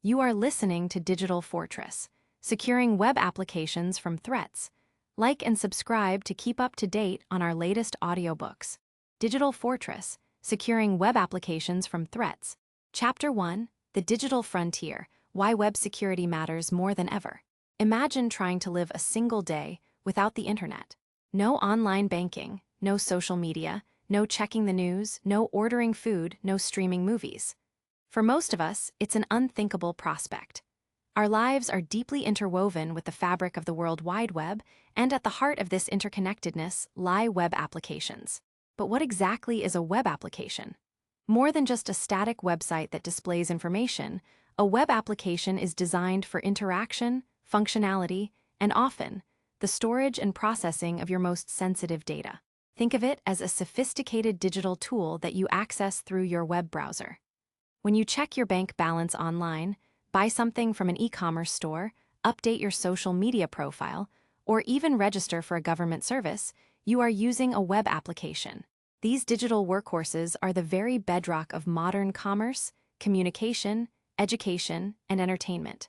You are listening to Digital Fortress, securing web applications from threats. Like and subscribe to keep up to date on our latest audiobooks. Digital Fortress, securing web applications from threats. Chapter 1, The Digital Frontier, Why Web Security Matters More Than Ever. Imagine trying to live a single day without the internet. No online banking, no social media, no checking the news, no ordering food, no streaming movies. For most of us, it's an unthinkable prospect. Our lives are deeply interwoven with the fabric of the World Wide Web, and at the heart of this interconnectedness lie web applications. But what exactly is a web application? More than just a static website that displays information, a web application is designed for interaction, functionality, and often, the storage and processing of your most sensitive data. Think of it as a sophisticated digital tool that you access through your web browser. When you check your bank balance online, buy something from an e-commerce store, update your social media profile, or even register for a government service, you are using a web application. These digital workhorses are the very bedrock of modern commerce, communication, education, and entertainment.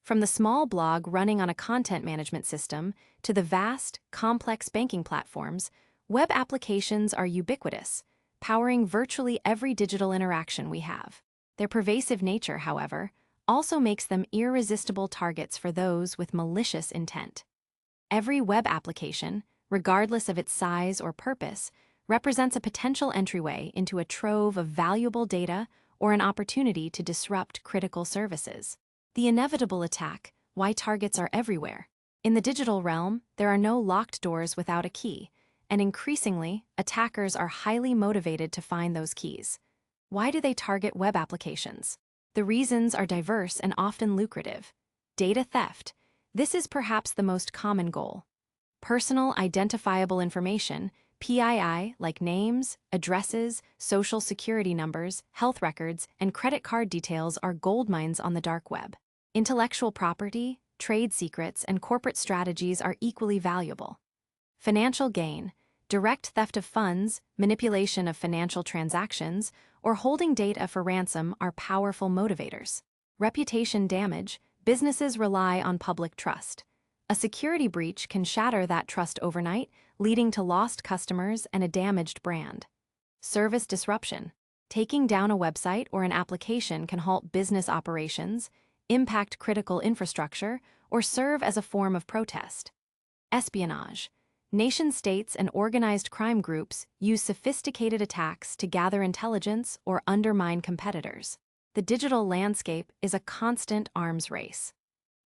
From the small blog running on a content management system to the vast, complex banking platforms, web applications are ubiquitous, powering virtually every digital interaction we have. Their pervasive nature, however, also makes them irresistible targets for those with malicious intent. Every web application, regardless of its size or purpose, represents a potential entryway into a trove of valuable data or an opportunity to disrupt critical services. The inevitable attack, why targets are everywhere. In the digital realm, there are no locked doors without a key, and increasingly, attackers are highly motivated to find those keys. Why do they target web applications? The reasons are diverse and often lucrative. Data theft. This is perhaps the most common goal. Personal identifiable information, PII, like names, addresses, social security numbers, health records, and credit card details are goldmines on the dark web. Intellectual property, trade secrets, and corporate strategies are equally valuable. Financial gain. Direct theft of funds, manipulation of financial transactions, or holding data for ransom are powerful motivators. Reputation damage. Businesses rely on public trust. A security breach can shatter that trust overnight, leading to lost customers and a damaged brand. Service disruption. Taking down a website or an application can halt business operations, impact critical infrastructure, or serve as a form of protest. Espionage. Nation-states and organized crime groups use sophisticated attacks to gather intelligence or undermine competitors. The digital landscape is a constant arms race.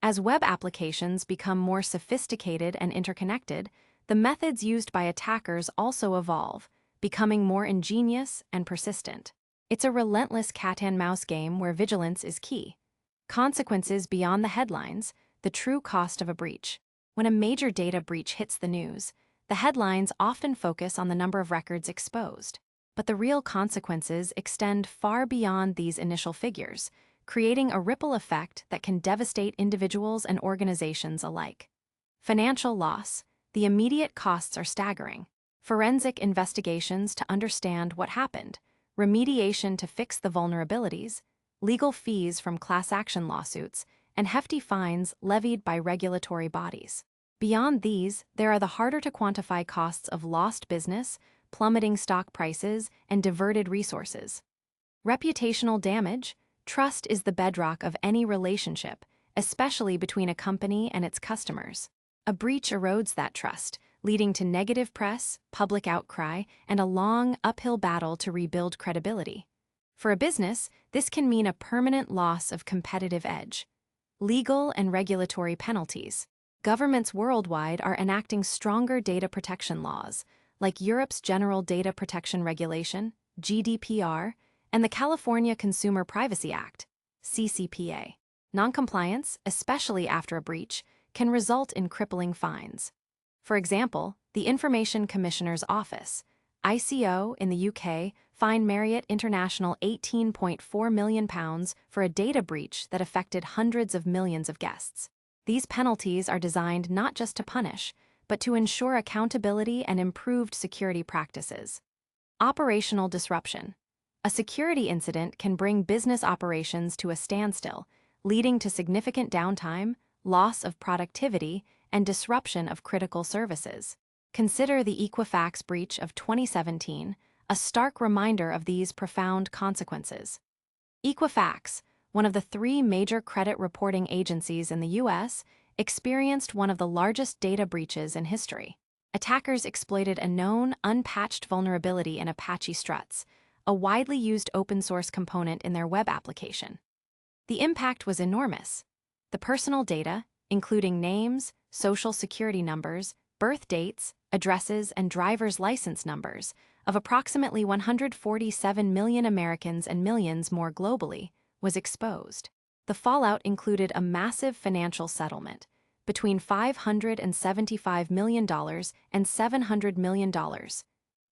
As web applications become more sophisticated and interconnected, the methods used by attackers also evolve, becoming more ingenious and persistent. It's a relentless cat-and-mouse game where vigilance is key. Consequences beyond the headlines, the true cost of a breach. When a major data breach hits the news, the headlines often focus on the number of records exposed. But the real consequences extend far beyond these initial figures, creating a ripple effect that can devastate individuals and organizations alike. Financial loss. The immediate costs are staggering. Forensic investigations to understand what happened, remediation to fix the vulnerabilities, legal fees from class action lawsuits, and hefty fines levied by regulatory bodies. Beyond these, there are the harder-to-quantify costs of lost business, plummeting stock prices, and diverted resources. Reputational damage. Trust is the bedrock of any relationship, especially between a company and its customers. A breach erodes that trust, leading to negative press, public outcry, and a long, uphill battle to rebuild credibility. For a business, this can mean a permanent loss of competitive edge. Legal and regulatory penalties. Governments worldwide are enacting stronger data protection laws, like Europe's General Data Protection Regulation, GDPR, and the California Consumer Privacy Act, CCPA. Noncompliance, especially after a breach, can result in crippling fines. For example, the Information Commissioner's Office, ICO in the UK, fined Marriott International £18.4 million for a data breach that affected hundreds of millions of guests. These penalties are designed not just to punish, but to ensure accountability and improved security practices. Operational disruption. A security incident can bring business operations to a standstill, leading to significant downtime, loss of productivity, and disruption of critical services. Consider the Equifax breach of 2017, a stark reminder of these profound consequences. Equifax, one of the three major credit reporting agencies in the U.S., experienced one of the largest data breaches in history. Attackers exploited a known, unpatched vulnerability in Apache Struts, a widely used open-source component in their web application. The impact was enormous. The personal data, including names, social security numbers, birth dates, addresses, and driver's license numbers, of approximately 147 million Americans and millions more globally, was exposed. The fallout included a massive financial settlement, between $575 million and $700 million,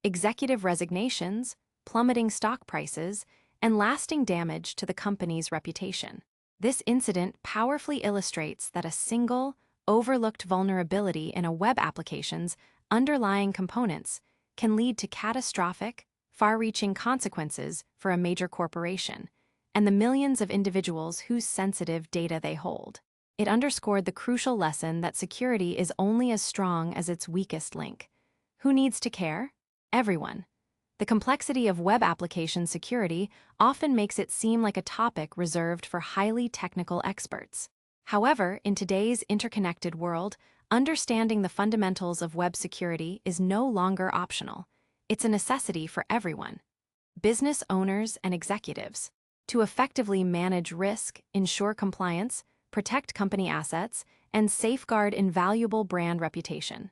executive resignations, plummeting stock prices, and lasting damage to the company's reputation. This incident powerfully illustrates that a single, overlooked vulnerability in a web application's underlying components can lead to catastrophic, far-reaching consequences for a major corporation and the millions of individuals whose sensitive data they hold. It underscored the crucial lesson that security is only as strong as its weakest link. Who needs to care? Everyone. The complexity of web application security often makes it seem like a topic reserved for highly technical experts. However, in today's interconnected world, understanding the fundamentals of web security is no longer optional. It's a necessity for everyone. Business owners and executives. To effectively manage risk, ensure compliance, protect company assets, and safeguard invaluable brand reputation.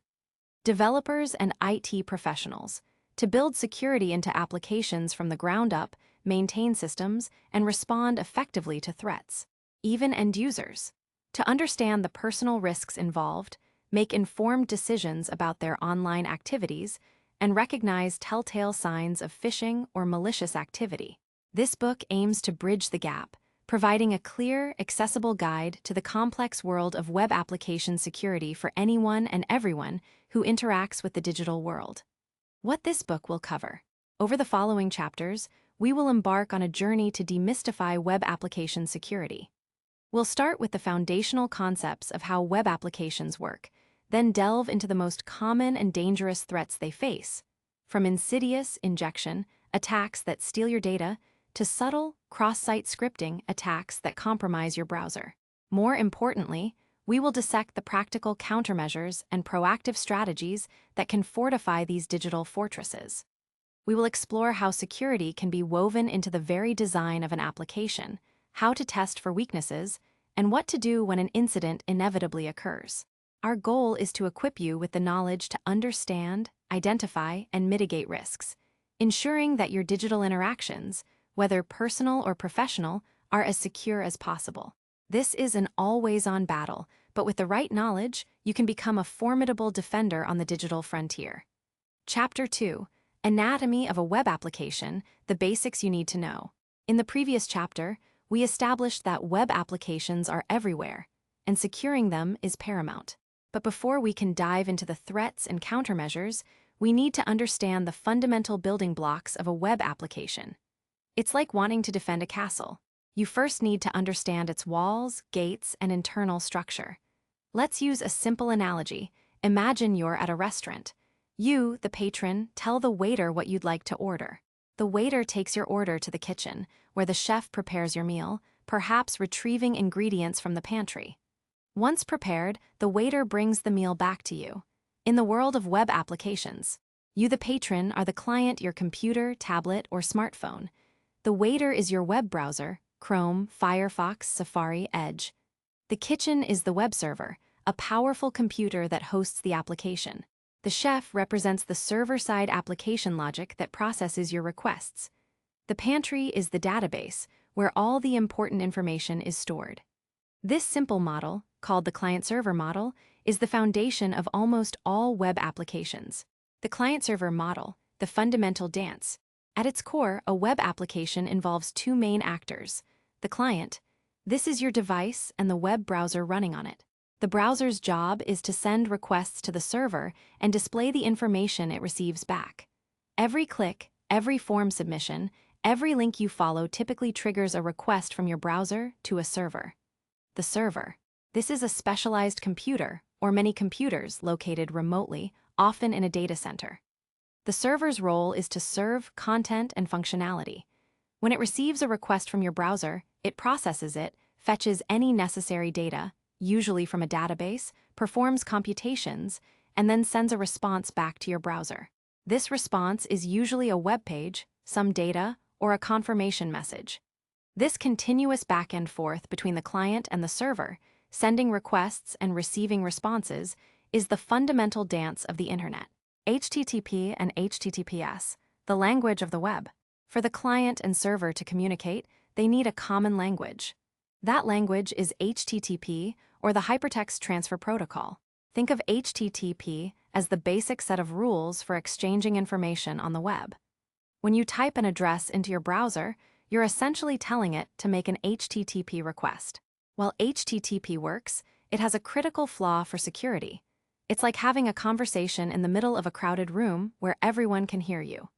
Developers and IT professionals. To build security into applications from the ground up, maintain systems, and respond effectively to threats. Even end users. To understand the personal risks involved, make informed decisions about their online activities, and recognize telltale signs of phishing or malicious activity. This book aims to bridge the gap, providing a clear, accessible guide to the complex world of web application security for anyone and everyone who interacts with the digital world. What this book will cover. Over the following chapters, we will embark on a journey to demystify web application security. We'll start with the foundational concepts of how web applications work, then delve into the most common and dangerous threats they face, from insidious injection, attacks that steal your data, to subtle, cross-site scripting attacks that compromise your browser. More importantly, we will dissect the practical countermeasures and proactive strategies that can fortify these digital fortresses. We will explore how security can be woven into the very design of an application, how to test for weaknesses, and what to do when an incident inevitably occurs. Our goal is to equip you with the knowledge to understand, identify, and mitigate risks, ensuring that your digital interactions, whether personal or professional, are as secure as possible. This is an always-on battle, but with the right knowledge, you can become a formidable defender on the digital frontier. Chapter 2. Anatomy of a web application, the basics you need to know. In the previous chapter, we established that web applications are everywhere, and securing them is paramount. But before we can dive into the threats and countermeasures, we need to understand the fundamental building blocks of a web application. It's like wanting to defend a castle. You first need to understand its walls, gates, and internal structure. Let's use a simple analogy. Imagine you're at a restaurant. You, the patron, tell the waiter what you'd like to order. The waiter takes your order to the kitchen, where the chef prepares your meal, perhaps retrieving ingredients from the pantry. Once prepared, the waiter brings the meal back to you. In the world of web applications, you, the patron, are the client, your computer, tablet, or smartphone. The waiter is your web browser, Chrome, Firefox, Safari, Edge. The kitchen is the web server, a powerful computer that hosts the application. The chef represents the server-side application logic that processes your requests. The pantry is the database, where all the important information is stored. This simple model, called the client-server model, is the foundation of almost all web applications. The client-server model, the fundamental dance. At its core, a web application involves two main actors. The client. This is your device and the web browser running on it. The browser's job is to send requests to the server and display the information it receives back. Every click, every form submission, every link you follow typically triggers a request from your browser to a server. The server. This is a specialized computer, or many computers located remotely, often in a data center. The server's role is to serve content and functionality. When it receives a request from your browser, it processes it, fetches any necessary data, usually from a database, performs computations, and then sends a response back to your browser. This response is usually a web page, some data, or a confirmation message. This continuous back and forth between the client and the server, sending requests and receiving responses, is the fundamental dance of the internet. HTTP and HTTPS, the language of the web. For the client and server to communicate, they need a common language. That language is HTTP, or the Hypertext Transfer Protocol. Think of HTTP as the basic set of rules for exchanging information on the web. When you type an address into your browser, you're essentially telling it to make an HTTP request. While HTTP works, it has a critical flaw for security. It's like having a conversation in the middle of a crowded room where everyone can hear you.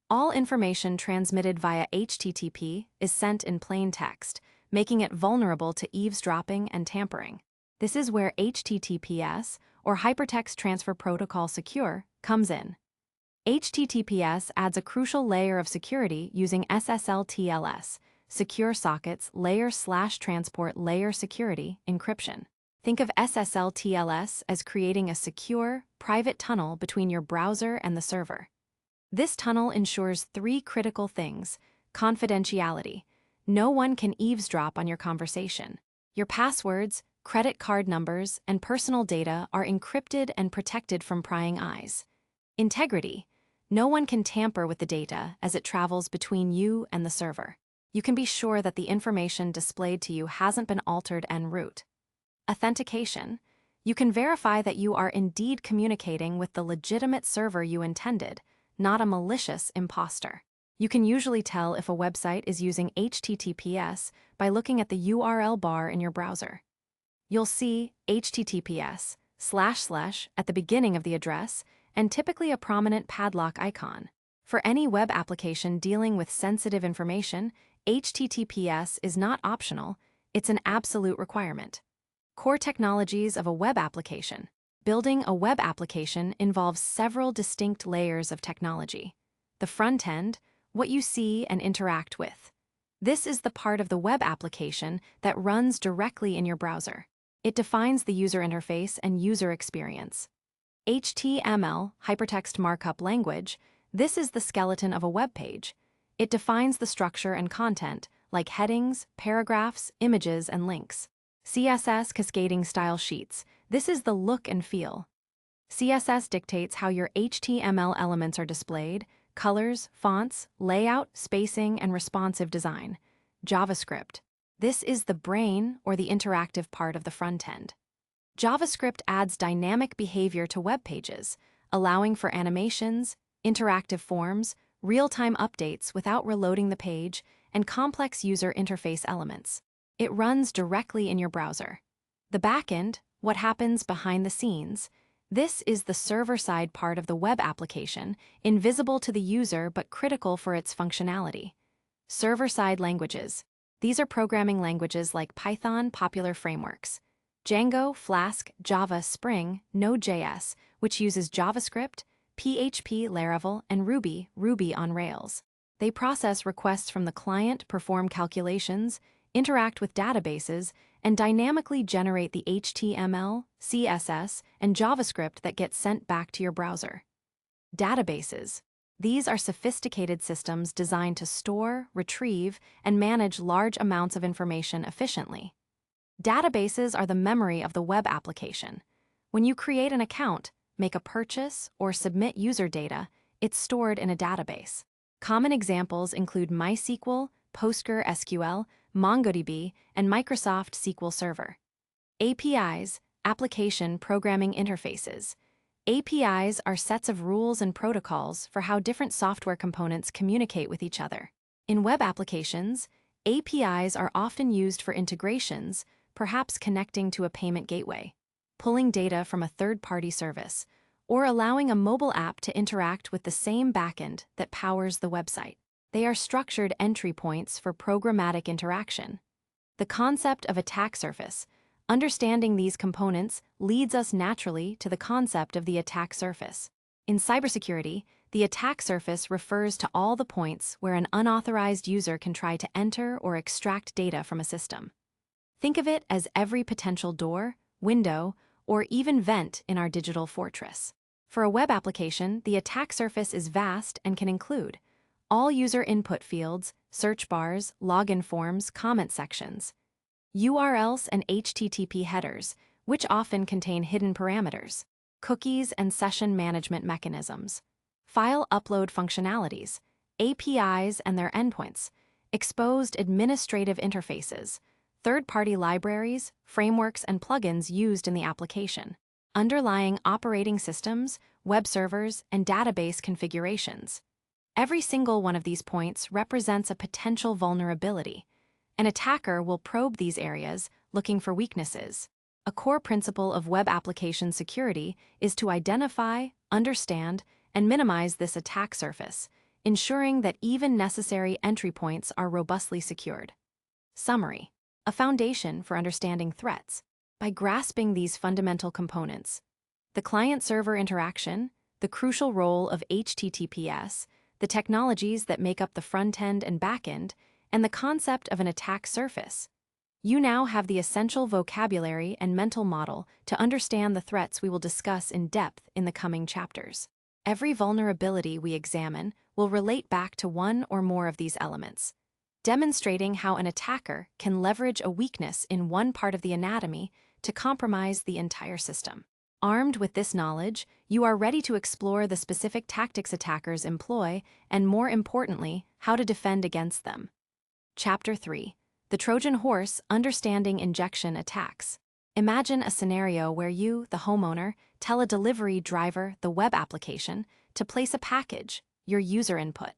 All information transmitted via HTTP is sent in plain text, making it vulnerable to eavesdropping and tampering. This is where HTTPS, or Hypertext Transfer Protocol Secure, comes in. HTTPS adds a crucial layer of security using SSL/TLS, Secure Sockets Layer/Transport Layer Security Encryption. Think of SSL/TLS as creating a secure, private tunnel between your browser and the server. This tunnel ensures three critical things: confidentiality. No one can eavesdrop on your conversation. Your passwords, credit card numbers, and personal data are encrypted and protected from prying eyes. Integrity. No one can tamper with the data as it travels between you and the server. You can be sure that the information displayed to you hasn't been altered en route. Authentication. You can verify that you are indeed communicating with the legitimate server you intended, not a malicious imposter. You can usually tell if a website is using HTTPS by looking at the URL bar in your browser. You'll see HTTPS / at the beginning of the address, and typically a prominent padlock icon. For any web application dealing with sensitive information, HTTPS is not optional, it's an absolute requirement. Core technologies of a web application. Building a web application involves several distinct layers of technology. The front end, what you see and interact with. This is the part of the web application that runs directly in your browser. It defines the user interface and user experience. HTML, Hypertext Markup Language, this is the skeleton of a web page. It defines the structure and content, like headings, paragraphs, images, and links. CSS, Cascading Style Sheets, this is the look and feel. CSS dictates how your HTML elements are displayed: colors, fonts, layout, spacing, and responsive design. JavaScript. This is the brain, or the interactive part of the front end. JavaScript adds dynamic behavior to web pages, allowing for animations, interactive forms, real-time updates without reloading the page, and complex user interface elements. It runs directly in your browser. The backend, what happens behind the scenes, this is the server-side part of the web application, invisible to the user but critical for its functionality. Server-side languages. These are programming languages like Python, popular frameworks. Django, Flask, Java, Spring, Node.js, which uses JavaScript, PHP, Laravel, and Ruby, Ruby on Rails. They process requests from the client, perform calculations, interact with databases, and dynamically generate the HTML, CSS, and JavaScript that gets sent back to your browser. Databases. These are sophisticated systems designed to store, retrieve, and manage large amounts of information efficiently. Databases are the memory of the web application. When you create an account, make a purchase, or submit user data, it's stored in a database. Common examples include MySQL, PostgreSQL, MongoDB, and Microsoft SQL Server. APIs, Application Programming Interfaces. APIs are sets of rules and protocols for how different software components communicate with each other. In web applications, APIs are often used for integrations, perhaps connecting to a payment gateway, pulling data from a third-party service, or allowing a mobile app to interact with the same backend that powers the website. They are structured entry points for programmatic interaction. The concept of attack surface. Understanding these components leads us naturally to the concept of the attack surface. In cybersecurity, the attack surface refers to all the points where an unauthorized user can try to enter or extract data from a system. Think of it as every potential door, window, or even vent in our digital fortress. For a web application, the attack surface is vast and can include all user input fields, search bars, login forms, comment sections, URLs and HTTP headers, which often contain hidden parameters, cookies and session management mechanisms, file upload functionalities, APIs and their endpoints, exposed administrative interfaces, third-party libraries, frameworks, and plugins used in the application, underlying operating systems, web servers, and database configurations. Every single one of these points represents a potential vulnerability. An attacker will probe these areas, looking for weaknesses. A core principle of web application security is to identify, understand, and minimize this attack surface, ensuring that even necessary entry points are robustly secured. Summary: a foundation for understanding threats. By grasping these fundamental components, the client-server interaction, the crucial role of HTTPS, the technologies that make up the front-end and back-end, and the concept of an attack surface, you now have the essential vocabulary and mental model to understand the threats we will discuss in depth in the coming chapters. Every vulnerability we examine will relate back to one or more of these elements, demonstrating how an attacker can leverage a weakness in one part of the anatomy to compromise the entire system. Armed with this knowledge, you are ready to explore the specific tactics attackers employ and, more importantly, how to defend against them. Chapter 3. The Trojan Horse: Understanding Injection Attacks. Imagine a scenario where you, the homeowner, tell a delivery driver, the web application, to place a package, your user input,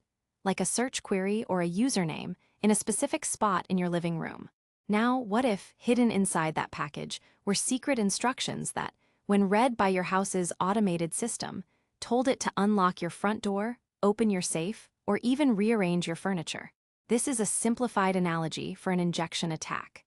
like a search query or a username, in a specific spot in your living room. Now, what if, hidden inside that package, were secret instructions that, when read by your house's automated system, told it to unlock your front door, open your safe, or even rearrange your furniture? This is a simplified analogy for an injection attack.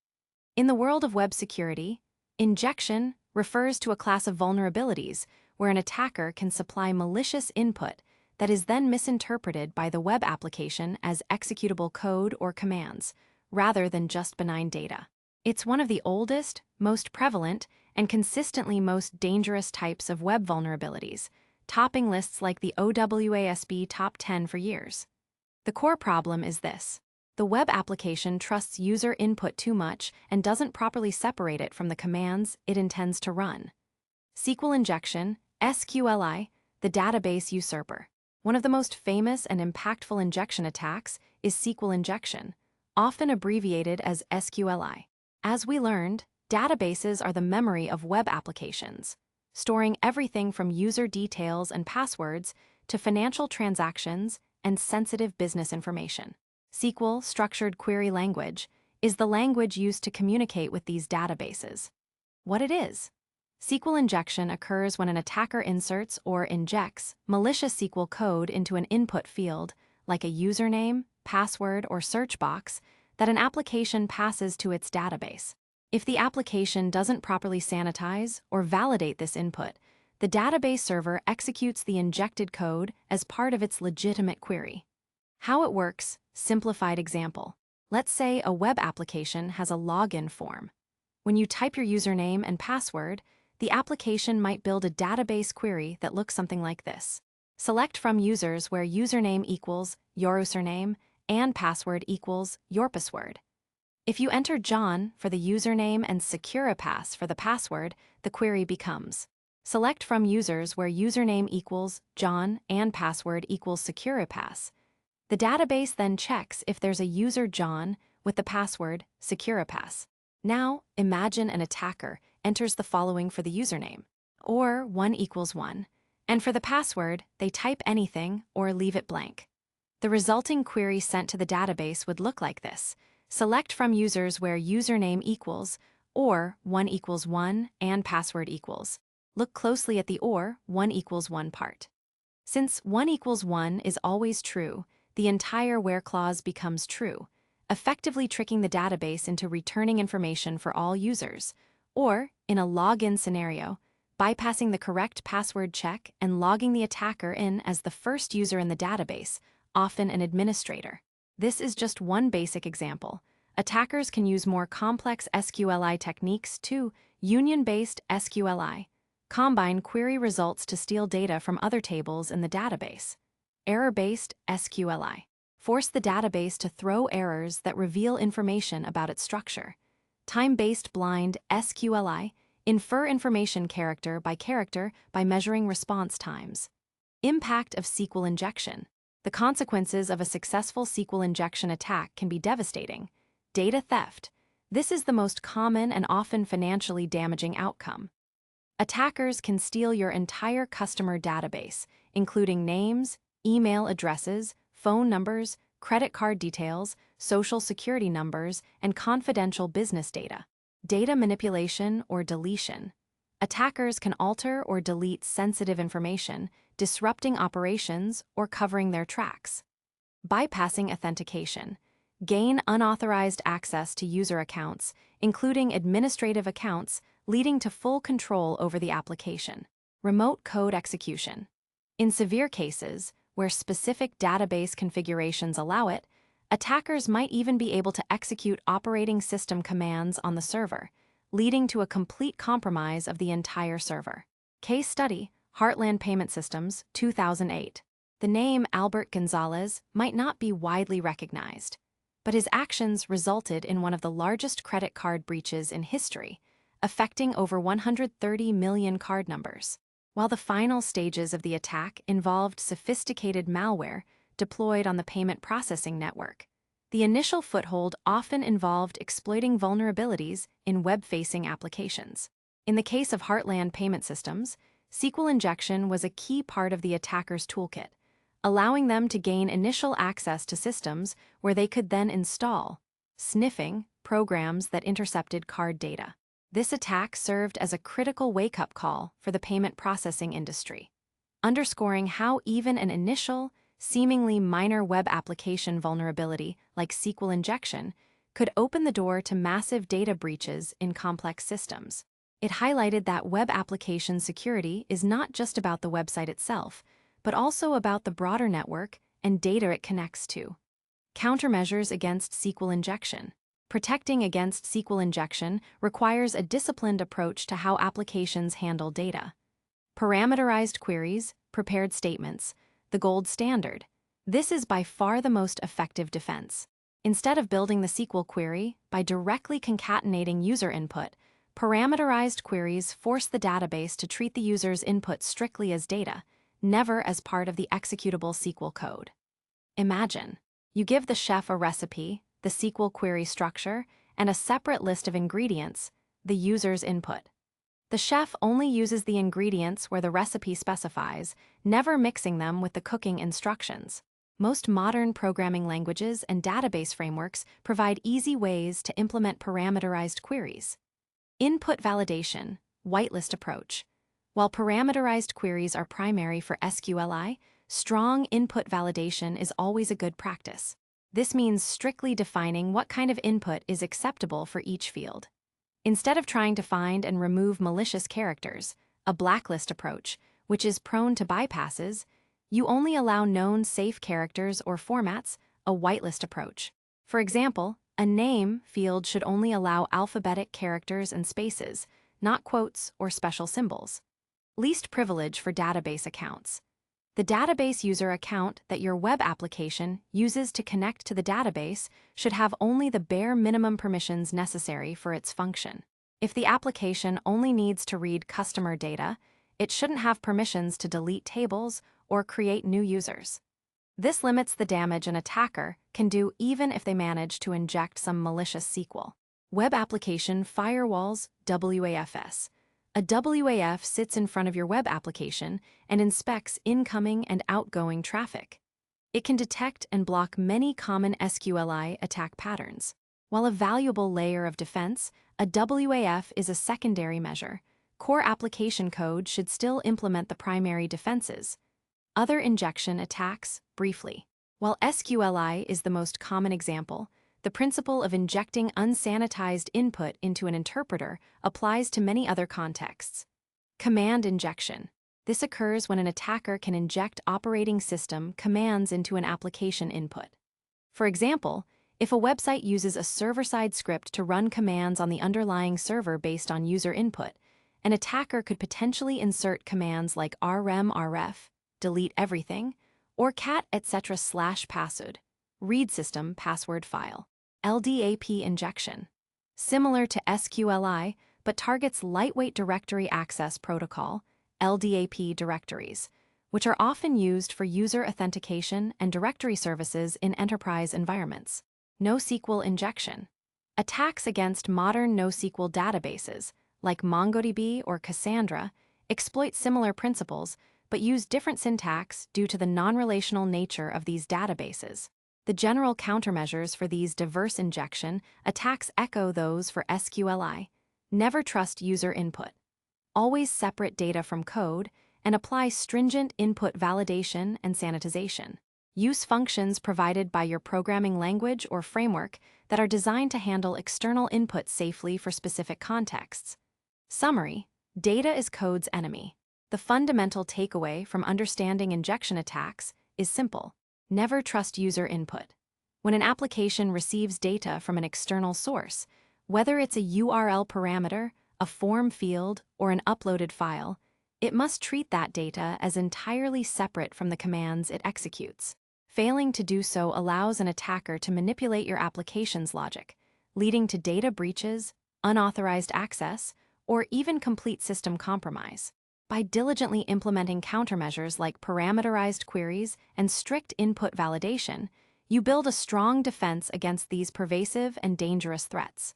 In the world of web security, injection refers to a class of vulnerabilities where an attacker can supply malicious input that is then misinterpreted by the web application as executable code or commands, rather than just benign data. It's one of the oldest, most prevalent, and consistently most dangerous types of web vulnerabilities, topping lists like the OWASP Top 10 for years. The core problem is this: the web application trusts user input too much and doesn't properly separate it from the commands it intends to run. SQL injection, SQLI, the database usurper. One of the most famous and impactful injection attacks is SQL injection, often abbreviated as SQLI. As we learned, databases are the memory of web applications, storing everything from user details and passwords to financial transactions and sensitive business information. SQL, structured query language, is the language used to communicate with these databases. What it is? SQL injection occurs when an attacker inserts or injects malicious SQL code into an input field, like a username, password, or search box, that an application passes to its database. If the application doesn't properly sanitize or validate this input, the database server executes the injected code as part of its legitimate query. How it works: simplified example. Let's say a web application has a login form. When you type your username and password, the application might build a database query that looks something like this. Select from users where username equals your username and password equals your password. If you enter John for the username and Securipass for the password, the query becomes: select from users where username equals John and password equals Securipass. The database then checks if there's a user John with the password Securipass. Now, imagine an attacker enters the following for the username, or 1 equals 1, and for the password, they type anything or leave it blank. The resulting query sent to the database would look like this: select from users where username equals, or 1 equals 1 and password equals. Look closely at the or 1 equals 1 part. Since 1 equals 1 is always true, the entire where clause becomes true, effectively tricking the database into returning information for all users. Or, in a login scenario, bypassing the correct password check and logging the attacker in as the first user in the database, often an administrator. This is just one basic example. Attackers can use more complex SQLI techniques too. Union-based SQLI combine query results to steal data from other tables in the database. Error-based SQLI force the database to throw errors that reveal information about its structure. Time-based blind SQLI infer information character by measuring response times. Impact of SQL injection. The consequences of a successful SQL injection attack can be devastating. Data theft. This is the most common and often financially damaging outcome. Attackers can steal your entire customer database, including names, email addresses, phone numbers, credit card details, social security numbers, and confidential business data. Data manipulation or deletion. Attackers can alter or delete sensitive information, disrupting operations or covering their tracks. Bypassing authentication. Gain unauthorized access to user accounts, including administrative accounts, leading to full control over the application. Remote code execution. In severe cases, where specific database configurations allow it, attackers might even be able to execute operating system commands on the server, leading to a complete compromise of the entire server. Case study, Heartland Payment Systems, 2008. The name Albert Gonzalez might not be widely recognized, but his actions resulted in one of the largest credit card breaches in history, affecting over 130 million card numbers. While the final stages of the attack involved sophisticated malware deployed on the payment processing network, the initial foothold often involved exploiting vulnerabilities in web-facing applications. In the case of Heartland Payment Systems, SQL injection was a key part of the attacker's toolkit, allowing them to gain initial access to systems where they could then install, sniffing, programs that intercepted card data. This attack served as a critical wake-up call for the payment processing industry, underscoring how even an initial, seemingly minor web application vulnerability like SQL injection could open the door to massive data breaches in complex systems. It highlighted that web application security is not just about the website itself, but also about the broader network and data it connects to. Countermeasures against SQL injection. Protecting against SQL injection requires a disciplined approach to how applications handle data. Parameterized queries, prepared statements, the gold standard. This is by far the most effective defense. Instead of building the SQL query by directly concatenating user input, parameterized queries force the database to treat the user's input strictly as data, never as part of the executable SQL code. Imagine, you give the chef a recipe, the SQL query structure, and a separate list of ingredients, the user's input. The chef only uses the ingredients where the recipe specifies, never mixing them with the cooking instructions. Most modern programming languages and database frameworks provide easy ways to implement parameterized queries. Input validation, whitelist approach. While parameterized queries are primary for SQLI, strong input validation is always a good practice. This means strictly defining what kind of input is acceptable for each field. Instead of trying to find and remove malicious characters, a blacklist approach, which is prone to bypasses, you only allow known safe characters or formats, a whitelist approach. For example, a name field should only allow alphabetic characters and spaces, not quotes or special symbols. Least privilege for database accounts. The database user account that your web application uses to connect to the database should have only the bare minimum permissions necessary for its function. If the application only needs to read customer data, it shouldn't have permissions to delete tables or create new users. This limits the damage an attacker can do even if they manage to inject some malicious SQL. Web Application Firewalls, WAFs. A WAF sits in front of your web application and inspects incoming and outgoing traffic. It can detect and block many common SQLI attack patterns. While a valuable layer of defense, a WAF is a secondary measure. Core application code should still implement the primary defenses. Other injection attacks, briefly. While SQLI is the most common example, The principle of injecting unsanitized input into an interpreter applies to many other contexts. Command injection. This occurs when an attacker can inject operating system commands into an application input. For example, if a website uses a server-side script to run commands on the underlying server based on user input, an attacker could potentially insert commands like rmrf, delete everything, or cat etc/passwd, read system password file, LDAP injection. Similar to SQLI, but targets lightweight directory access protocol, LDAP directories, which are often used for user authentication and directory services in enterprise environments. NoSQL injection. Attacks against modern NoSQL databases, like MongoDB or Cassandra, exploit similar principles but use different syntax due to the non-relational nature of these databases. The general countermeasures for these diverse injection attacks echo those for SQLI. Never trust user input. Always separate data from code and apply stringent input validation and sanitization. Use functions provided by your programming language or framework that are designed to handle external input safely for specific contexts. Summary: data is code's enemy. The fundamental takeaway from understanding injection attacks is simple. Never trust user input. When an application receives data from an external source, whether it's a URL parameter, a form field, or an uploaded file, it must treat that data as entirely separate from the commands it executes. Failing to do so allows an attacker to manipulate your application's logic, leading to data breaches, unauthorized access, or even complete system compromise. By diligently implementing countermeasures like parameterized queries and strict input validation, you build a strong defense against these pervasive and dangerous threats.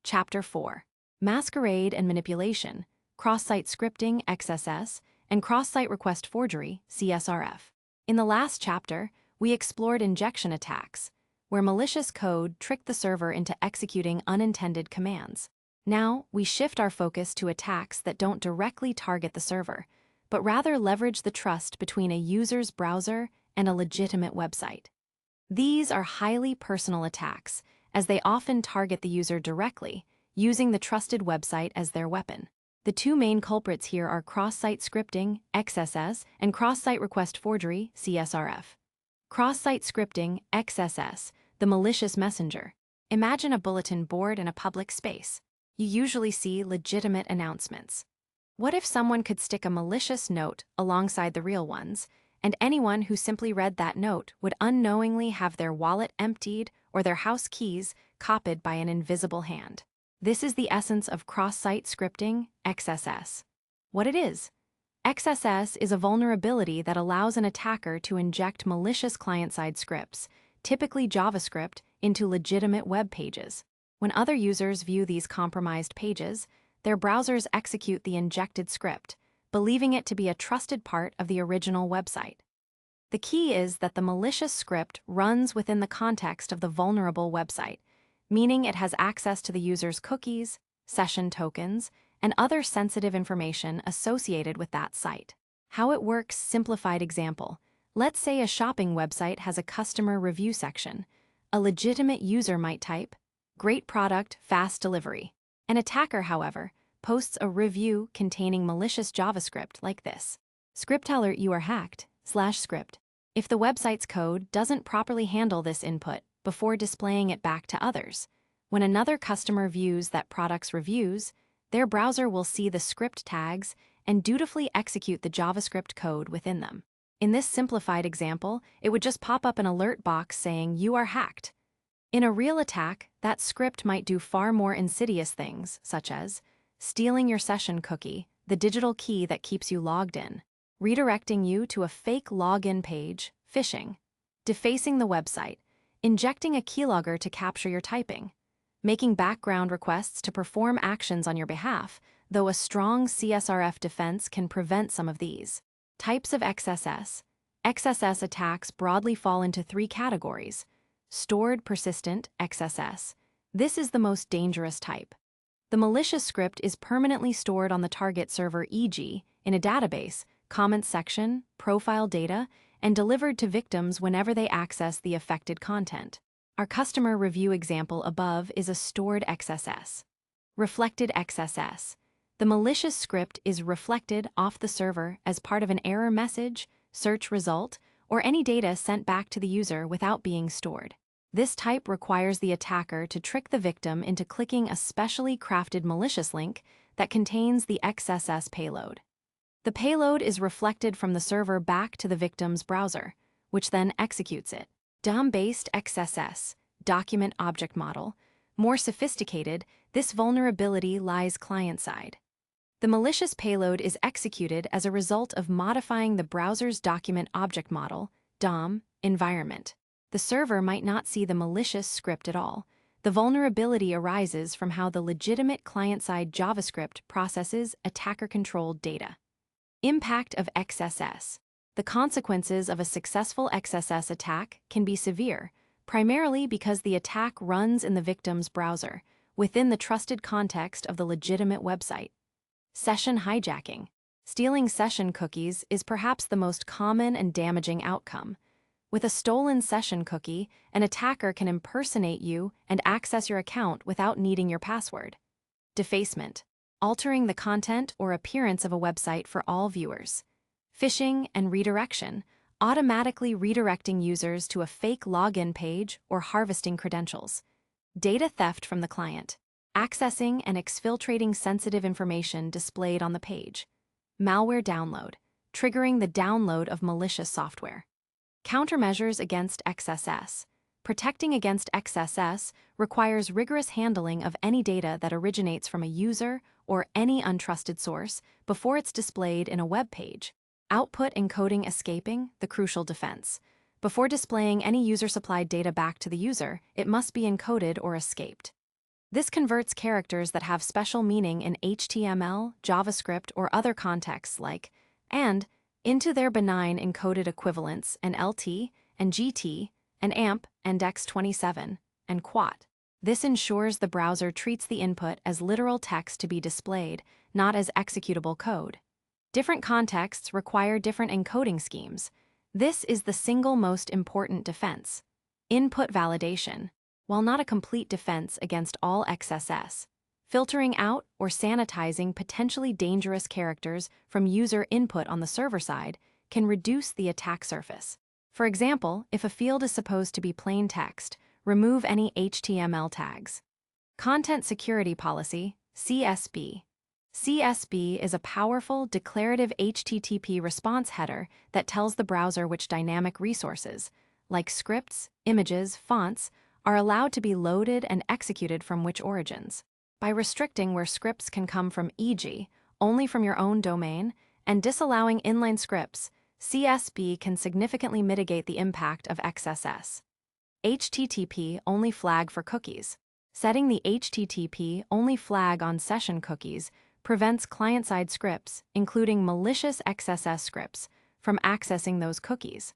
Chapter 4. Masquerade and Manipulation, Cross-Site Scripting (XSS), and Cross-Site Request Forgery (CSRF). In the last chapter, we explored injection attacks, where malicious code tricked the server into executing unintended commands. Now, we shift our focus to attacks that don't directly target the server, but rather leverage the trust between a user's browser and a legitimate website. These are highly personal attacks, as they often target the user directly, using the trusted website as their weapon. The two main culprits here are cross-site scripting (XSS) and cross-site request forgery (CSRF). Cross-site scripting (XSS), the malicious messenger. Imagine a bulletin board in a public space. You usually see legitimate announcements. What if someone could stick a malicious note alongside the real ones, and anyone who simply read that note would unknowingly have their wallet emptied or their house keys copied by an invisible hand? This is the essence of cross-site scripting (XSS). What it is? XSS is a vulnerability that allows an attacker to inject malicious client-side scripts, typically JavaScript, into legitimate web pages. When other users view these compromised pages, their browsers execute the injected script, believing it to be a trusted part of the original website. The key is that the malicious script runs within the context of the vulnerable website, meaning it has access to the user's cookies, session tokens, and other sensitive information associated with that site. How it works: simplified example. Let's say a shopping website has a customer review section. A legitimate user might type, "Great product, fast delivery." An attacker, however, posts a review containing malicious JavaScript like this: "Script alert, you are hacked, /script." If the website's code doesn't properly handle this input before displaying it back to others, when another customer views that product's reviews, their browser will see the script tags and dutifully execute the JavaScript code within them. In this simplified example, it would just pop up an alert box saying, "You are hacked." In a real attack, that script might do far more insidious things, such as stealing your session cookie, the digital key that keeps you logged in, redirecting you to a fake login page, phishing, defacing the website, injecting a keylogger to capture your typing, making background requests to perform actions on your behalf, though a strong CSRF defense can prevent some of these. Types of XSS. XSS attacks broadly fall into three categories. Stored persistent XSS. This is the most dangerous type. The malicious script is permanently stored on the target server, e.g., in a database, comments section, profile data, and delivered to victims whenever they access the affected content. Our customer review example above is a stored XSS. Reflected XSS. The malicious script is reflected off the server as part of an error message, search result, or any data sent back to the user without being stored. This type requires the attacker to trick the victim into clicking a specially crafted malicious link that contains the XSS payload. The payload is reflected from the server back to the victim's browser, which then executes it. DOM-based XSS, Document Object Model. More sophisticated, this vulnerability lies client-side. The malicious payload is executed as a result of modifying the browser's Document Object Model, DOM, environment. The server might not see the malicious script at all. The vulnerability arises from how the legitimate client-side JavaScript processes attacker-controlled data. Impact of XSS. The consequences of a successful XSS attack can be severe, primarily because the attack runs in the victim's browser, within the trusted context of the legitimate website. Session hijacking. Stealing session cookies is perhaps the most common and damaging outcome. With a stolen session cookie, an attacker can impersonate you and access your account without needing your password. Defacement. Altering the content or appearance of a website for all viewers. Phishing and redirection. Automatically redirecting users to a fake login page or harvesting credentials. Data theft from the client. Accessing and exfiltrating sensitive information displayed on the page. Malware download. Triggering the download of malicious software. Countermeasures against XSS. Protecting against XSS requires rigorous handling of any data that originates from a user or any untrusted source before it's displayed in a web page. Output encoding escaping, the crucial defense. Before displaying any user-supplied data back to the user, it must be encoded or escaped. This converts characters that have special meaning in HTML, JavaScript, or other contexts like and into their benign encoded equivalents and LT and GT and AMP and DEX27 and QUAT. This ensures the browser treats the input as literal text to be displayed, not as executable code. Different contexts require different encoding schemes. This is the single most important defense. Input validation. While not a complete defense against all XSS, filtering out or sanitizing potentially dangerous characters from user input on the server side can reduce the attack surface. For example, if a field is supposed to be plain text, remove any HTML tags. Content Security Policy, CSP. CSP is a powerful, declarative HTTP response header that tells the browser which dynamic resources, like scripts, images, fonts, are allowed to be loaded and executed from which origins. By restricting where scripts can come from, e.g., only from your own domain, and disallowing inline scripts, CSP can significantly mitigate the impact of XSS. HTTP only flag for cookies. Setting the HTTP only flag on session cookies prevents client-side scripts, including malicious XSS scripts, from accessing those cookies.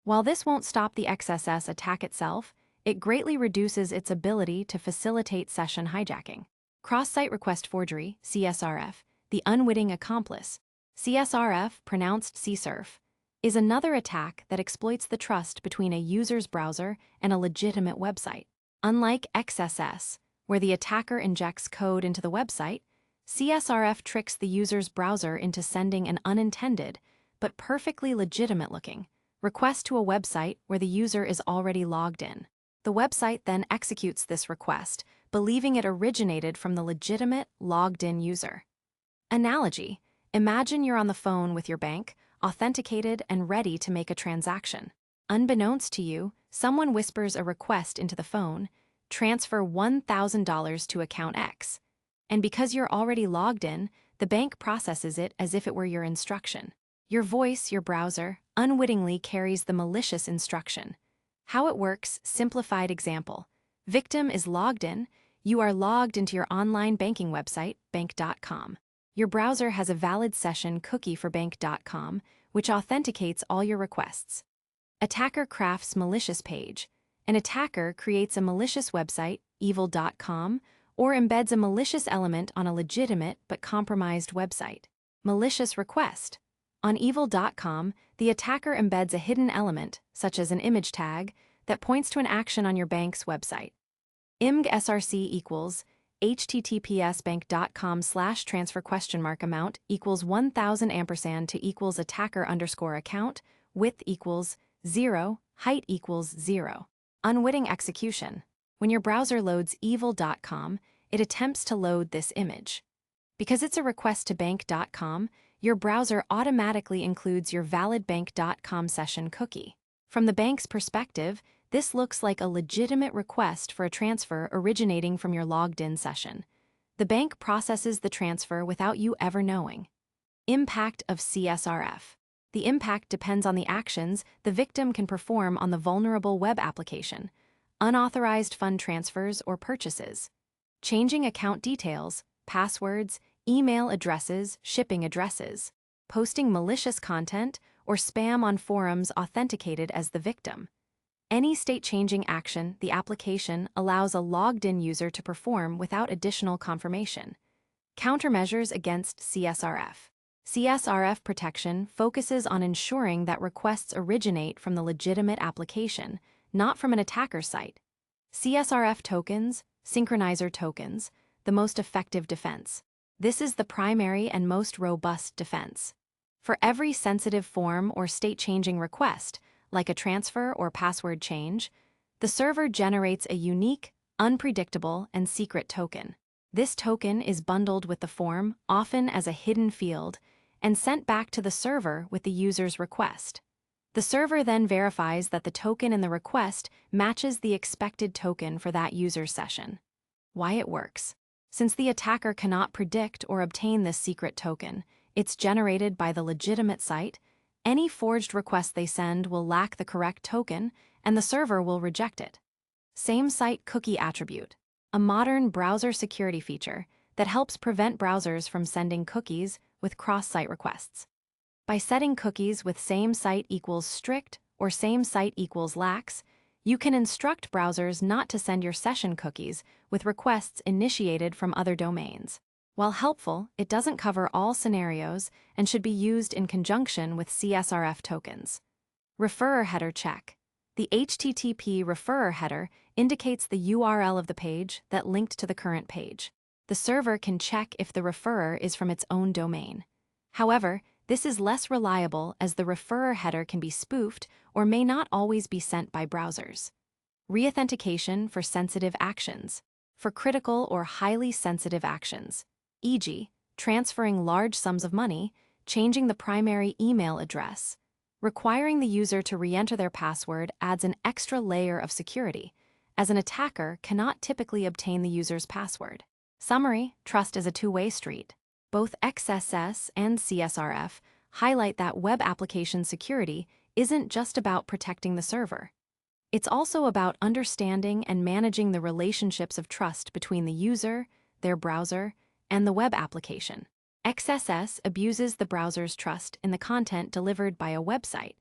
While this won't stop the XSS attack itself, it greatly reduces its ability to facilitate session hijacking. Cross-site request forgery, CSRF, the unwitting accomplice, CSRF, pronounced CSRF, is another attack that exploits the trust between a user's browser and a legitimate website. Unlike XSS, where the attacker injects code into the website, CSRF tricks the user's browser into sending an unintended, but perfectly legitimate-looking, request to a website where the user is already logged in. The website then executes this request, believing it originated from the legitimate, logged-in user. Analogy: imagine you're on the phone with your bank, authenticated and ready to make a transaction. Unbeknownst to you, someone whispers a request into the phone, transfer $1,000 to account X. And because you're already logged in, the bank processes it as if it were your instruction. Your voice, your browser, unwittingly carries the malicious instruction. How it works, simplified example. Victim is logged in. You are logged into your online banking website, bank.com. Your browser has a valid session cookie for bank.com, which authenticates all your requests. Attacker crafts malicious page. An attacker creates a malicious website, evil.com, or embeds a malicious element on a legitimate but compromised website. Malicious request. On evil.com, the attacker embeds a hidden element, such as an image tag, that points to an action on your bank's website. IMG SRC equals https://bank.com/transfer amount equals 1000 ampersand to equals attacker underscore account, width equals 0, height equals 0. Unwitting execution. When your browser loads evil.com, it attempts to load this image. Because it's a request to bank.com, your browser automatically includes your valid bank.com session cookie. From the bank's perspective, this looks like a legitimate request for a transfer originating from your logged-in session. The bank processes the transfer without you ever knowing. Impact of CSRF. The impact depends on the actions the victim can perform on the vulnerable web application, unauthorized fund transfers or purchases, changing account details, passwords, email addresses, shipping addresses, posting malicious content, or spam on forums authenticated as the victim. Any state-changing action the application allows a logged-in user to perform without additional confirmation. Countermeasures against CSRF. CSRF protection focuses on ensuring that requests originate from the legitimate application, not from an attacker's site. CSRF tokens, synchronizer tokens, the most effective defense. This is the primary and most robust defense. For every sensitive form or state-changing request, like a transfer or password change, the server generates a unique, unpredictable, and secret token. This token is bundled with the form, often as a hidden field, and sent back to the server with the user's request. The server then verifies that the token in the request matches the expected token for that user's session. Why it works. Since the attacker cannot predict or obtain this secret token, it's generated by the legitimate site. Any forged request they send will lack the correct token, and the server will reject it. Same-site cookie attribute, a modern browser security feature that helps prevent browsers from sending cookies with cross-site requests. By setting cookies with same-site equals strict or same-site equals lax, you can instruct browsers not to send your session cookies with requests initiated from other domains. While helpful, it doesn't cover all scenarios and should be used in conjunction with CSRF tokens. Referrer header check. The HTTP referrer header indicates the URL of the page that linked to the current page. The server can check if the referrer is from its own domain. However, this is less reliable as the referrer header can be spoofed or may not always be sent by browsers. Reauthentication for sensitive actions. For critical or highly sensitive actions, e.g., transferring large sums of money, changing the primary email address, requiring the user to re-enter their password adds an extra layer of security, as an attacker cannot typically obtain the user's password. Summary: trust is a two-way street. Both XSS and CSRF highlight that web application security isn't just about protecting the server. It's also about understanding and managing the relationships of trust between the user, their browser, and the web application. XSS abuses the browser's trust in the content delivered by a website,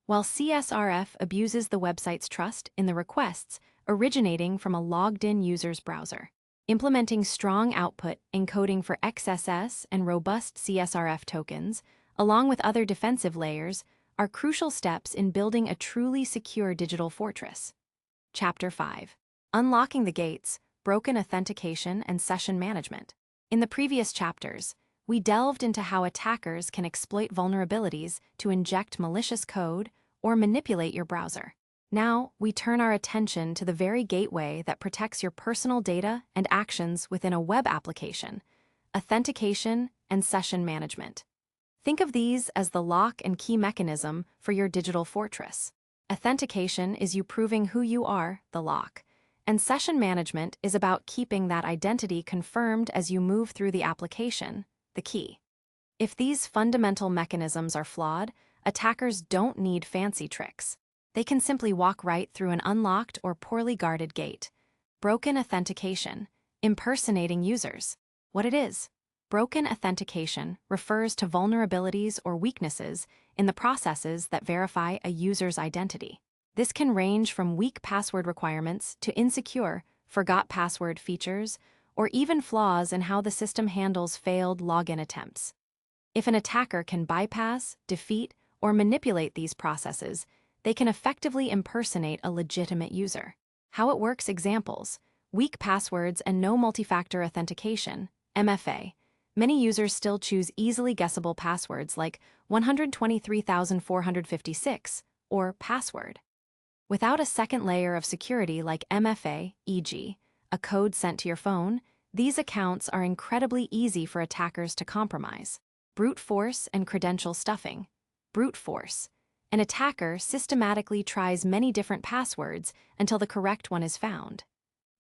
while CSRF abuses the website's trust in the requests originating from a logged-in user's browser. Implementing strong output encoding for XSS and robust CSRF tokens, along with other defensive layers, are crucial steps in building a truly secure digital fortress. Chapter 5. Unlocking the Gates, Broken Authentication and Session Management. In the previous chapters, we delved into how attackers can exploit vulnerabilities to inject malicious code or manipulate your browser. Now, we turn our attention to the very gateway that protects your personal data and actions within a web application: authentication and session management. Think of these as the lock and key mechanism for your digital fortress. Authentication is you proving who you are, the lock, and session management is about keeping that identity confirmed as you move through the application, the key. If these fundamental mechanisms are flawed, attackers don't need fancy tricks. They can simply walk right through an unlocked or poorly guarded gate. Broken authentication, impersonating users. What it is? Broken authentication refers to vulnerabilities or weaknesses in the processes that verify a user's identity. This can range from weak password requirements to insecure, forgot password features, or even flaws in how the system handles failed login attempts. If an attacker can bypass, defeat, or manipulate these processes, they can effectively impersonate a legitimate user. How it works: examples: weak passwords and no multi-factor authentication, MFA. Many users still choose easily guessable passwords like 123,456 or password. Without a second layer of security like MFA, e.g., a code sent to your phone, these accounts are incredibly easy for attackers to compromise. Brute force and credential stuffing. Brute force. An attacker systematically tries many different passwords until the correct one is found.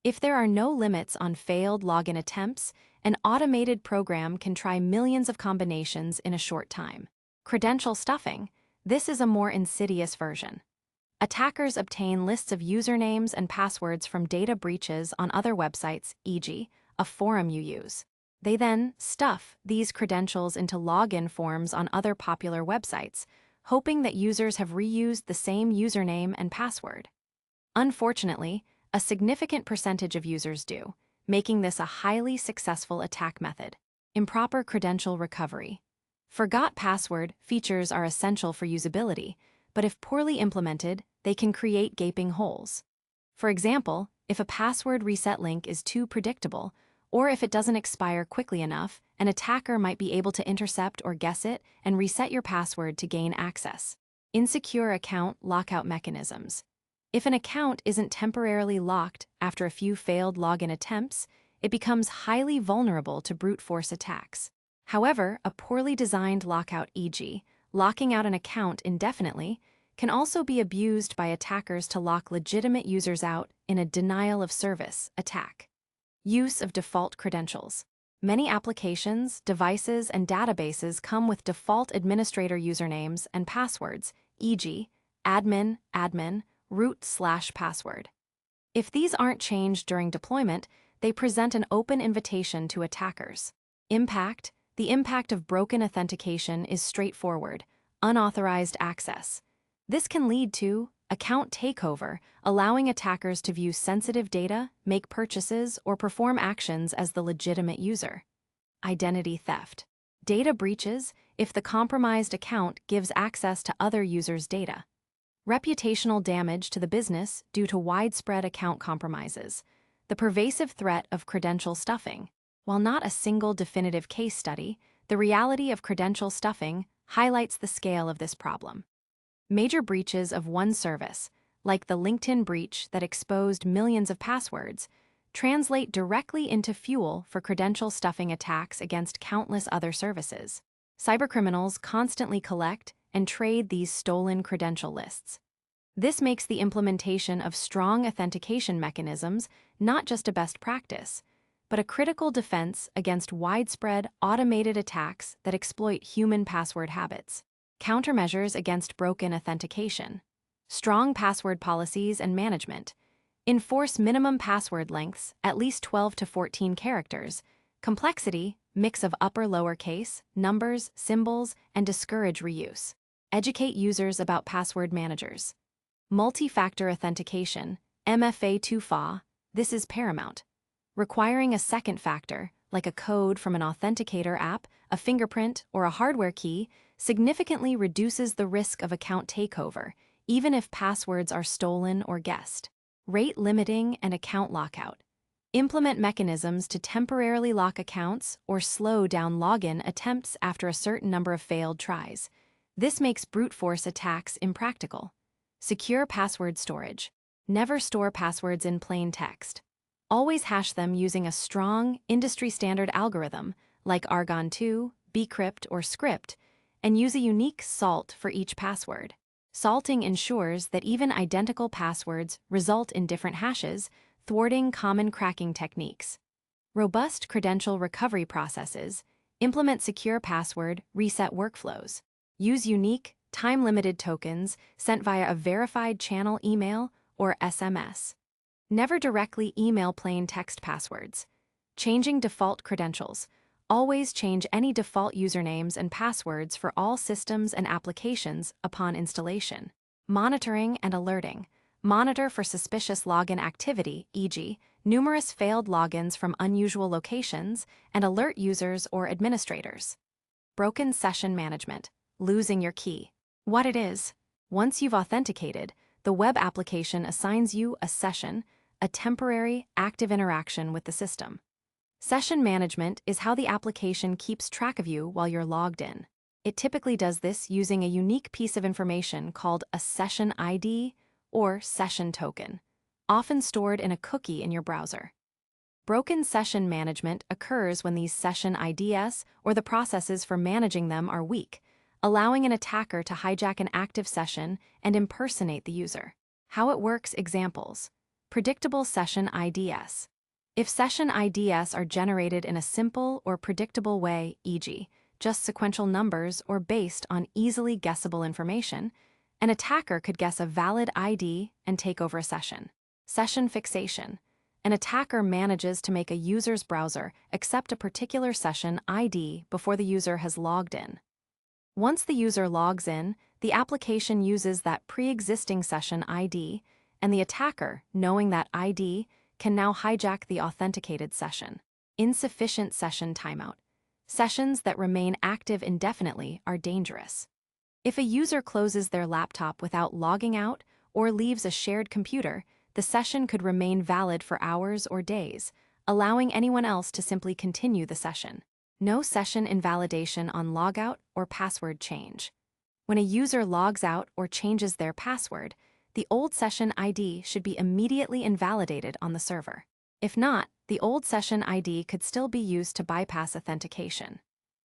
If there are no limits on failed login attempts, an automated program can try millions of combinations in a short time. Credential stuffing. This is a more insidious version. Attackers obtain lists of usernames and passwords from data breaches on other websites, e.g., a forum you use. They then stuff these credentials into login forms on other popular websites, hoping that users have reused the same username and password. Unfortunately, a significant percentage of users do, making this a highly successful attack method. Improper credential recovery. Forgot password features are essential for usability, but if poorly implemented, they can create gaping holes. For example, if a password reset link is too predictable, or if it doesn't expire quickly enough, an attacker might be able to intercept or guess it and reset your password to gain access. Insecure account lockout mechanisms. If an account isn't temporarily locked after a few failed login attempts, it becomes highly vulnerable to brute force attacks. However, a poorly designed lockout, e.g., locking out an account indefinitely, can also be abused by attackers to lock legitimate users out in a denial-of-service attack. Use of default credentials. Many applications, devices, and databases come with default administrator usernames and passwords, e.g., admin, root/password. If these aren't changed during deployment, they present an open invitation to attackers. Impact. The impact of broken authentication is straightforward: unauthorized access. This can lead to account takeover, allowing attackers to view sensitive data, make purchases, or perform actions as the legitimate user. Identity theft. Data breaches if the compromised account gives access to other users' data. Reputational damage to the business due to widespread account compromises. The pervasive threat of credential stuffing. While not a single definitive case study, the reality of credential stuffing highlights the scale of this problem. Major breaches of one service, like the LinkedIn breach that exposed millions of passwords, translate directly into fuel for credential stuffing attacks against countless other services. Cybercriminals constantly collect and trade these stolen credential lists. This makes the implementation of strong authentication mechanisms not just a best practice, but a critical defense against widespread automated attacks that exploit human password habits. Countermeasures against broken authentication. Strong password policies and management. Enforce minimum password lengths, at least 12 to 14 characters. Complexity, mix of upper-lowercase, numbers, symbols, and discourage reuse. Educate users about password managers. Multi-factor authentication, MFA2FA, this is paramount. Requiring a second factor, like a code from an authenticator app, a fingerprint, or a hardware key, significantly reduces the risk of account takeover, even if passwords are stolen or guessed. Rate limiting and account lockout. Implement mechanisms to temporarily lock accounts or slow down login attempts after a certain number of failed tries. This makes brute force attacks impractical. Secure password storage. Never store passwords in plain text. Always hash them using a strong, industry-standard algorithm like Argon2, bcrypt, or Script, and use a unique salt for each password. Salting ensures that even identical passwords result in different hashes, thwarting common cracking techniques. Robust credential recovery processes. Implement secure password reset workflows. Use unique, time-limited tokens sent via a verified channel email or SMS. Never directly email plain text passwords. Changing default credentials. Always change any default usernames and passwords for all systems and applications upon installation. Monitoring and alerting. Monitor for suspicious login activity, e.g., numerous failed logins from unusual locations, and alert users or administrators. Broken session management. Losing your key. What it is. Once you've authenticated, the web application assigns you a session, a temporary, active interaction with the system. Session management is how the application keeps track of you while you're logged in. It typically does this using a unique piece of information called a session ID or session token, often stored in a cookie in your browser. Broken session management occurs when these session IDs or the processes for managing them are weak, allowing an attacker to hijack an active session and impersonate the user. How it works: examples. Predictable session IDs. If session IDs are generated in a simple or predictable way, e.g., just sequential numbers or based on easily guessable information, an attacker could guess a valid ID and take over a session. Session fixation. An attacker manages to make a user's browser accept a particular session ID before the user has logged in. Once the user logs in, the application uses that pre-existing session ID, and the attacker, knowing that ID, can now hijack the authenticated session. Insufficient session timeout. Sessions that remain active indefinitely are dangerous. If a user closes their laptop without logging out or leaves a shared computer, the session could remain valid for hours or days, allowing anyone else to simply continue the session. No session invalidation on logout or password change. When a user logs out or changes their password, the old session ID should be immediately invalidated on the server. If not, the old session ID could still be used to bypass authentication.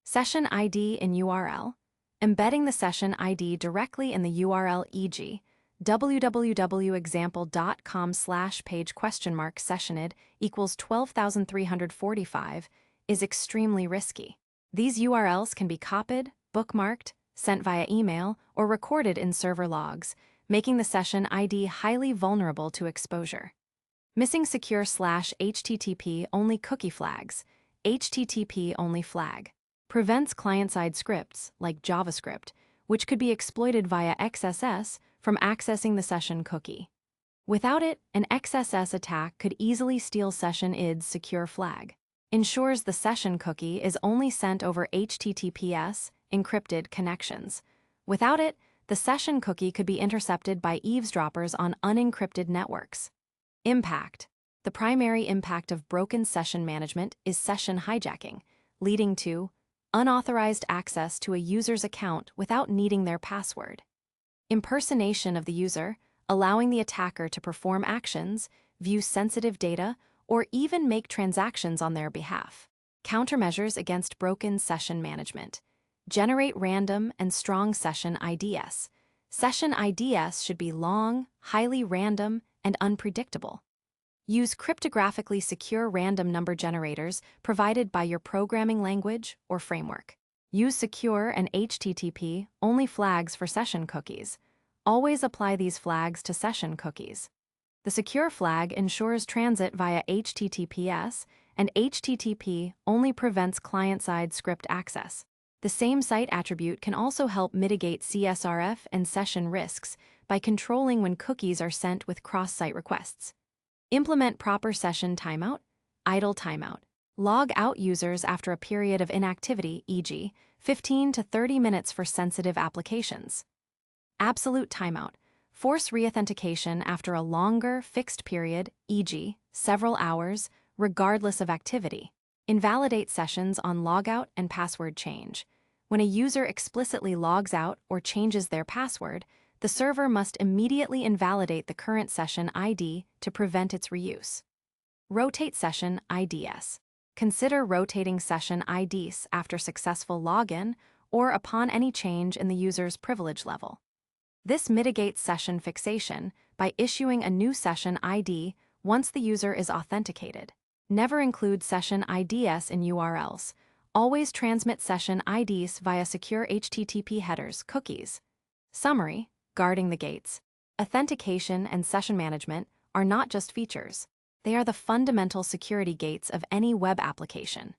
Session ID in URL. Embedding the session ID directly in the URL, e.g., www.example.com/page?sessionid equals 12,345, is extremely risky. These URLs can be copied, bookmarked, sent via email, or recorded in server logs, making the session ID highly vulnerable to exposure. Missing secure/HTTP only cookie flags. HTTP only flag prevents client-side scripts, like JavaScript, which could be exploited via XSS, from accessing the session cookie. Without it, an XSS attack could easily steal session ID's secure flag. Ensures the session cookie is only sent over HTTPS encrypted connections. Without it, the session cookie could be intercepted by eavesdroppers on unencrypted networks. Impact. The primary impact of broken session management is session hijacking, leading to unauthorized access to a user's account without needing their password. Impersonation of the user, allowing the attacker to perform actions, view sensitive data, or even make transactions on their behalf. Countermeasures against broken session management. Generate random and strong session IDs. Session IDs should be long, highly random, and unpredictable. Use cryptographically secure random number generators provided by your programming language or framework. Use secure and HTTP only flags for session cookies. Always apply these flags to session cookies. The secure flag ensures transit via HTTPS, and HTTP only prevents client-side script access. The same site attribute can also help mitigate CSRF and session risks by controlling when cookies are sent with cross-site requests. Implement proper session timeout, idle timeout. Log out users after a period of inactivity, e.g., 15 to 30 minutes for sensitive applications. Absolute timeout. Force reauthentication after a longer, fixed period, e.g., several hours, regardless of activity. Invalidate sessions on logout and password change. When a user explicitly logs out or changes their password, the server must immediately invalidate the current session ID to prevent its reuse. Rotate session IDs. Consider rotating session IDs after successful login or upon any change in the user's privilege level. This mitigates session fixation by issuing a new session ID once the user is authenticated. Never include session IDs in URLs. Always transmit session IDs via secure HTTP headers, cookies. Summary: guarding the gates. Authentication and session management are not just features. They are the fundamental security gates of any web application.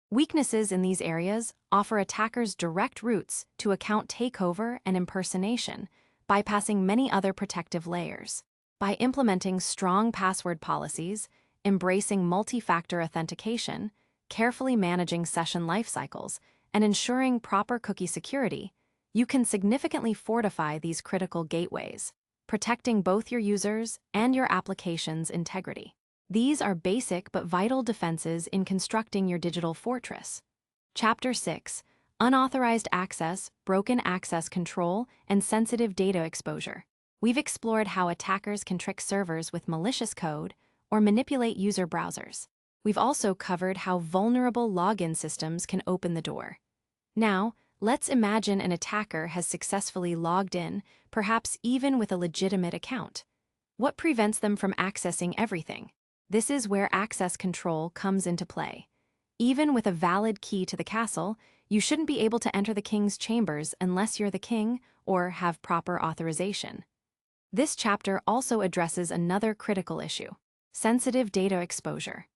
Weaknesses in these areas offer attackers direct routes to account takeover and impersonation, bypassing many other protective layers. By implementing strong password policies, embracing multi-factor authentication, carefully managing session lifecycles, and ensuring proper cookie security, You can significantly fortify these critical gateways, protecting both your users and your application's integrity. These are basic but vital defenses in constructing your digital fortress. Chapter 6: Unauthorized Access, Broken Access Control, and Sensitive Data Exposure. We've explored how attackers can trick servers with malicious code or manipulate user browsers. We've also covered how vulnerable login systems can open the door. Now, let's imagine an attacker has successfully logged in, perhaps even with a legitimate account. What prevents them from accessing everything? This is where access control comes into play. Even with a valid key to the castle, you shouldn't be able to enter the king's chambers unless you're the king or have proper authorization. This chapter also addresses another critical issue: sensitive data exposure.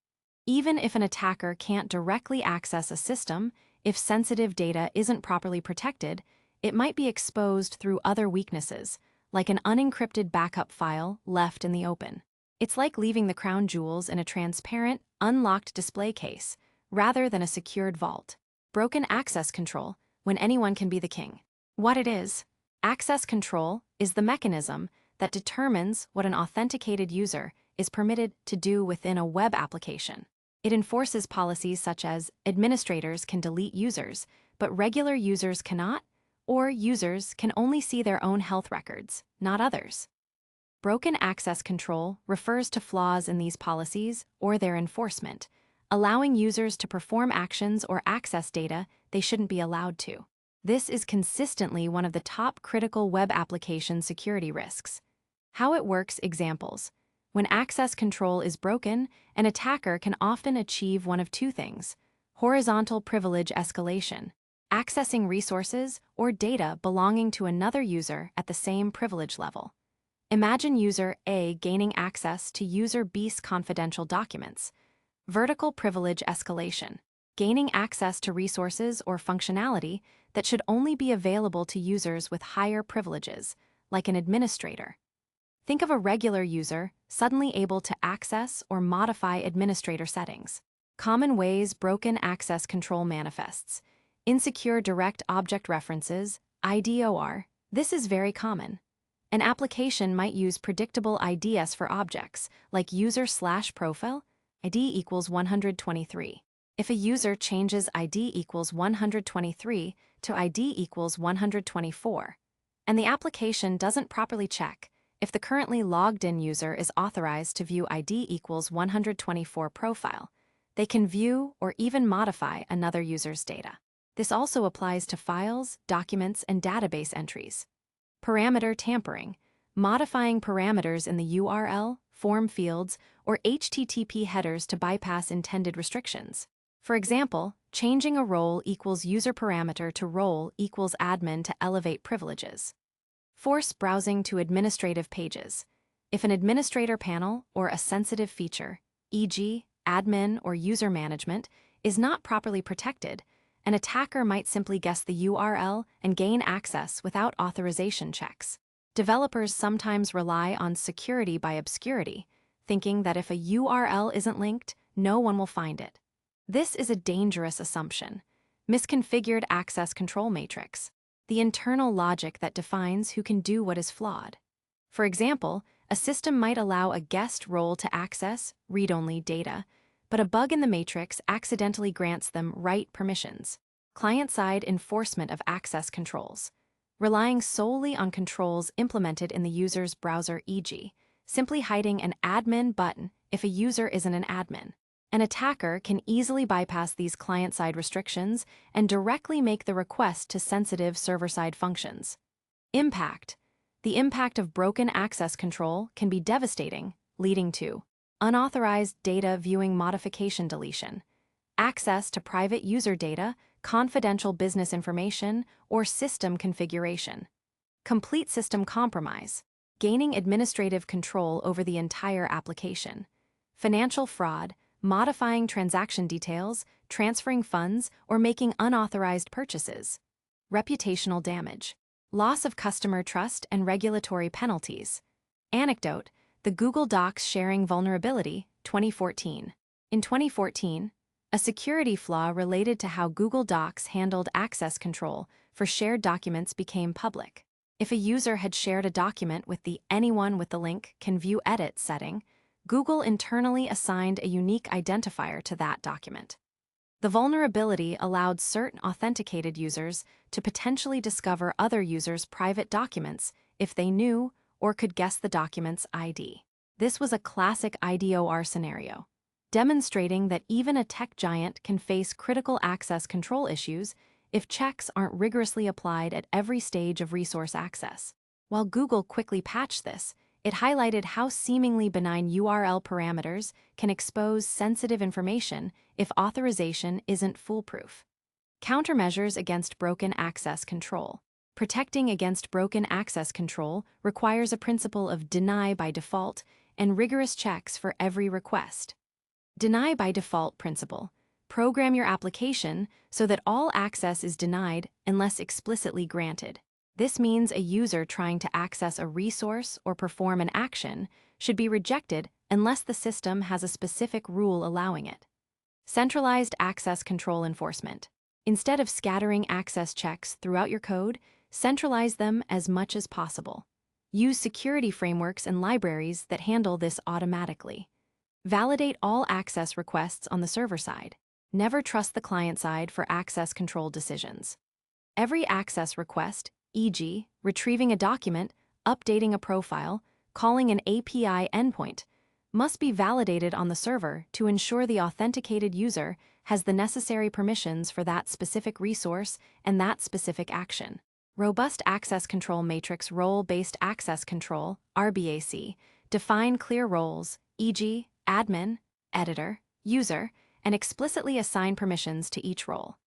Even if an attacker can't directly access a system, if sensitive data isn't properly protected, it might be exposed through other weaknesses, like an unencrypted backup file left in the open. It's like leaving the crown jewels in a transparent, unlocked display case, rather than a secured vault. Broken access control, when anyone can be the king. What it is: access control is the mechanism that determines what an authenticated user is permitted to do within a web application. It enforces policies such as administrators can delete users, but regular users cannot, or users can only see their own health records, not others. Broken access control refers to flaws in these policies or their enforcement, allowing users to perform actions or access data they shouldn't be allowed to. This is consistently one of the top critical web application security risks. How it works: examples. When access control is broken, an attacker can often achieve one of two things: horizontal privilege escalation, accessing resources or data belonging to another user at the same privilege level. Imagine user A gaining access to user B's confidential documents. Vertical privilege escalation, gaining access to resources or functionality that should only be available to users with higher privileges, like an administrator. Think of a regular user suddenly able to access or modify administrator settings. Common ways broken access control manifests: insecure direct object references, IDOR. This is very common. An application might use predictable IDs for objects, like user/profile, ID equals 123. If a user changes ID equals 123 to ID equals 124, and the application doesn't properly check if the currently logged-in user is authorized to view ID equals 124 profile, they can view or even modify another user's data. This also applies to files, documents, and database entries. Parameter tampering, modifying parameters in the URL, form fields, or HTTP headers to bypass intended restrictions. For example, changing a role equals user parameter to role equals admin to elevate privileges. Force browsing to administrative pages. If an administrator panel or a sensitive feature, e.g., admin or user management, is not properly protected, an attacker might simply guess the URL and gain access without authorization checks. Developers sometimes rely on security by obscurity, thinking that if a URL isn't linked, no one will find it. This is a dangerous assumption. Misconfigured access control matrix, the internal logic that defines who can do what, is flawed. For example, a system might allow a guest role to access read-only data, but a bug in the matrix accidentally grants them write permissions. Client-side enforcement of access controls, relying solely on controls implemented in the user's browser, e.g., simply hiding an admin button if a user isn't an admin. An attacker can easily bypass these client-side restrictions and directly make the request to sensitive server-side functions. Impact. The impact of broken access control can be devastating, leading to unauthorized data viewing modification deletion, access to private user data, confidential business information, or system configuration. Complete system compromise, gaining administrative control over the entire application. Financial fraud, modifying transaction details, transferring funds, or making unauthorized purchases. Reputational damage, loss of customer trust and regulatory penalties. Anecdote: the Google Docs sharing vulnerability, 2014. In 2014, A security flaw related to how Google Docs handled access control for shared documents became public. If a user had shared a document with the "Anyone with the link can view edit" setting, Google internally assigned a unique identifier to that document. The vulnerability allowed certain authenticated users to potentially discover other users' private documents if they knew or could guess the document's ID. This was a classic IDOR scenario, demonstrating that even a tech giant can face critical access control issues if checks aren't rigorously applied at every stage of resource access. While Google quickly patched this, it highlighted how seemingly benign URL parameters can expose sensitive information if authorization isn't foolproof. Countermeasures against broken access control. Protecting against broken access control requires a principle of deny by default and rigorous checks for every request. Deny by default principle. Program your application so that all access is denied unless explicitly granted. This means a user trying to access a resource or perform an action should be rejected unless the system has a specific rule allowing it. Centralized access control enforcement. Instead of scattering access checks throughout your code, centralize them as much as possible. Use security frameworks and libraries that handle this automatically. Validate all access requests on the server side. Never trust the client side for access control decisions. Every access request, e.g., retrieving a document, updating a profile, calling an API endpoint, must be validated on the server to ensure the authenticated user has the necessary permissions for that specific resource and that specific action. Robust Access Control Matrix Role-Based Access Control, RBAC, define clear roles, e.g., admin, editor, user, and explicitly assign permissions to each role.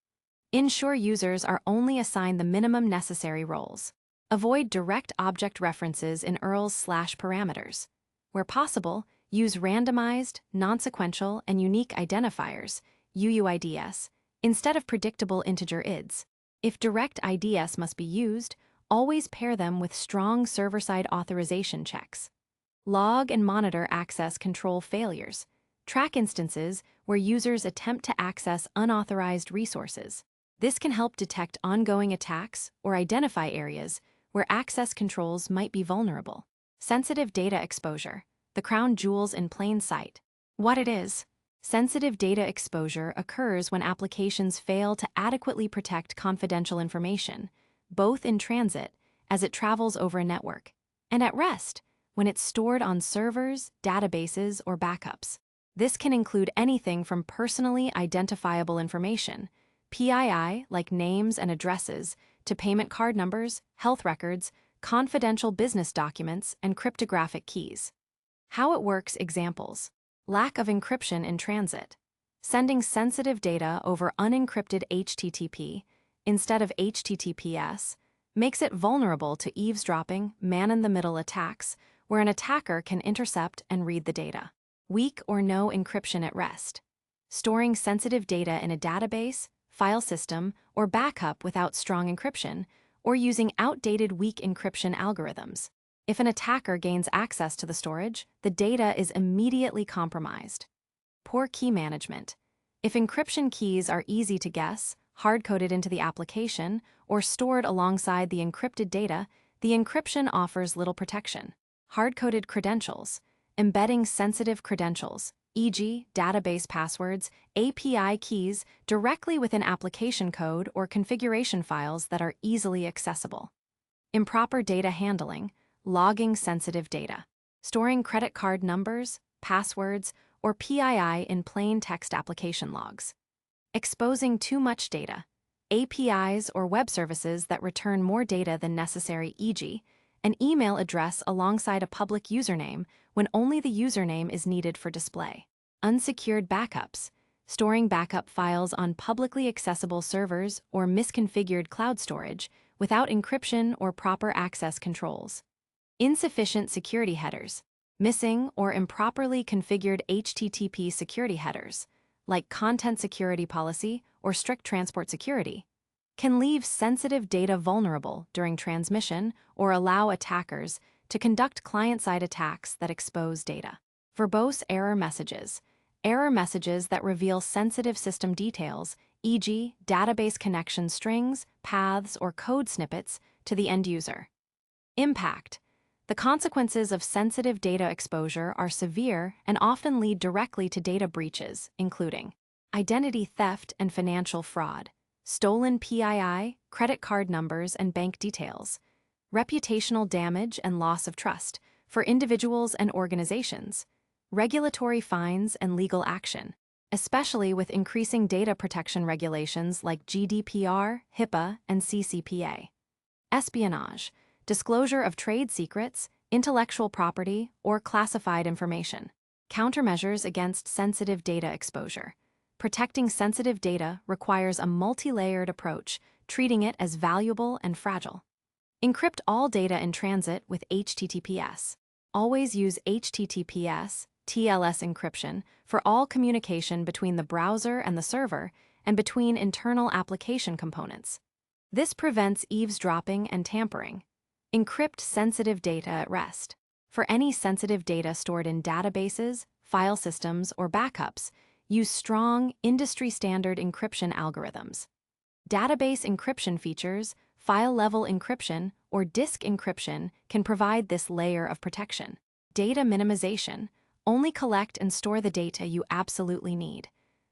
Ensure users are only assigned the minimum necessary roles. Avoid direct object references in URLs/parameters. Where possible, use randomized, non-sequential, and unique identifiers, UUIDs, instead of predictable integer IDs. If direct IDs must be used, always pair them with strong server-side authorization checks. Log and monitor access control failures. Track instances where users attempt to access unauthorized resources. This can help detect ongoing attacks or identify areas where access controls might be vulnerable. Sensitive data exposure. The crown jewels in plain sight. What it is. Sensitive data exposure occurs when applications fail to adequately protect confidential information, both in transit, as it travels over a network, and at rest, when it's stored on servers, databases, or backups. This can include anything from personally identifiable information, PII like names and addresses, to payment card numbers, health records, confidential business documents, and cryptographic keys. How it works examples. Lack of encryption in transit. Sending sensitive data over unencrypted HTTP instead of HTTPS makes it vulnerable to eavesdropping, man-in-the-middle attacks where an attacker can intercept and read the data. Weak or no encryption at rest. Storing sensitive data in a database, file system, or backup without strong encryption, or using outdated weak encryption algorithms. If an attacker gains access to the storage, the data is immediately compromised. Poor key management. If encryption keys are easy to guess, hard-coded into the application, or stored alongside the encrypted data, the encryption offers little protection. Hard-coded credentials. Embedding sensitive credentials, e.g., database passwords, API keys, directly within application code or configuration files that are easily accessible. Improper data handling. Logging sensitive data. Storing credit card numbers, passwords, or PII in plain text application logs. Exposing too much data. APIs or web services that return more data than necessary, e.g., an email address alongside a public username when only the username is needed for display. Unsecured backups. Storing backup files on publicly accessible servers or misconfigured cloud storage without encryption or proper access controls. Insufficient security headers. Missing or improperly configured HTTP security headers, like Content Security Policy or Strict Transport Security, can leave sensitive data vulnerable during transmission or allow attackers to conduct client-side attacks that expose data. Verbose error messages. Error messages that reveal sensitive system details, e.g., database connection strings, paths, or code snippets, to the end user. Impact. The consequences of sensitive data exposure are severe and often lead directly to data breaches, including identity theft and financial fraud, stolen PII, credit card numbers, and bank details, reputational damage and loss of trust for individuals and organizations, regulatory fines and legal action, especially with increasing data protection regulations like GDPR, HIPAA, and CCPA. Espionage. Disclosure of trade secrets, intellectual property, or classified information. Countermeasures against sensitive data exposure. Protecting sensitive data requires a multi-layered approach, treating it as valuable and fragile. Encrypt all data in transit with HTTPS. Always use HTTPS, TLS encryption, for all communication between the browser and the server and between internal application components. This prevents eavesdropping and tampering. Encrypt sensitive data at rest. For any sensitive data stored in databases, file systems, or backups, use strong, industry-standard encryption algorithms. Database encryption features, file-level encryption, or disk encryption can provide this layer of protection. Data minimization. Only collect and store the data you absolutely need.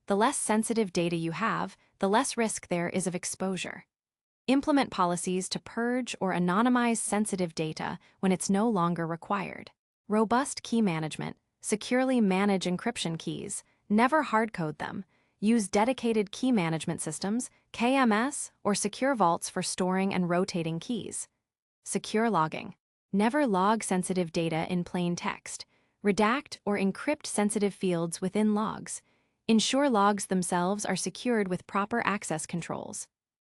The less sensitive data you have, the less risk there is of exposure. Implement policies to purge or anonymize sensitive data when it's no longer required. Robust key management. Securely manage encryption keys. Never hardcode them. Use dedicated key management systems, KMS, or secure vaults for storing and rotating keys. Secure logging. Never log sensitive data in plain text. Redact or encrypt sensitive fields within logs. Ensure logs themselves are secured with proper access controls.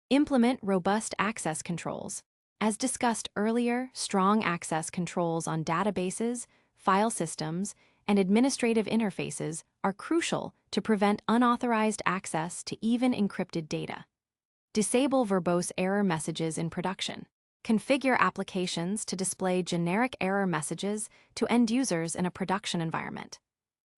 Implement robust access controls. As discussed earlier, strong access controls on databases, file systems, and administrative interfaces are crucial to prevent unauthorized access to even encrypted data. Disable verbose error messages in production. Configure applications to display generic error messages to end users in a production environment.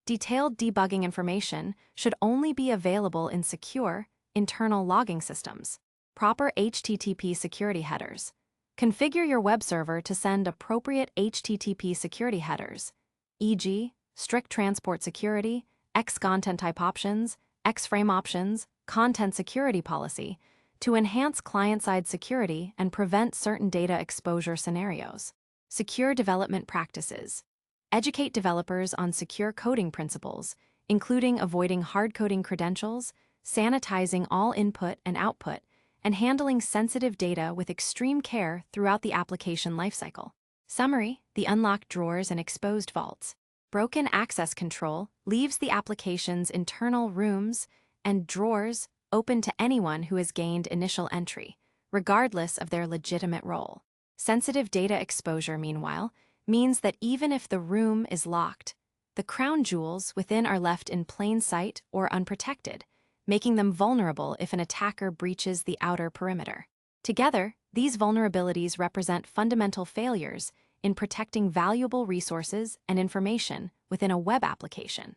Detailed debugging information should only be available in secure, internal logging systems. Proper HTTP security headers. Configure your web server to send appropriate HTTP security headers, e.g., strict transport security, X-content type options, X-frame options, content security policy, to enhance client-side security and prevent certain data exposure scenarios. Secure development practices. Educate developers on secure coding principles, including avoiding hard-coding credentials, sanitizing all input and output, and handling sensitive data with extreme care throughout the application lifecycle. Summary: the unlocked drawers and exposed vaults. Broken access control leaves the application's internal rooms and drawers open to anyone who has gained initial entry, regardless of their legitimate role. Sensitive data exposure, meanwhile, means that even if the room is locked, the crown jewels within are left in plain sight or unprotected, making them vulnerable if an attacker breaches the outer perimeter. Together, these vulnerabilities represent fundamental failures in protecting valuable resources and information within a web application.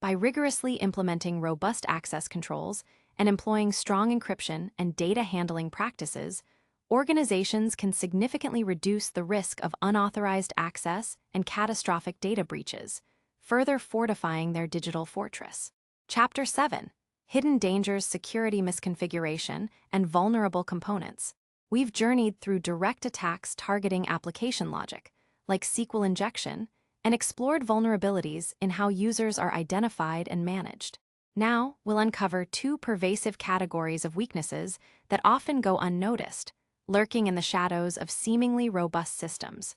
By rigorously implementing robust access controls and employing strong encryption and data handling practices, organizations can significantly reduce the risk of unauthorized access and catastrophic data breaches, further fortifying their digital fortress. Chapter 7. Hidden Dangers, Security Misconfiguration, and Vulnerable Components. We've journeyed through direct attacks targeting application logic, like SQL injection, and explored vulnerabilities in how users are identified and managed. Now, we'll uncover two pervasive categories of weaknesses that often go unnoticed, lurking in the shadows of seemingly robust systems: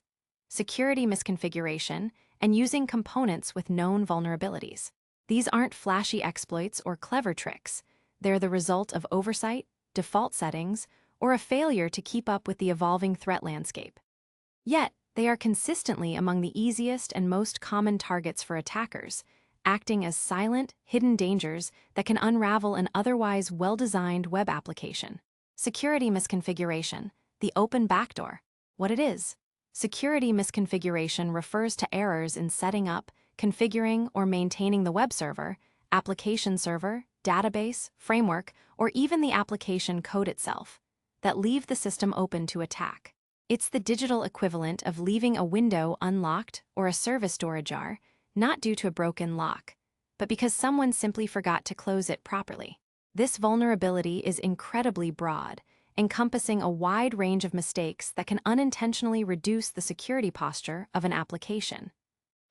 security misconfiguration and using components with known vulnerabilities. These aren't flashy exploits or clever tricks. They're the result of oversight, default settings, or a failure to keep up with the evolving threat landscape. Yet, they are consistently among the easiest and most common targets for attackers, acting as silent, hidden dangers that can unravel an otherwise well-designed web application. Security misconfiguration, the open backdoor. What it is. Security misconfiguration refers to errors in setting up, configuring or maintaining the web server, application server, database, framework, or even the application code itself, that leave the system open to attack. It's the digital equivalent of leaving a window unlocked or a service door ajar, not due to a broken lock, but because someone simply forgot to close it properly. This vulnerability is incredibly broad, encompassing a wide range of mistakes that can unintentionally reduce the security posture of an application.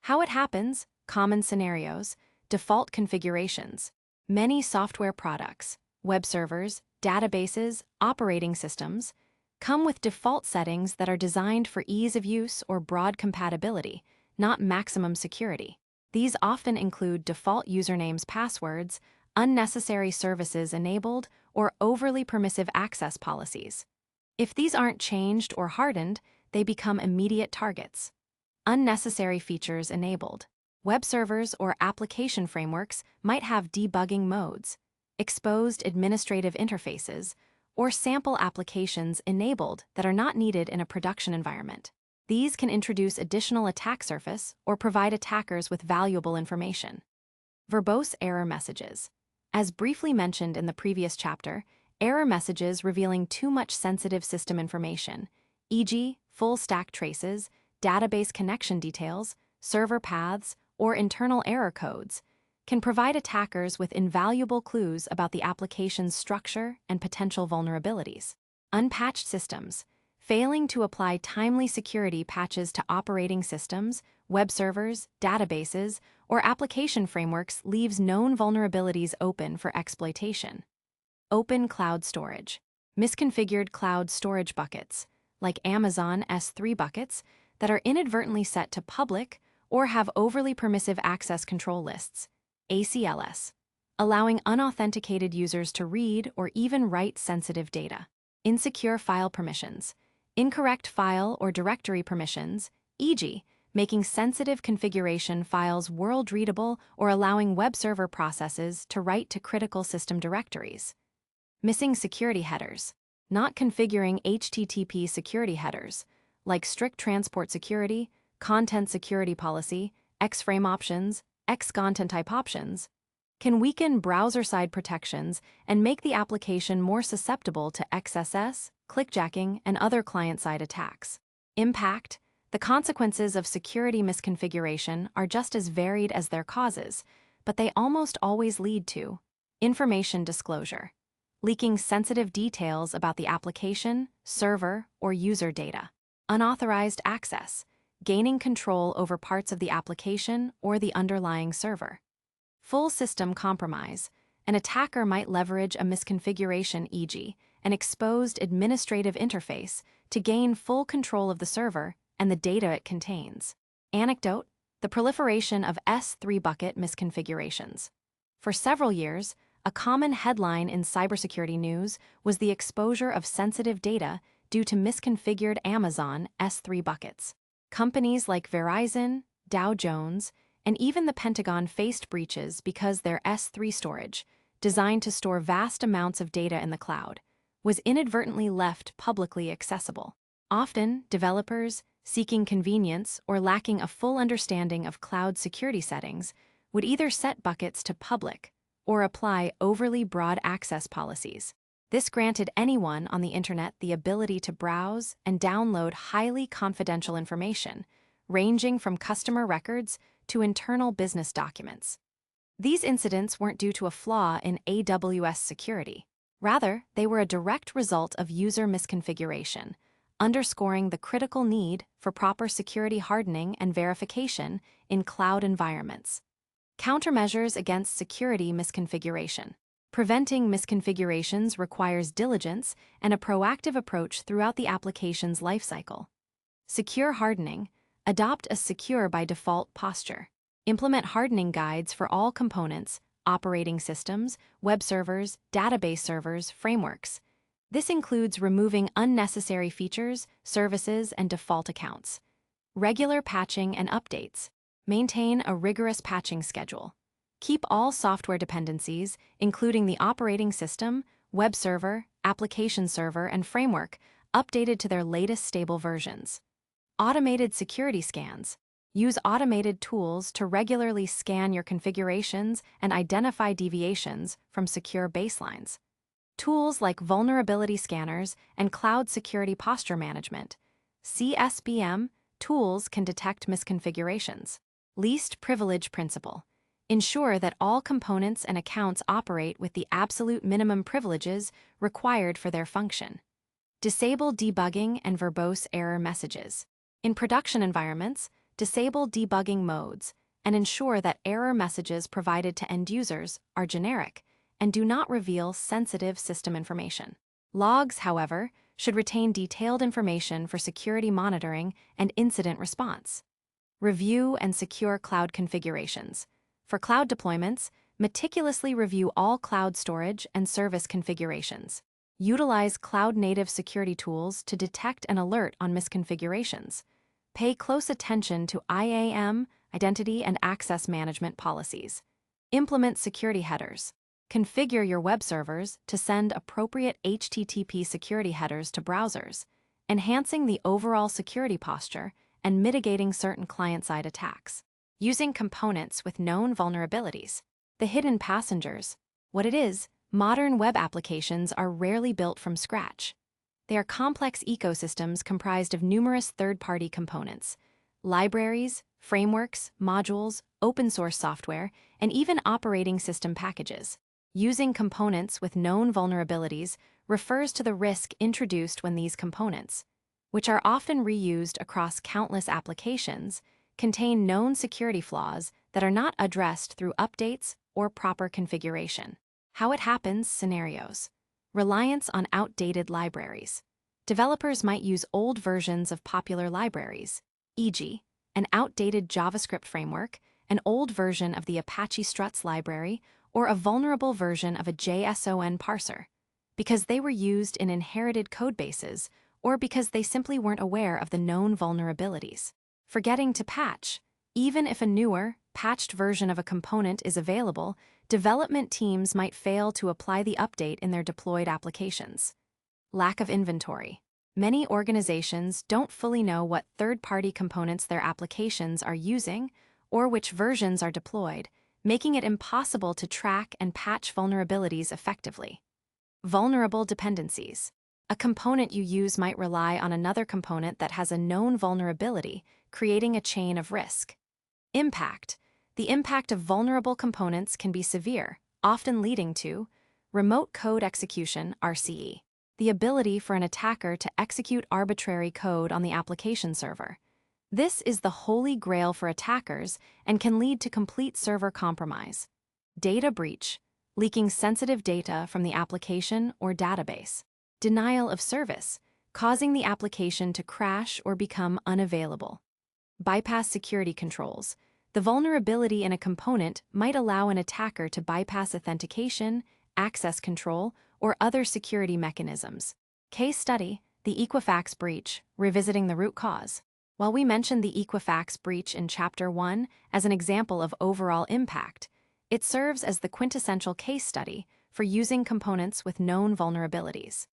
How it happens, common scenarios, default configurations. Many software products, web servers, databases, operating systems, come with default settings that are designed for ease of use or broad compatibility, not maximum security. These often include default usernames, passwords, unnecessary services enabled, or overly permissive access policies. If these aren't changed or hardened, they become immediate targets. Unnecessary features enabled. Web servers or application frameworks might have debugging modes, exposed administrative interfaces, or sample applications enabled that are not needed in a production environment. These can introduce additional attack surface or provide attackers with valuable information. Verbose error messages. As briefly mentioned in the previous chapter, error messages revealing too much sensitive system information, e.g., full stack traces, database connection details, server paths, or internal error codes, can provide attackers with invaluable clues about the application's structure and potential vulnerabilities. Unpatched systems. Failing to apply timely security patches to operating systems, web servers, databases, or application frameworks leaves known vulnerabilities open for exploitation. Open cloud storage. Misconfigured cloud storage buckets, like Amazon S3 buckets, that are inadvertently set to public or have overly permissive access control lists, ACLS, allowing unauthenticated users to read or even write sensitive data. Insecure file permissions. Incorrect file or directory permissions, e.g., making sensitive configuration files world-readable or allowing web server processes to write to critical system directories. Missing security headers. Not configuring HTTP security headers, like strict transport security, content security policy, X-frame options, X-content type options, can weaken browser-side protections and make the application more susceptible to XSS, clickjacking, and other client-side attacks. Impact. The consequences of security misconfiguration are just as varied as their causes, but they almost always lead to information disclosure, leaking sensitive details about the application, server, or user data. Unauthorized access, gaining control over parts of the application or the underlying server. Full system compromise. An attacker might leverage a misconfiguration, e.g., an exposed administrative interface, to gain full control of the server and the data it contains. Anecdote: the proliferation of S3 bucket misconfigurations. For several years, a common headline in cybersecurity news was the exposure of sensitive data due to misconfigured Amazon S3 buckets. Companies like Verizon, Dow Jones, and even the Pentagon faced breaches because their S3 storage, designed to store vast amounts of data in the cloud, was inadvertently left publicly accessible. Often, developers, seeking convenience or lacking a full understanding of cloud security settings, would either set buckets to public or apply overly broad access policies. This granted anyone on the internet the ability to browse and download highly confidential information, ranging from customer records to internal business documents. These incidents weren't due to a flaw in AWS security. Rather, they were a direct result of user misconfiguration, underscoring the critical need for proper security hardening and verification in cloud environments. Countermeasures against security misconfiguration. Preventing misconfigurations requires diligence and a proactive approach throughout the application's lifecycle. Secure hardening. Adopt a secure by default posture. Implement hardening guides for all components, operating systems, web servers, database servers, frameworks. This includes removing unnecessary features, services, and default accounts. Regular patching and updates. Maintain a rigorous patching schedule. Keep all software dependencies, including the operating system, web server, application server, and framework, updated to their latest stable versions. Automated security scans. Use automated tools to regularly scan your configurations and identify deviations from secure baselines. Tools like vulnerability scanners and cloud security posture management (CSPM) tools can detect misconfigurations. Least privilege principle. Ensure that all components and accounts operate with the absolute minimum privileges required for their function. Disable debugging and verbose error messages. In production environments, disable debugging modes and ensure that error messages provided to end users are generic and do not reveal sensitive system information. Logs, however, should retain detailed information for security monitoring and incident response. Review and secure cloud configurations. For cloud deployments, meticulously review all cloud storage and service configurations. Utilize cloud-native security tools to detect and alert on misconfigurations. Pay close attention to IAM, identity and access management policies. Implement security headers. Configure your web servers to send appropriate HTTP security headers to browsers, enhancing the overall security posture and mitigating certain client-side attacks. Using components with known vulnerabilities. The hidden passengers. What it is, modern web applications are rarely built from scratch. They are complex ecosystems comprised of numerous third-party components, libraries, frameworks, modules, open-source software, and even operating system packages. Using components with known vulnerabilities refers to the risk introduced when these components, which are often reused across countless applications, contain known security flaws that are not addressed through updates or proper configuration. How it happens scenarios. Reliance on outdated libraries. Developers might use old versions of popular libraries, e.g., an outdated JavaScript framework, an old version of the Apache Struts library, or a vulnerable version of a JSON parser, because they were used in inherited codebases or because they simply weren't aware of the known vulnerabilities. Forgetting to patch. Even if a newer, patched version of a component is available, development teams might fail to apply the update in their deployed applications. Lack of inventory. Many organizations don't fully know what third-party components their applications are using or which versions are deployed, making it impossible to track and patch vulnerabilities effectively. Vulnerable dependencies. A component you use might rely on another component that has a known vulnerability, creating a chain of risk. Impact. The impact of vulnerable components can be severe, often leading to remote code execution (RCE), the ability for an attacker to execute arbitrary code on the application server. This is the holy grail for attackers and can lead to complete server compromise. Data breach, leaking sensitive data from the application or database. Denial of service, causing the application to crash or become unavailable. Bypass security controls. The vulnerability in a component might allow an attacker to bypass authentication, access control, or other security mechanisms. Case study, the Equifax breach, revisiting the root cause. While we mentioned the Equifax breach in Chapter 1 as an example of overall impact, it serves as the quintessential case study for using components with known vulnerabilities.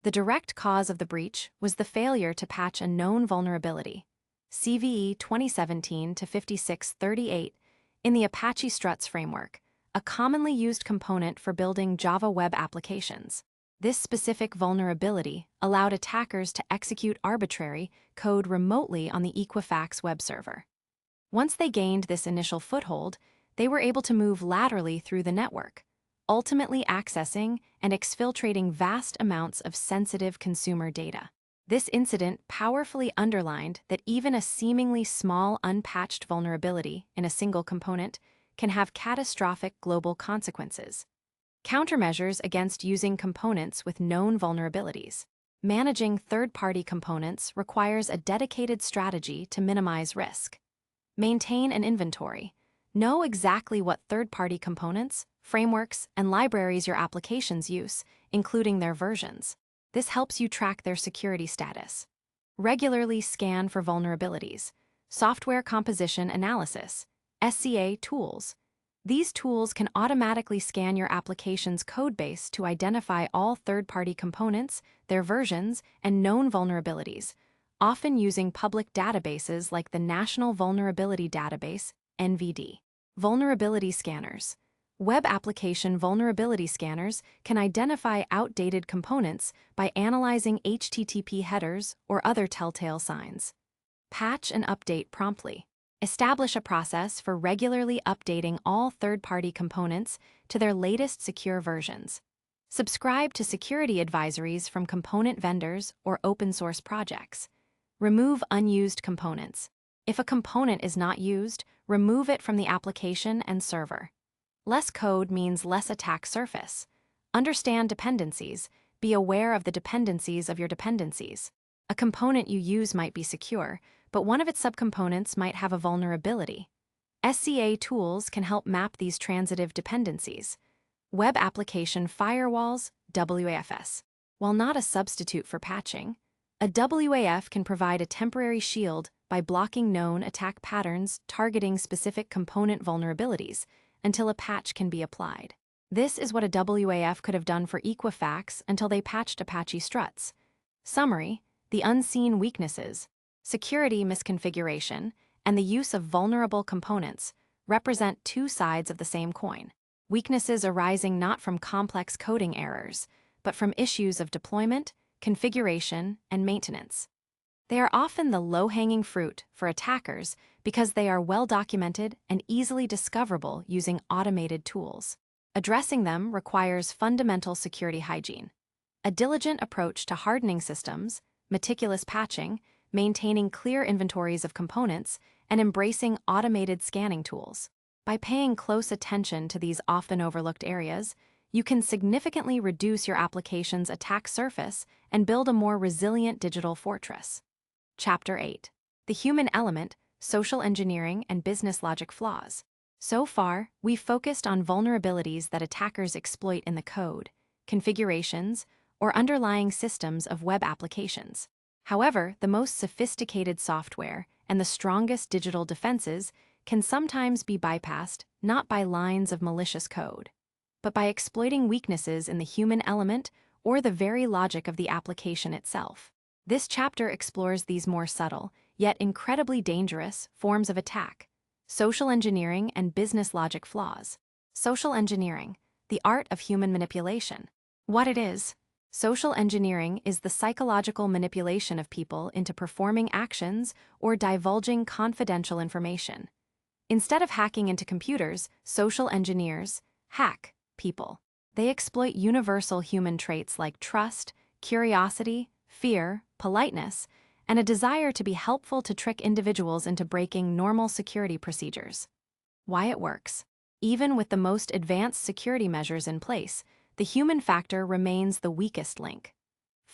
The direct cause of the breach was the failure to patch a known vulnerability, CVE 2017-5638, in the Apache Struts framework, a commonly used component for building Java web applications. This specific vulnerability allowed attackers to execute arbitrary code remotely on the Equifax web server. Once they gained this initial foothold, they were able to move laterally through the network, ultimately accessing and exfiltrating vast amounts of sensitive consumer data. This incident powerfully underlined that even a seemingly small unpatched vulnerability in a single component can have catastrophic global consequences. Countermeasures against using components with known vulnerabilities. Managing third-party components requires a dedicated strategy to minimize risk. Maintain an inventory. Know exactly what third-party components, frameworks, and libraries your applications use, including their versions. This helps you track their security status. Regularly scan for vulnerabilities. Software composition analysis, SCA tools. These tools can automatically scan your application's codebase to identify all third-party components, their versions, and known vulnerabilities, often using public databases like the National Vulnerability Database, NVD. Vulnerability scanners. Web application vulnerability scanners can identify outdated components by analyzing HTTP headers or other telltale signs. Patch and update promptly. Establish a process for regularly updating all third-party components to their latest secure versions. Subscribe to security advisories from component vendors or open-source projects. Remove unused components. If a component is not used, remove it from the application and server. Less code means less attack surface. Understand dependencies. Be aware of the dependencies of your dependencies. A component you use might be secure, but one of its subcomponents might have a vulnerability. SCA tools can help map these transitive dependencies. Web Application Firewalls, WAFs. While not a substitute for patching, a WAF can provide a temporary shield by blocking known attack patterns targeting specific component vulnerabilities until a patch can be applied. This is what a WAF could have done for Equifax until they patched Apache Struts. Summary: the unseen weaknesses, security misconfiguration, and the use of vulnerable components represent two sides of the same coin. Weaknesses arising not from complex coding errors, but from issues of deployment, configuration, and maintenance. They are often the low-hanging fruit for attackers because they are well documented and easily discoverable using automated tools. Addressing them requires fundamental security hygiene, a diligent approach to hardening systems, meticulous patching, maintaining clear inventories of components, and embracing automated scanning tools. By paying close attention to these often overlooked areas, you can significantly reduce your application's attack surface and build a more resilient digital fortress. Chapter 8. The Human Element, Social Engineering, and Business Logic Flaws. So far, we've focused on vulnerabilities that attackers exploit in the code, configurations, or underlying systems of web applications. However, the most sophisticated software and the strongest digital defenses can sometimes be bypassed not by lines of malicious code, but by exploiting weaknesses in the human element or the very logic of the application itself. This chapter explores these more subtle, yet incredibly dangerous, forms of attack: social engineering and business logic flaws. Social engineering, the art of human manipulation. What it is. Social engineering is the psychological manipulation of people into performing actions or divulging confidential information. Instead of hacking into computers, social engineers hack people. They exploit universal human traits like trust, curiosity, fear, politeness, and a desire to be helpful to trick individuals into breaking normal security procedures. Why it works. Even with the most advanced security measures in place, the human factor remains the weakest link.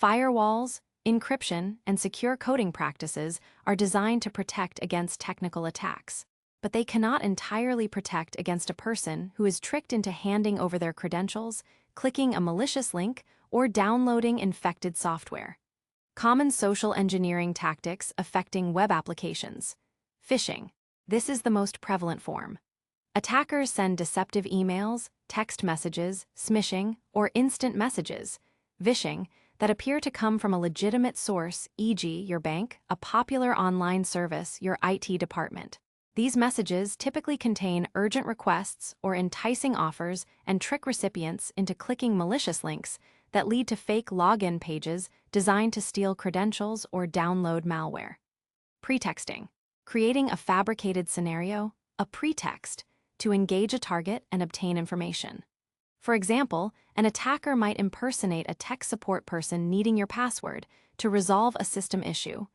Firewalls, encryption, and secure coding practices are designed to protect against technical attacks, but they cannot entirely protect against a person who is tricked into handing over their credentials, clicking a malicious link, or downloading infected software. Common social engineering tactics affecting web applications. Phishing. This is the most prevalent form. Attackers send deceptive emails, text messages, smishing, or instant messages, vishing, that appear to come from a legitimate source, e.g., your bank, a popular online service, your IT department. These messages typically contain urgent requests or enticing offers and trick recipients into clicking malicious links that lead to fake login pages designed to steal credentials or download malware. Pretexting. Creating a fabricated scenario, a pretext, to engage a target and obtain information. For example, an attacker might impersonate a tech support person needing your password to resolve a system issue,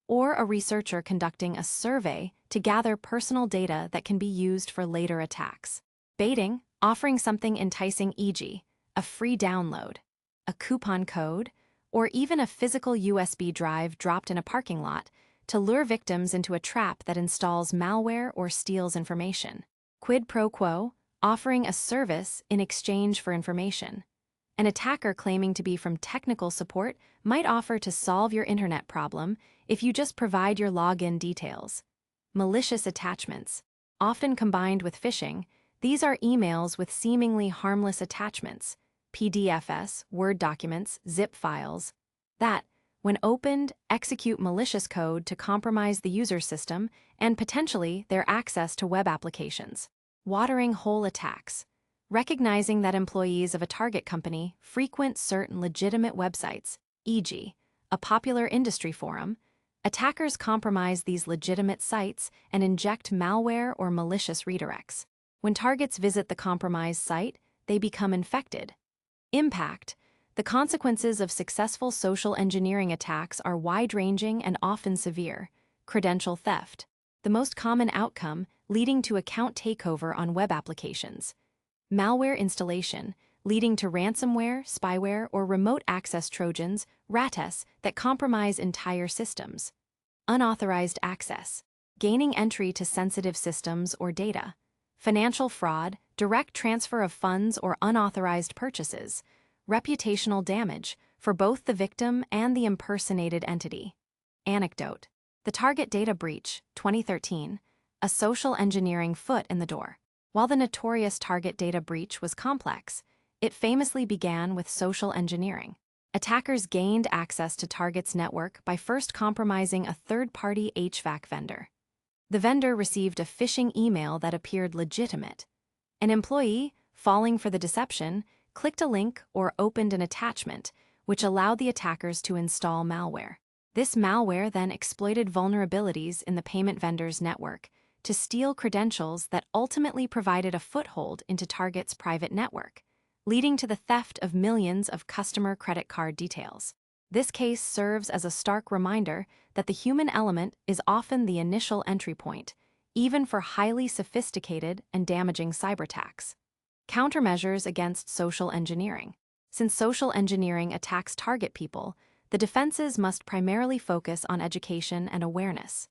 or a researcher conducting a survey to gather personal data that can be used for later attacks. Baiting, offering something enticing, e.g., a free download, a coupon code, or even a physical USB drive dropped in a parking lot to lure victims into a trap that installs malware or steals information. Quid pro quo, offering a service in exchange for information. An attacker claiming to be from technical support might offer to solve your internet problem if you just provide your login details. Malicious attachments. Often combined with phishing, these are emails with seemingly harmless attachments, PDFs, Word documents, zip files, that, when opened, execute malicious code to compromise the user's system and potentially their access to web applications. Watering hole attacks. Recognizing that employees of a target company frequent certain legitimate websites, e.g., a popular industry forum, attackers compromise these legitimate sites and inject malware or malicious redirects. When targets visit the compromised site, they become infected. Impact. The consequences of successful social engineering attacks are wide-ranging and often severe. Credential theft. The most common outcome, leading to account takeover on web applications. Malware installation, leading to ransomware, spyware, or remote access Trojans, RATs, that compromise entire systems. Unauthorized access, gaining entry to sensitive systems or data. Financial fraud, direct transfer of funds or unauthorized purchases. Reputational damage, for both the victim and the impersonated entity. Anecdote. The Target data breach, 2013, a social engineering foot in the door. While the notorious Target data breach was complex, it famously began with social engineering. Attackers gained access to Target's network by first compromising a third-party HVAC vendor. The vendor received a phishing email that appeared legitimate. An employee, falling for the deception, clicked a link or opened an attachment, which allowed the attackers to install malware. This malware then exploited vulnerabilities in the payment vendor's network to steal credentials that ultimately provided a foothold into Target's private network, leading to the theft of millions of customer credit card details. This case serves as a stark reminder that the human element is often the initial entry point, even for highly sophisticated and damaging cyberattacks. Countermeasures against social engineering. Since social engineering attacks target people, the defenses must primarily focus on education and awareness.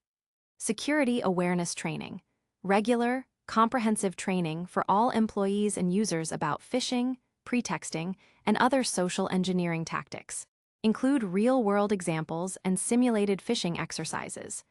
Security awareness training. Regular, comprehensive training for all employees and users about phishing, pretexting, and other social engineering tactics. Include real-world examples and simulated phishing exercises.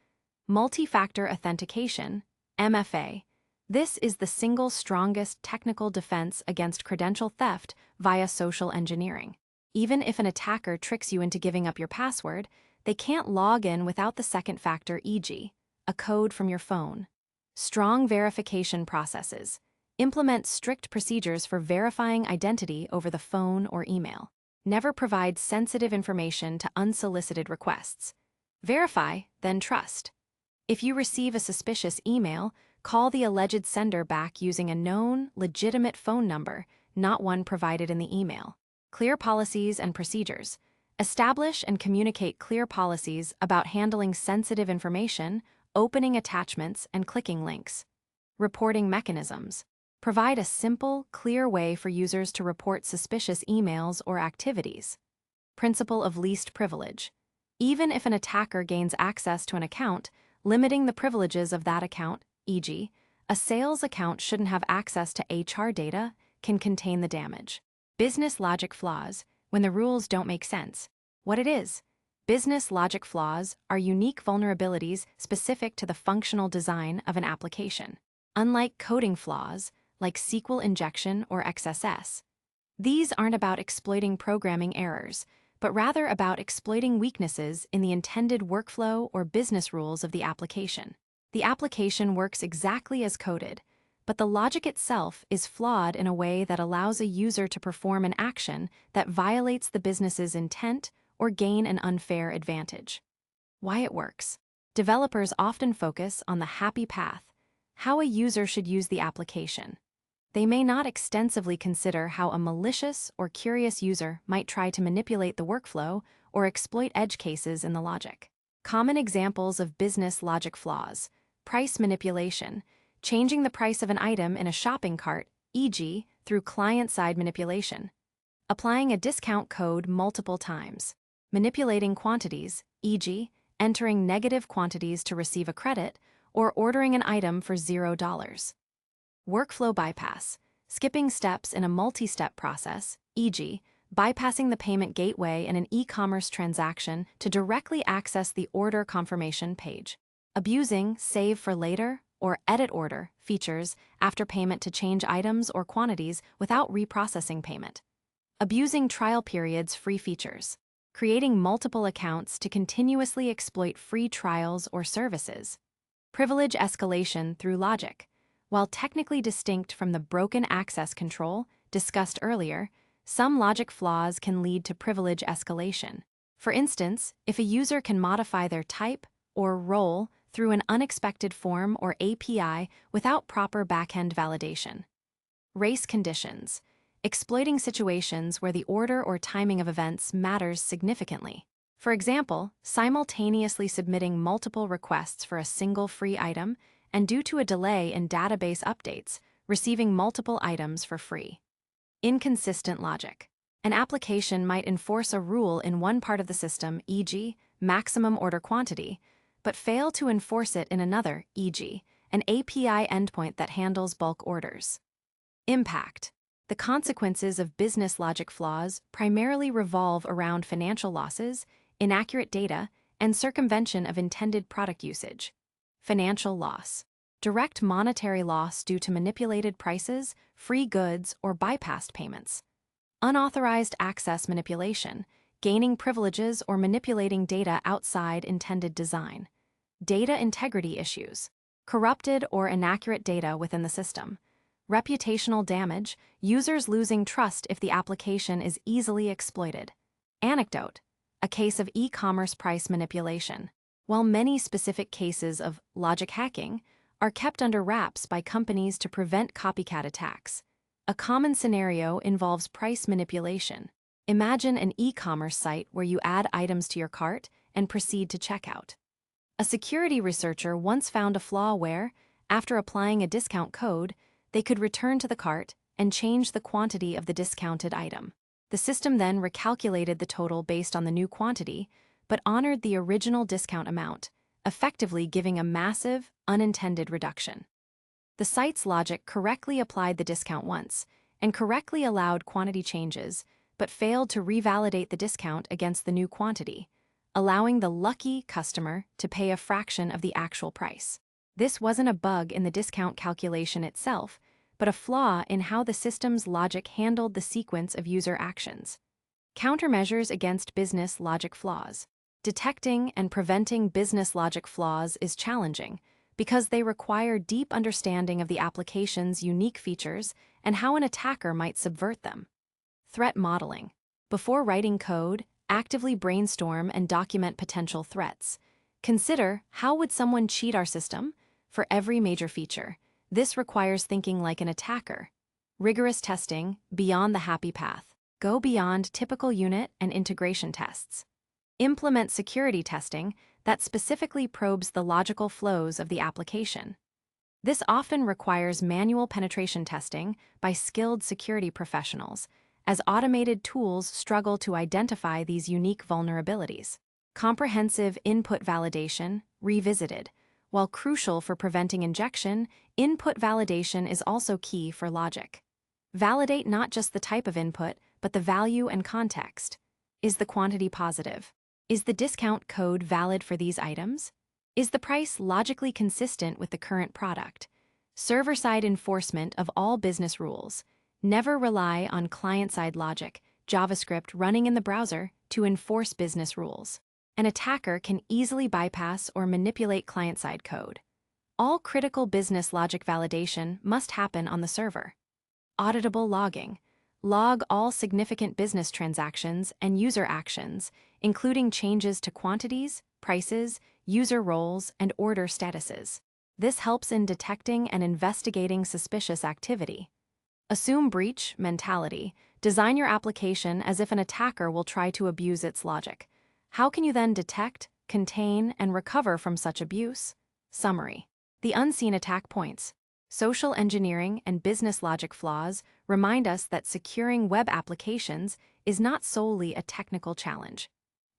Multi-factor authentication, MFA. This is the single strongest technical defense against credential theft via social engineering. Even if an attacker tricks you into giving up your password, they can't log in without the second factor, e.g., a code from your phone. Strong verification processes. Implement strict procedures for verifying identity over the phone or email. Never provide sensitive information to unsolicited requests. Verify, then trust. If you receive a suspicious email, call the alleged sender back using a known, legitimate phone number, not one provided in the email. Clear policies and procedures. Establish and communicate clear policies about handling sensitive information, opening attachments, and clicking links. Reporting mechanisms. Provide a simple, clear way for users to report suspicious emails or activities. Principle of least privilege. Even if an attacker gains access to an account, limiting the privileges of that account, e.g., a sales account shouldn't have access to HR data, can contain the damage. Business logic flaws, when the rules don't make sense. What it is. Business logic flaws are unique vulnerabilities specific to the functional design of an application. Unlike coding flaws, like SQL injection or XSS, these aren't about exploiting programming errors, but rather about exploiting weaknesses in the intended workflow or business rules of the application. The application works exactly as coded, but the logic itself is flawed in a way that allows a user to perform an action that violates the business's intent or gain an unfair advantage. Why it works. Developers often focus on the happy path, how a user should use the application. They may not extensively consider how a malicious or curious user might try to manipulate the workflow or exploit edge cases in the logic. Common examples of business logic flaws. Price manipulation. Changing the price of an item in a shopping cart, e.g., through client-side manipulation. Applying a discount code multiple times. Manipulating quantities, e.g., entering negative quantities to receive a credit, or ordering an item for $0. Workflow bypass. Skipping steps in a multi-step process, e.g., bypassing the payment gateway in an e-commerce transaction to directly access the order confirmation page. Abusing save for later or edit order features after payment to change items or quantities without reprocessing payment. Abusing trial periods free features. creating multiple accounts to continuously exploit free trials or services. Privilege escalation through logic. While technically distinct from the broken access control discussed earlier, some logic flaws can lead to privilege escalation. For instance, if a user can modify their type or role through an unexpected form or API without proper backend validation. Race conditions. Exploiting situations where the order or timing of events matters significantly. For example, simultaneously submitting multiple requests for a single free item, and due to a delay in database updates, receiving multiple items for free. Inconsistent logic. An application might enforce a rule in one part of the system, e.g., maximum order quantity, but fail to enforce it in another, e.g., an API endpoint that handles bulk orders. Impact. The consequences of business logic flaws primarily revolve around financial losses, inaccurate data, and circumvention of intended product usage. Financial loss. Direct monetary loss due to manipulated prices, free goods, or bypassed payments. Unauthorized access manipulation, gaining privileges or manipulating data outside intended design. Data integrity issues. Corrupted or inaccurate data within the system. Reputational damage, users losing trust if the application is easily exploited. Anecdote. A case of e-commerce price manipulation. While many specific cases of logic hacking are kept under wraps by companies to prevent copycat attacks, a common scenario involves price manipulation. Imagine an e-commerce site where you add items to your cart and proceed to checkout. A security researcher once found a flaw where, after applying a discount code, they could return to the cart and change the quantity of the discounted item. The system then recalculated the total based on the new quantity, but honored the original discount amount, effectively giving a massive, unintended reduction. The site's logic correctly applied the discount once and correctly allowed quantity changes, but failed to revalidate the discount against the new quantity, allowing the lucky customer to pay a fraction of the actual price. This wasn't a bug in the discount calculation itself, but a flaw in how the system's logic handled the sequence of user actions. Countermeasures against business logic flaws. Detecting and preventing business logic flaws is challenging because they require deep understanding of the application's unique features and how an attacker might subvert them. Threat modeling. Before writing code, actively brainstorm and document potential threats. Consider, how would someone cheat our system? For every major feature, this requires thinking like an attacker. Rigorous testing, beyond the happy path. Go beyond typical unit and integration tests. Implement security testing that specifically probes the logical flows of the application. This often requires manual penetration testing by skilled security professionals, as automated tools struggle to identify these unique vulnerabilities. Comprehensive input validation, revisited. While crucial for preventing injection, input validation is also key for logic. Validate not just the type of input, but the value and context. Is the quantity positive? Is the discount code valid for these items? Is the price logically consistent with the current product? Server-side enforcement of all business rules. Never rely on client-side logic, JavaScript running in the browser, to enforce business rules. An attacker can easily bypass or manipulate client-side code. All critical business logic validation must happen on the server. Auditable logging. Log all significant business transactions and user actions, including changes to quantities, prices, user roles, and order statuses. This helps in detecting and investigating suspicious activity. Assume breach mentality. Design your application as if an attacker will try to abuse its logic. How can you then detect, contain, and recover from such abuse? Summary. The unseen attack points. Social engineering and business logic flaws remind us that securing web applications is not solely a technical challenge.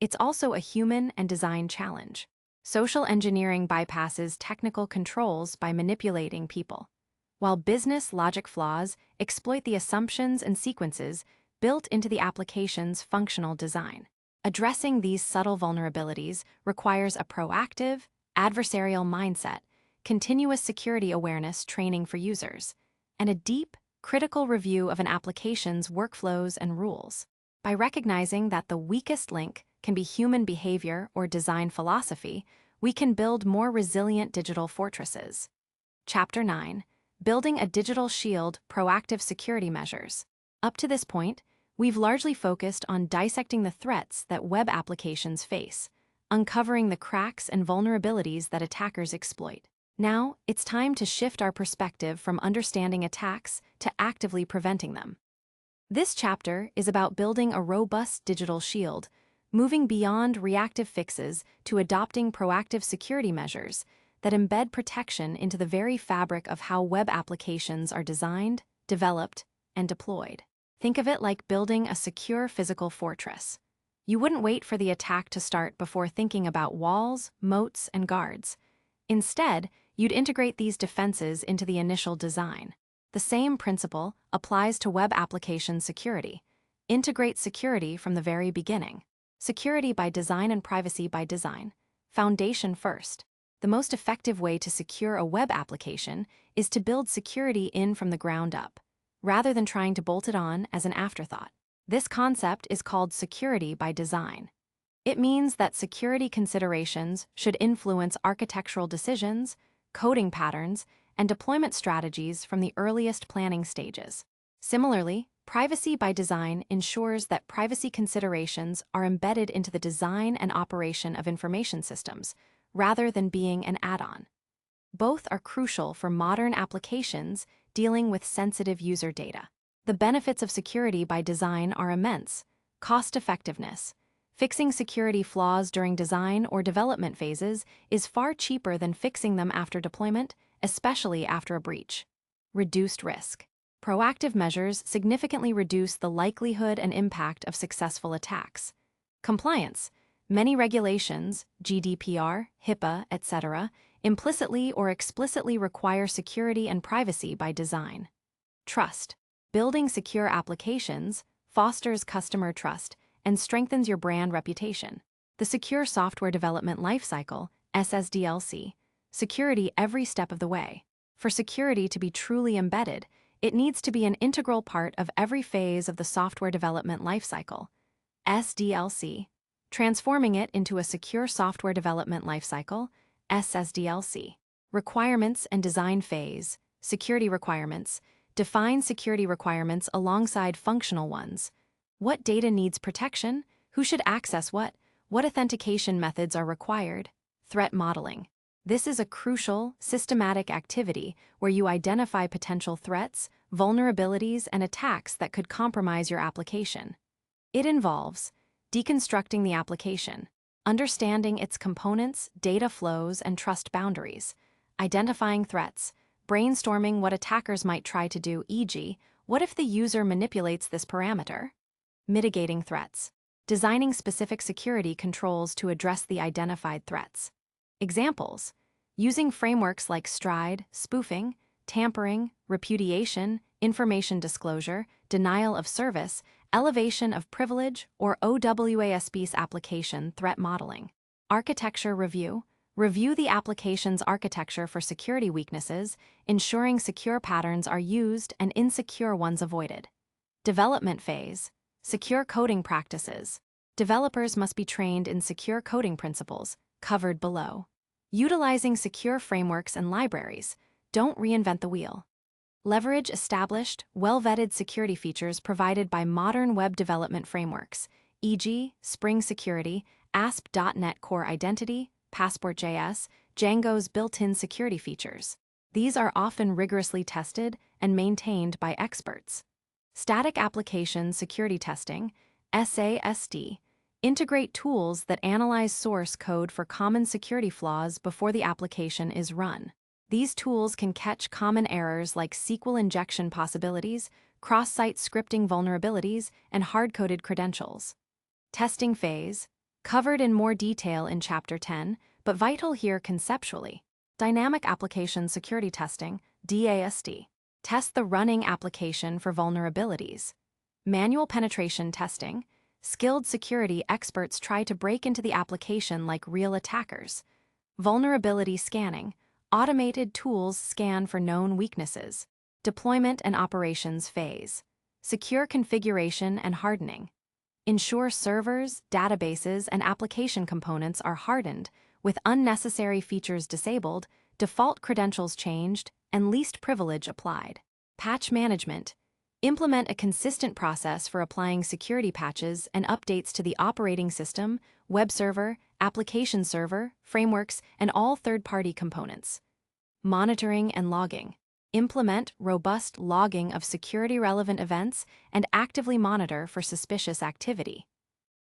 It's also a human and design challenge. Social engineering bypasses technical controls by manipulating people, while business logic flaws exploit the assumptions and sequences built into the application's functional design. Addressing these subtle vulnerabilities requires a proactive, adversarial mindset, continuous security awareness training for users, and a deep, critical review of an application's workflows and rules. By recognizing that the weakest link can be human behavior or design philosophy, we can build more resilient digital fortresses. Chapter 9. Building a Digital Shield, Proactive Security Measures. Up to this point, we've largely focused on dissecting the threats that web applications face, uncovering the cracks and vulnerabilities that attackers exploit. Now, it's time to shift our perspective from understanding attacks to actively preventing them. This chapter is about building a robust digital shield, moving beyond reactive fixes to adopting proactive security measures that embed protection into the very fabric of how web applications are designed, developed, and deployed. Think of it like building a secure physical fortress. You wouldn't wait for the attack to start before thinking about walls, moats, and guards. Instead, you'd integrate these defenses into the initial design. The same principle applies to web application security. Integrate security from the very beginning. Security by design and privacy by design. Foundation first. The most effective way to secure a web application is to build security in from the ground up, rather than trying to bolt it on as an afterthought. This concept is called security by design. It means that security considerations should influence architectural decisions, coding patterns, and deployment strategies from the earliest planning stages. Similarly, privacy by design ensures that privacy considerations are embedded into the design and operation of information systems, rather than being an add-on. Both are crucial for modern applications dealing with sensitive user data. The benefits of security by design are immense. Cost-effectiveness. Fixing security flaws during design or development phases is far cheaper than fixing them after deployment, especially after a breach. Reduced risk. Proactive measures significantly reduce the likelihood and impact of successful attacks. Compliance. Many regulations, GDPR, HIPAA, etc., implicitly or explicitly require security and privacy by design. Trust. Building secure applications fosters customer trust and strengthens your brand reputation. The Secure Software Development Lifecycle, SSDLC. Security every step of the way. For security to be truly embedded, it needs to be an integral part of every phase of the software development lifecycle, SDLC. Transforming it into a Secure Software Development Lifecycle, SSDLC. Requirements and design phase. Security requirements. Define security requirements alongside functional ones. What data needs protection? Who should access what? What authentication methods are required? Threat modeling. This is a crucial, systematic activity where you identify potential threats, vulnerabilities, and attacks that could compromise your application. It involves deconstructing the application, understanding its components, data flows, and trust boundaries, identifying threats, brainstorming what attackers might try to do, e.g., what if the user manipulates this parameter? Mitigating threats, designing specific security controls to address the identified threats. Examples: using frameworks like STRIDE, spoofing, tampering, repudiation, information disclosure, denial of service, elevation of privilege, or OWASP's application threat modeling. Architecture review. Review the application's architecture for security weaknesses, ensuring secure patterns are used and insecure ones avoided. Development phase. Secure coding practices. Developers must be trained in secure coding principles, covered below. Utilizing secure frameworks and libraries. Don't reinvent the wheel. Leverage established, well-vetted security features provided by modern web development frameworks, e.g., Spring Security, ASP.NET Core Identity, Passport.js, Django's built-in security features. These are often rigorously tested and maintained by experts. Static Application Security Testing, SAST. Integrate tools that analyze source code for common security flaws before the application is run. These tools can catch common errors like SQL injection possibilities, cross-site scripting vulnerabilities, and hard-coded credentials. Testing phase. Covered in more detail in Chapter 10, but vital here conceptually. Dynamic Application Security Testing, DAST. Test the running application for vulnerabilities. Manual penetration testing. Skilled security experts try to break into the application like real attackers. Vulnerability scanning. Automated tools scan for known weaknesses. Deployment and operations phase. Secure configuration and hardening. Ensure servers, databases, and application components are hardened, with unnecessary features disabled, default credentials changed, and least privilege applied. Patch management. Implement a consistent process for applying security patches and updates to the operating system, web server, application server, frameworks, and all third-party components. Monitoring and logging. Implement robust logging of security-relevant events and actively monitor for suspicious activity.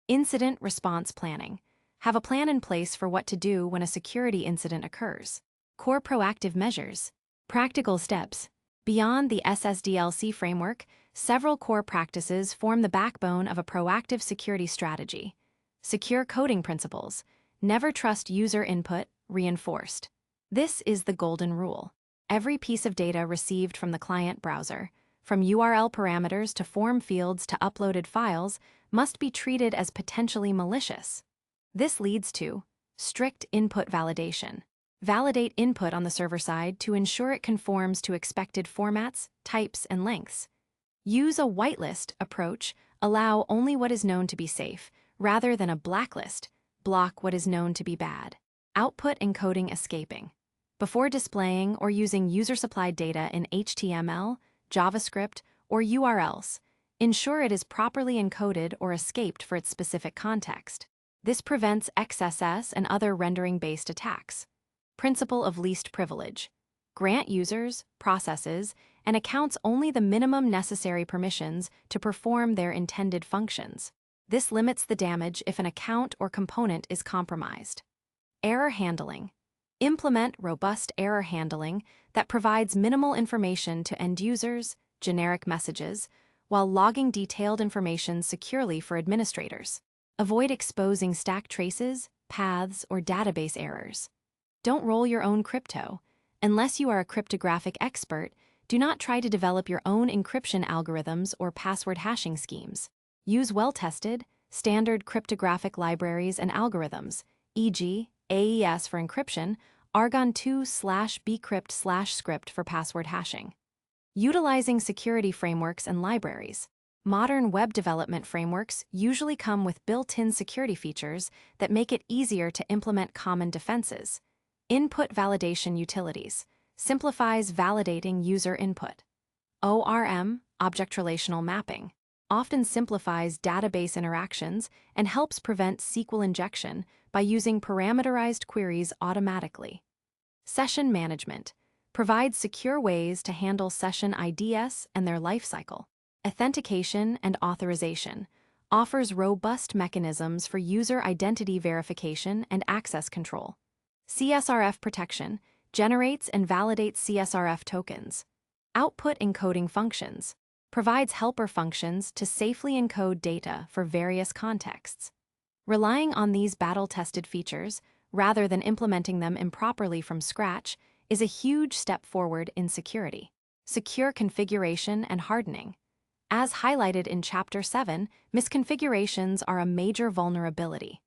Incident response planning. Have a plan in place for what to do when a security incident occurs. Core proactive measures. Practical steps. Beyond the SSDLC framework, several core practices form the backbone of a proactive security strategy. Secure coding principles. Never trust user input, reinforced. This is the golden rule. Every piece of data received from the client browser, from URL parameters to form fields to uploaded files, must be treated as potentially malicious. This leads to strict input validation. Validate input on the server side to ensure it conforms to expected formats, types, and lengths. Use a whitelist approach, allow only what is known to be safe, rather than a blacklist, block what is known to be bad. Output encoding escaping. Before displaying or using user-supplied data in HTML, JavaScript, or URLs, ensure it is properly encoded or escaped for its specific context. This prevents XSS and other rendering-based attacks. Principle of least privilege. Grant users, processes, and accounts only the minimum necessary permissions to perform their intended functions. This limits the damage if an account or component is compromised. Error handling. Implement robust error handling that provides minimal information to end users, generic messages, while logging detailed information securely for administrators. Avoid exposing stack traces, paths, or database errors. Don't roll your own crypto. Unless you are a cryptographic expert, do not try to develop your own encryption algorithms or password hashing schemes. Use well-tested, standard cryptographic libraries and algorithms, e.g., AES for encryption, Argon 2/bcrypt/script for password hashing. Utilizing security frameworks and libraries. Modern web development frameworks usually come with built-in security features that make it easier to implement common defenses. Input validation utilities. Simplifies validating user input. ORM, object relational mapping, often simplifies database interactions and helps prevent SQL injection by using parameterized queries automatically. Session management. Provides secure ways to handle session IDs and their lifecycle. Authentication and authorization. Offers robust mechanisms for user identity verification and access control. CSRF protection. Generates and validates CSRF tokens. Output encoding functions. Provides helper functions to safely encode data for various contexts. Relying on these battle-tested features, rather than implementing them improperly from scratch, is a huge step forward in security. Secure configuration and hardening. As highlighted in Chapter 7, misconfigurations are a major vulnerability.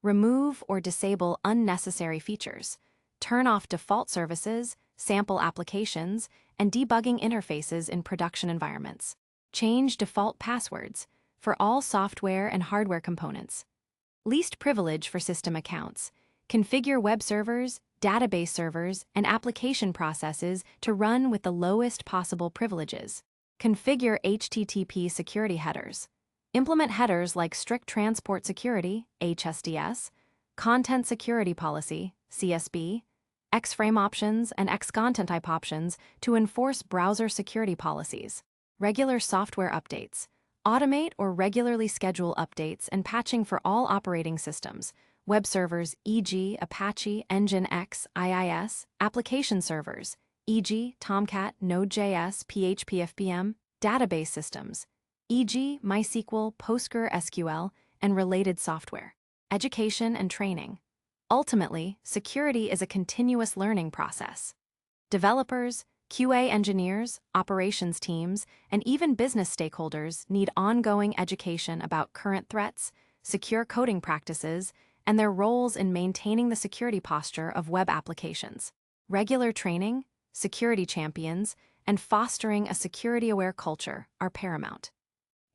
Remove or disable unnecessary features. Turn off default services, sample applications, and debugging interfaces in production environments. Change default passwords for all software and hardware components. Least privilege for system accounts. Configure web servers, database servers, and application processes to run with the lowest possible privileges. Configure HTTP security headers. Implement headers like Strict Transport Security, HSDS, Content Security Policy, CSB, X-frame options, and X-content type options to enforce browser security policies. Regular software updates. Automate or regularly schedule updates and patching for all operating systems, web servers, e.g., Apache, Nginx, IIS, application servers, e.g., Tomcat, Node.js, PHP-FPM, database systems, e.g., MySQL, PostgreSQL, and related software. Education and training. Ultimately, security is a continuous learning process. Developers, QA engineers, operations teams, and even business stakeholders need ongoing education about current threats, secure coding practices, and their roles in maintaining the security posture of web applications. Regular training, security champions, and fostering a security-aware culture are paramount.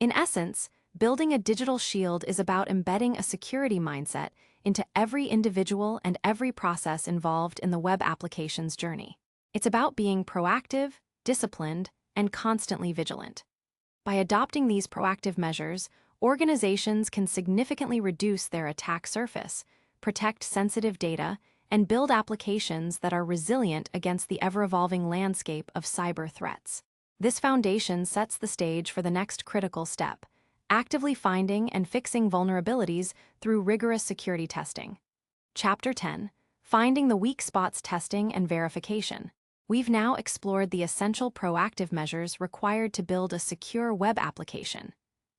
In essence, building a digital shield is about embedding a security mindset into every individual and every process involved in the web application's journey. It's about being proactive, disciplined, and constantly vigilant. By adopting these proactive measures, organizations can significantly reduce their attack surface, protect sensitive data, and build applications that are resilient against the ever-evolving landscape of cyber threats. This foundation sets the stage for the next critical step: actively finding and fixing vulnerabilities through rigorous security testing. Chapter 10: Finding the Weak Spots Testing and Verification. We've now explored the essential proactive measures required to build a secure web application,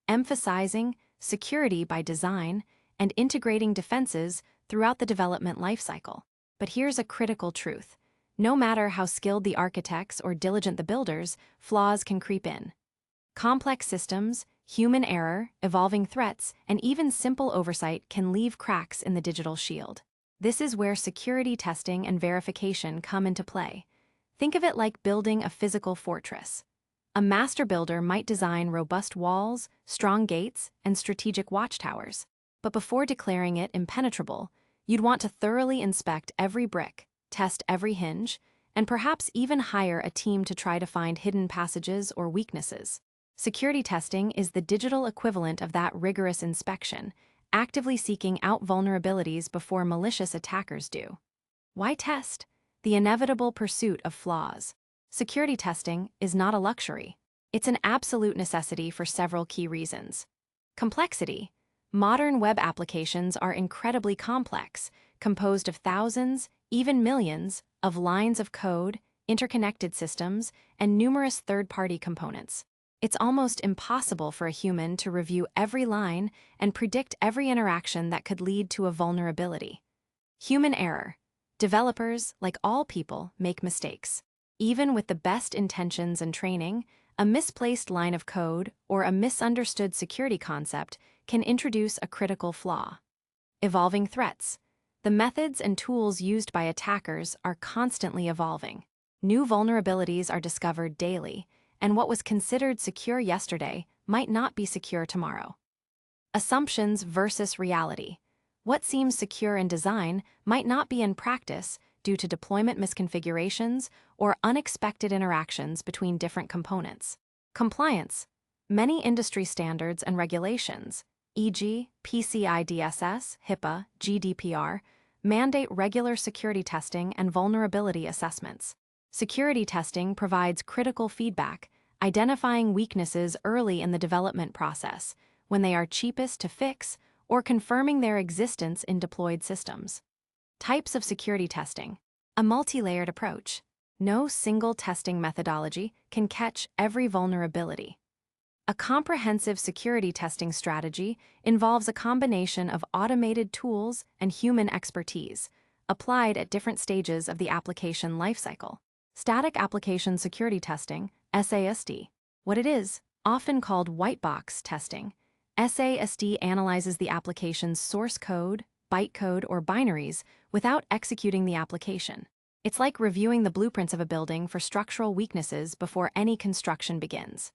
emphasizing security by design and integrating defenses throughout the development lifecycle. But here's a critical truth: no matter how skilled the architects or diligent the builders, flaws can creep in. Complex systems, human error, evolving threats, and even simple oversight can leave cracks in the digital shield. This is where security testing and verification come into play. Think of it like building a physical fortress. A master builder might design robust walls, strong gates, and strategic watchtowers. But before declaring it impenetrable, you'd want to thoroughly inspect every brick, test every hinge, and perhaps even hire a team to try to find hidden passages or weaknesses. Security testing is the digital equivalent of that rigorous inspection, actively seeking out vulnerabilities before malicious attackers do. Why test? The inevitable pursuit of flaws. Security testing is not a luxury. It's an absolute necessity for several key reasons. Complexity. Modern web applications are incredibly complex, composed of thousands, even millions, of lines of code, interconnected systems, and numerous third-party components. It's almost impossible for a human to review every line and predict every interaction that could lead to a vulnerability. Human error. Developers, like all people, make mistakes. Even with the best intentions and training, a misplaced line of code or a misunderstood security concept can introduce a critical flaw. Evolving threats. The methods and tools used by attackers are constantly evolving. New vulnerabilities are discovered daily, and what was considered secure yesterday might not be secure tomorrow. Assumptions versus reality. What seems secure in design might not be in practice due to deployment misconfigurations or unexpected interactions between different components. Compliance. Many industry standards and regulations, e.g., PCI DSS, HIPAA, GDPR, mandate regular security testing and vulnerability assessments. Security testing provides critical feedback, identifying weaknesses early in the development process when they are cheapest to fix or confirming their existence in deployed systems. Types of security testing. A multi-layered approach. No single testing methodology can catch every vulnerability. A comprehensive security testing strategy involves a combination of automated tools and human expertise, applied at different stages of the application lifecycle. Static Application Security Testing, SAST. What it is, often called white box testing, SAST analyzes the application's source code, bytecode, or binaries without executing the application. It's like reviewing the blueprints of a building for structural weaknesses before any construction begins.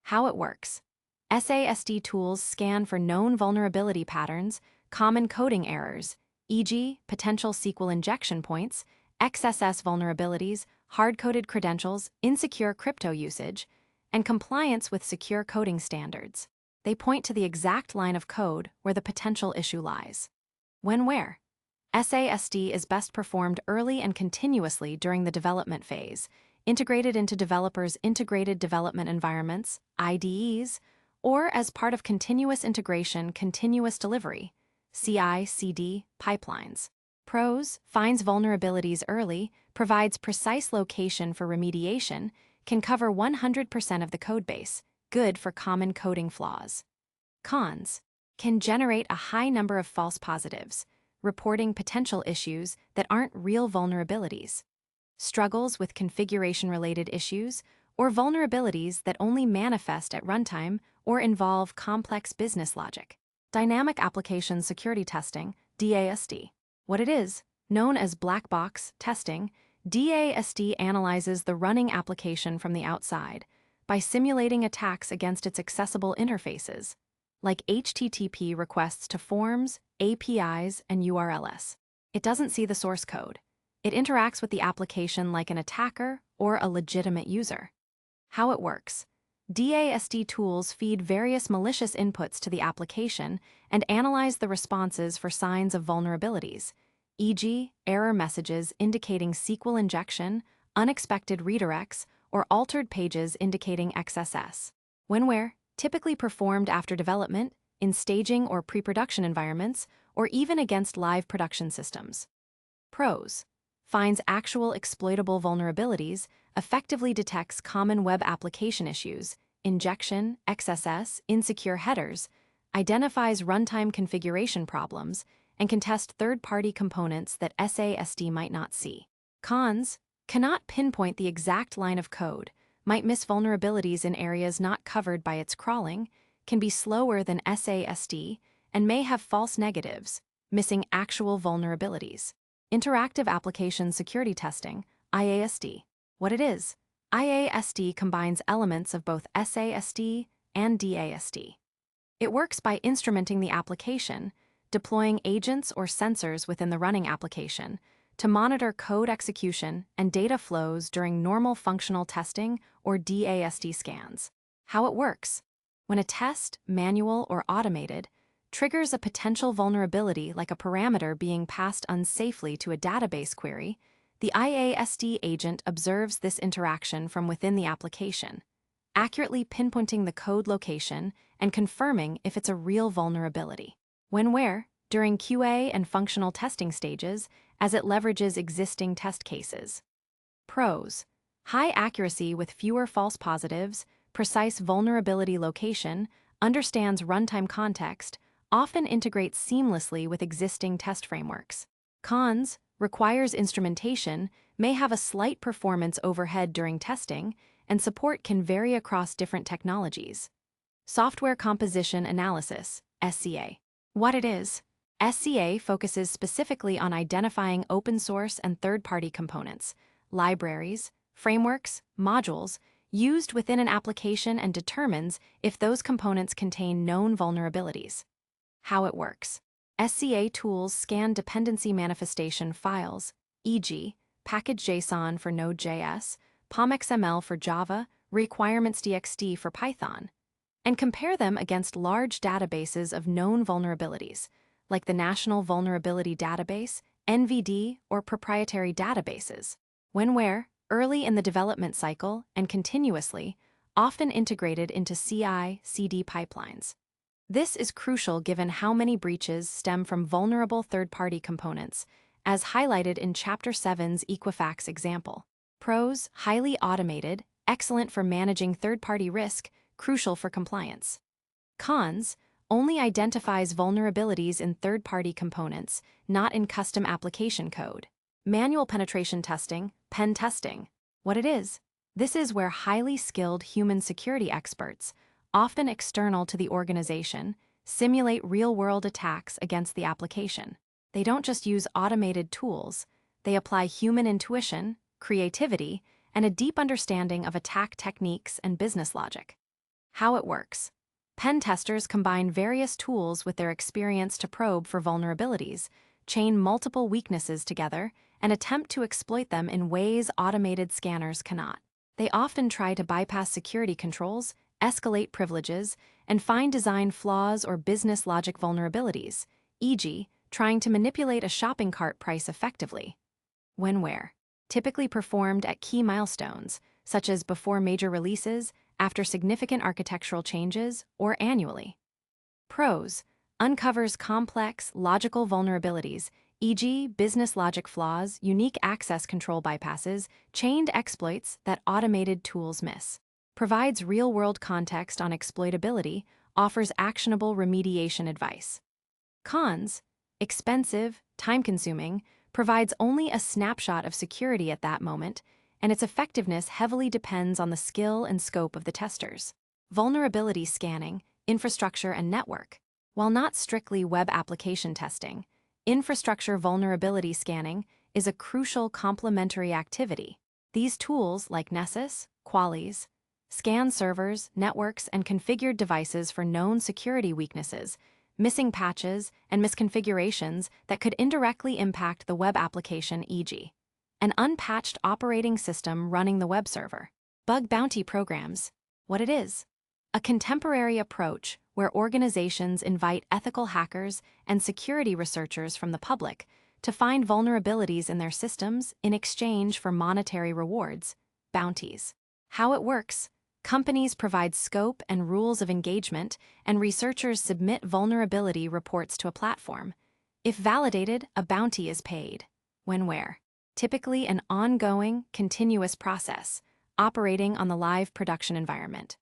How it works. SAST tools scan for known vulnerability patterns, common coding errors, e.g., potential SQL injection points, XSS vulnerabilities, hard-coded credentials, insecure crypto usage, and compliance with secure coding standards. They point to the exact line of code where the potential issue lies. When where? SAST is best performed early and continuously during the development phase, integrated into developers' integrated development environments, IDEs, or as part of continuous integration, continuous delivery, CI/CD pipelines. Pros: finds vulnerabilities early, provides precise location for remediation, can cover 100% of the codebase, good for common coding flaws. Cons: can generate a high number of false positives, reporting potential issues that aren't real vulnerabilities. Struggles with configuration-related issues or vulnerabilities that only manifest at runtime or involve complex business logic. Dynamic Application Security Testing, DAST. What it is, known as black box testing, DAST analyzes the running application from the outside by simulating attacks against its accessible interfaces. like HTTP requests to forms, APIs, and URLs. It doesn't see the source code. It interacts with the application like an attacker or a legitimate user. How it works. DAST tools feed various malicious inputs to the application and analyze the responses for signs of vulnerabilities, e.g., error messages indicating SQL injection, unexpected redirects, or altered pages indicating XSS. Whenware, typically performed after development, in staging or pre-production environments, or even against live production systems. Pros. Finds actual exploitable vulnerabilities, effectively detects common web application issues, injection, XSS, insecure headers, identifies runtime configuration problems, and can test third-party components that SAST might not see. Cons. Cannot pinpoint the exact line of code, might miss vulnerabilities in areas not covered by its crawling, can be slower than SAST, and may have false negatives, missing actual vulnerabilities. Interactive Application Security Testing, IAST. What it is. IAST combines elements of both SAST and DAST. It works by instrumenting the application, deploying agents or sensors within the running application, to monitor code execution and data flows during normal functional testing or DAST scans. How it works. When a test, manual or automated, triggers a potential vulnerability like a parameter being passed unsafely to a database query, the IAST agent observes this interaction from within the application, accurately pinpointing the code location and confirming if it's a real vulnerability. Where, during QA and functional testing stages, as it leverages existing test cases. Pros. High accuracy with fewer false positives, precise vulnerability location, understands runtime context, often integrates seamlessly with existing test frameworks. Cons. Requires instrumentation, may have a slight performance overhead during testing, and support can vary across different technologies. Software Composition Analysis, SCA. What it is. SCA focuses specifically on identifying open-source and third-party components, libraries, frameworks, modules, used within an application and determines if those components contain known vulnerabilities. How it works. SCA tools scan dependency manifestation files, e.g., package.json for Node.js, POM.xml for Java, requirements.txt for Python, and compare them against large databases of known vulnerabilities, like the National Vulnerability Database, NVD, or proprietary databases. Where, early in the development cycle and continuously, often integrated into CI/CD pipelines. This is crucial given how many breaches stem from vulnerable third-party components, as highlighted in Chapter 7's Equifax example. Pros. Highly automated, excellent for managing third-party risk, crucial for compliance. Cons. Only identifies vulnerabilities in third-party components, not in custom application code. Manual penetration testing, pen testing. What it is. This is where highly skilled human security experts, often external to the organization, simulate real-world attacks against the application. They don't just use automated tools, they apply human intuition, creativity, and a deep understanding of attack techniques and business logic. How it works. Pen testers combine various tools with their experience to probe for vulnerabilities, chain multiple weaknesses together, and attempt to exploit them in ways automated scanners cannot. They often try to bypass security controls, escalate privileges, and find design flaws or business logic vulnerabilities, e.g., trying to manipulate a shopping cart price effectively. Where. Typically performed at key milestones, such as before major releases, after significant architectural changes, or annually. Pros. Uncovers complex, logical vulnerabilities, e.g., business logic flaws, unique access control bypasses, chained exploits that automated tools miss. Provides real-world context on exploitability, offers actionable remediation advice. Cons. Expensive, time-consuming, provides only a snapshot of security at that moment, and its effectiveness heavily depends on the skill and scope of the testers. Vulnerability scanning, infrastructure and network. While not strictly web application testing, infrastructure vulnerability scanning is a crucial complementary activity. These tools, like Nessus, Qualys, Scan servers, networks, and configured devices for known security weaknesses, missing patches, and misconfigurations that could indirectly impact the web application, e.g., an unpatched operating system running the web server. Bug bounty programs. What it is? A contemporary approach where organizations invite ethical hackers and security researchers from the public to find vulnerabilities in their systems in exchange for monetary rewards, bounties. How it works? Companies provide scope and rules of engagement, and researchers submit vulnerability reports to a platform. If validated, a bounty is paid. When where? Typically an ongoing, continuous process, operating on the live production environment.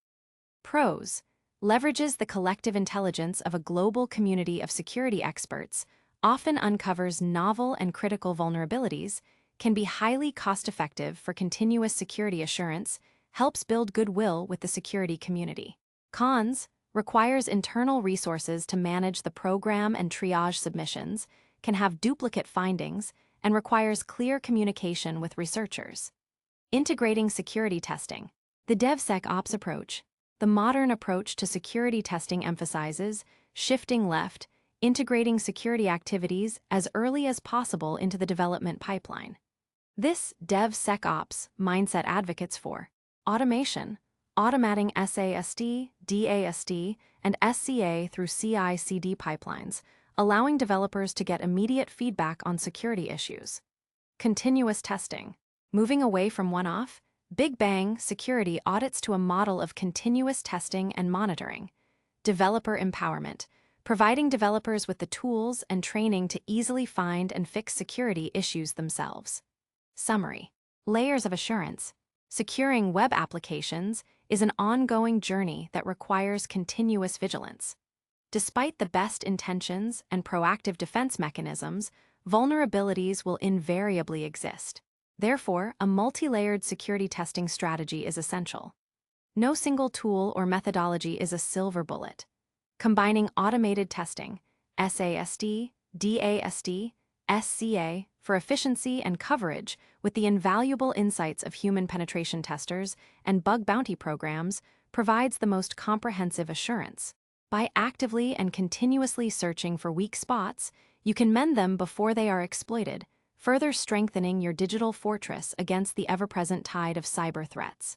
Pros: leverages the collective intelligence of a global community of security experts, often uncovers novel and critical vulnerabilities, can be highly cost-effective for continuous security assurance, helps build goodwill with the security community. Cons: requires internal resources to manage the program and triage submissions, can have duplicate findings, and requires clear communication with researchers. Integrating security testing. The DevSecOps approach. The modern approach to security testing emphasizes shifting left, integrating security activities as early as possible into the development pipeline. This DevSecOps mindset advocates for automation, automating SAST, DAST, and SCA through CI/CD pipelines, allowing developers to get immediate feedback on security issues. Continuous testing. Moving away from one-off, Big Bang security audits to a model of continuous testing and monitoring. Developer empowerment, providing developers with the tools and training to easily find and fix security issues themselves. Summary. Layers of assurance. Securing web applications is an ongoing journey that requires continuous vigilance. Despite the best intentions and proactive defense mechanisms, vulnerabilities will invariably exist. Therefore, a multi-layered security testing strategy is essential. No single tool or methodology is a silver bullet. Combining automated testing, SAST, DAST, SCA, for efficiency and coverage with the invaluable insights of human penetration testers and bug bounty programs provides the most comprehensive assurance. By actively and continuously searching for weak spots, you can mend them before they are exploited, further strengthening your digital fortress against the ever-present tide of cyber threats.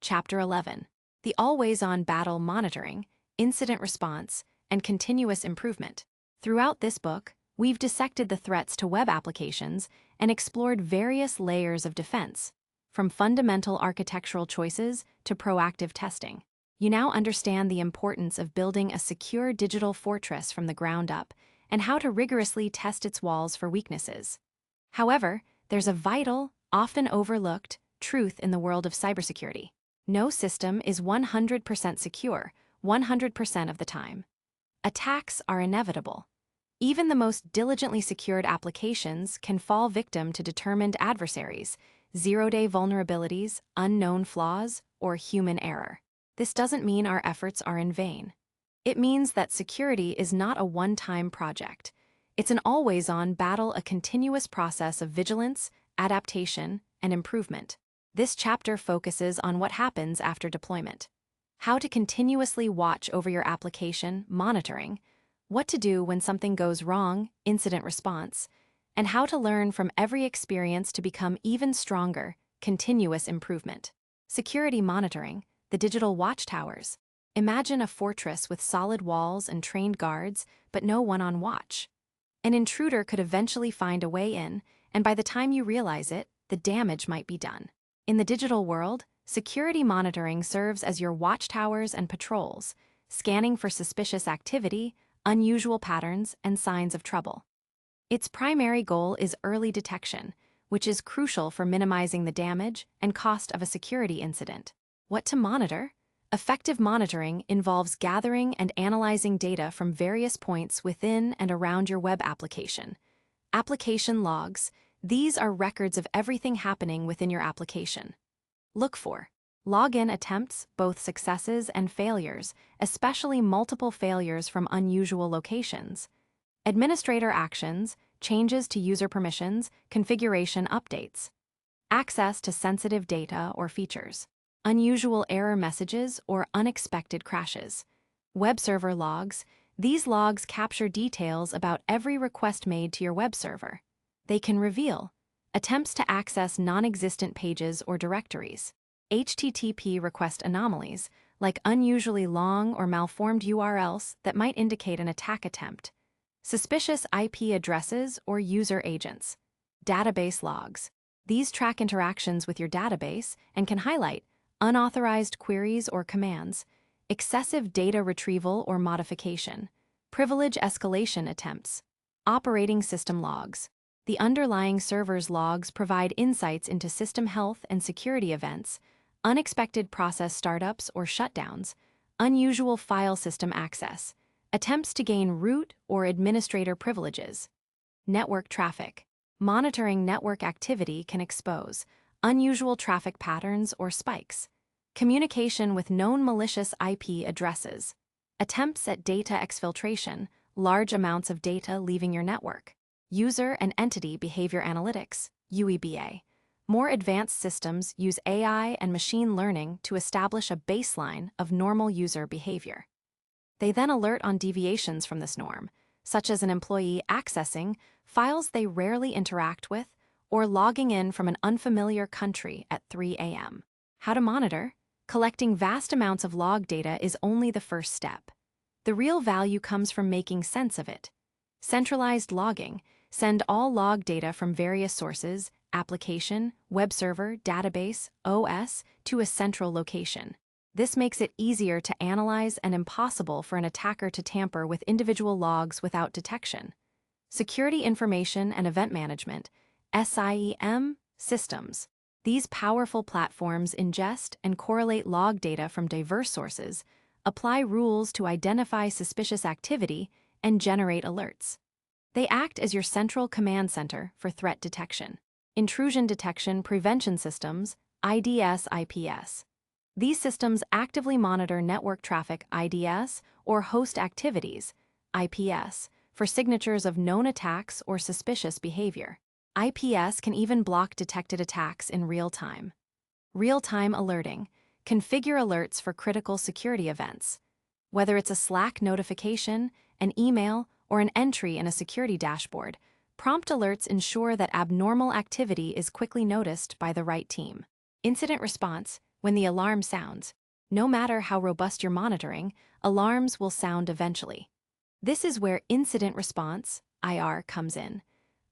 Chapter 11. The Always-On Battle Monitoring, Incident Response, and Continuous Improvement. Throughout this book, we've dissected the threats to web applications and explored various layers of defense, from fundamental architectural choices to proactive testing. You now understand the importance of building a secure digital fortress from the ground up and how to rigorously test its walls for weaknesses. However, there's a vital, often overlooked, truth in the world of cybersecurity. No system is 100% secure 100% of the time. Attacks are inevitable. Even the most diligently secured applications can fall victim to determined adversaries, zero-day vulnerabilities, unknown flaws, or human error. This doesn't mean our efforts are in vain. It means that security is not a one-time project. It's an always-on battle, a continuous process of vigilance, adaptation, and improvement. This chapter focuses on what happens after deployment. How to continuously watch over your application, monitoring, what to do when something goes wrong, incident response, and how to learn from every experience to become even stronger, continuous improvement. Security monitoring, the digital watchtowers. Imagine a fortress with solid walls and trained guards, but no one on watch. An intruder could eventually find a way in, and by the time you realize it, the damage might be done. In the digital world, security monitoring serves as your watchtowers and patrols, scanning for suspicious activity, unusual patterns, and signs of trouble. Its primary goal is early detection, which is crucial for minimizing the damage and cost of a security incident. What to monitor? Effective monitoring involves gathering and analyzing data from various points within and around your web application. Application logs, these are records of everything happening within your application. Look for login attempts, both successes and failures, especially multiple failures from unusual locations. Administrator actions, changes to user permissions, configuration updates. Access to sensitive data or features. unusual error messages, or unexpected crashes. Web server logs. These logs capture details about every request made to your web server. They can reveal attempts to access non-existent pages or directories, HTTP request anomalies, like unusually long or malformed URLs that might indicate an attack attempt, suspicious IP addresses or user agents, database logs. These track interactions with your database and can highlight unauthorized queries or commands, excessive data retrieval or modification, privilege escalation attempts, operating system logs. The underlying server's logs provide insights into system health and security events, unexpected process startups or shutdowns, unusual file system access, attempts to gain root or administrator privileges. Network traffic. Monitoring network activity can expose unusual traffic patterns or spikes, communication with known malicious IP addresses, attempts at data exfiltration, large amounts of data leaving your network. User and Entity Behavior Analytics, UEBA. More advanced systems use AI and machine learning to establish a baseline of normal user behavior. They then alert on deviations from this norm, such as an employee accessing files they rarely interact with or logging in from an unfamiliar country at 3 a.m. How to monitor? Collecting vast amounts of log data is only the first step. The real value comes from making sense of it. Centralized logging. Send all log data from various sources, application, web server, database, OS, to a central location. This makes it easier to analyze and impossible for an attacker to tamper with individual logs without detection. Security Information and Event Management, SIEM, systems. These powerful platforms ingest and correlate log data from diverse sources, apply rules to identify suspicious activity, and generate alerts. They act as your central command center for threat detection. Intrusion Detection Prevention Systems, IDS/IPS. These systems actively monitor network traffic IDS or host activities, IPS, for signatures of known attacks or suspicious behavior. IPS can even block detected attacks in real time. Real-time alerting. Configure alerts for critical security events. Whether it's a Slack notification, an email, or an entry in a security dashboard, prompt alerts ensure that abnormal activity is quickly noticed by the right team. Incident response. When the alarm sounds, no matter how robust your monitoring, alarms will sound eventually. This is where incident response, IR, comes in.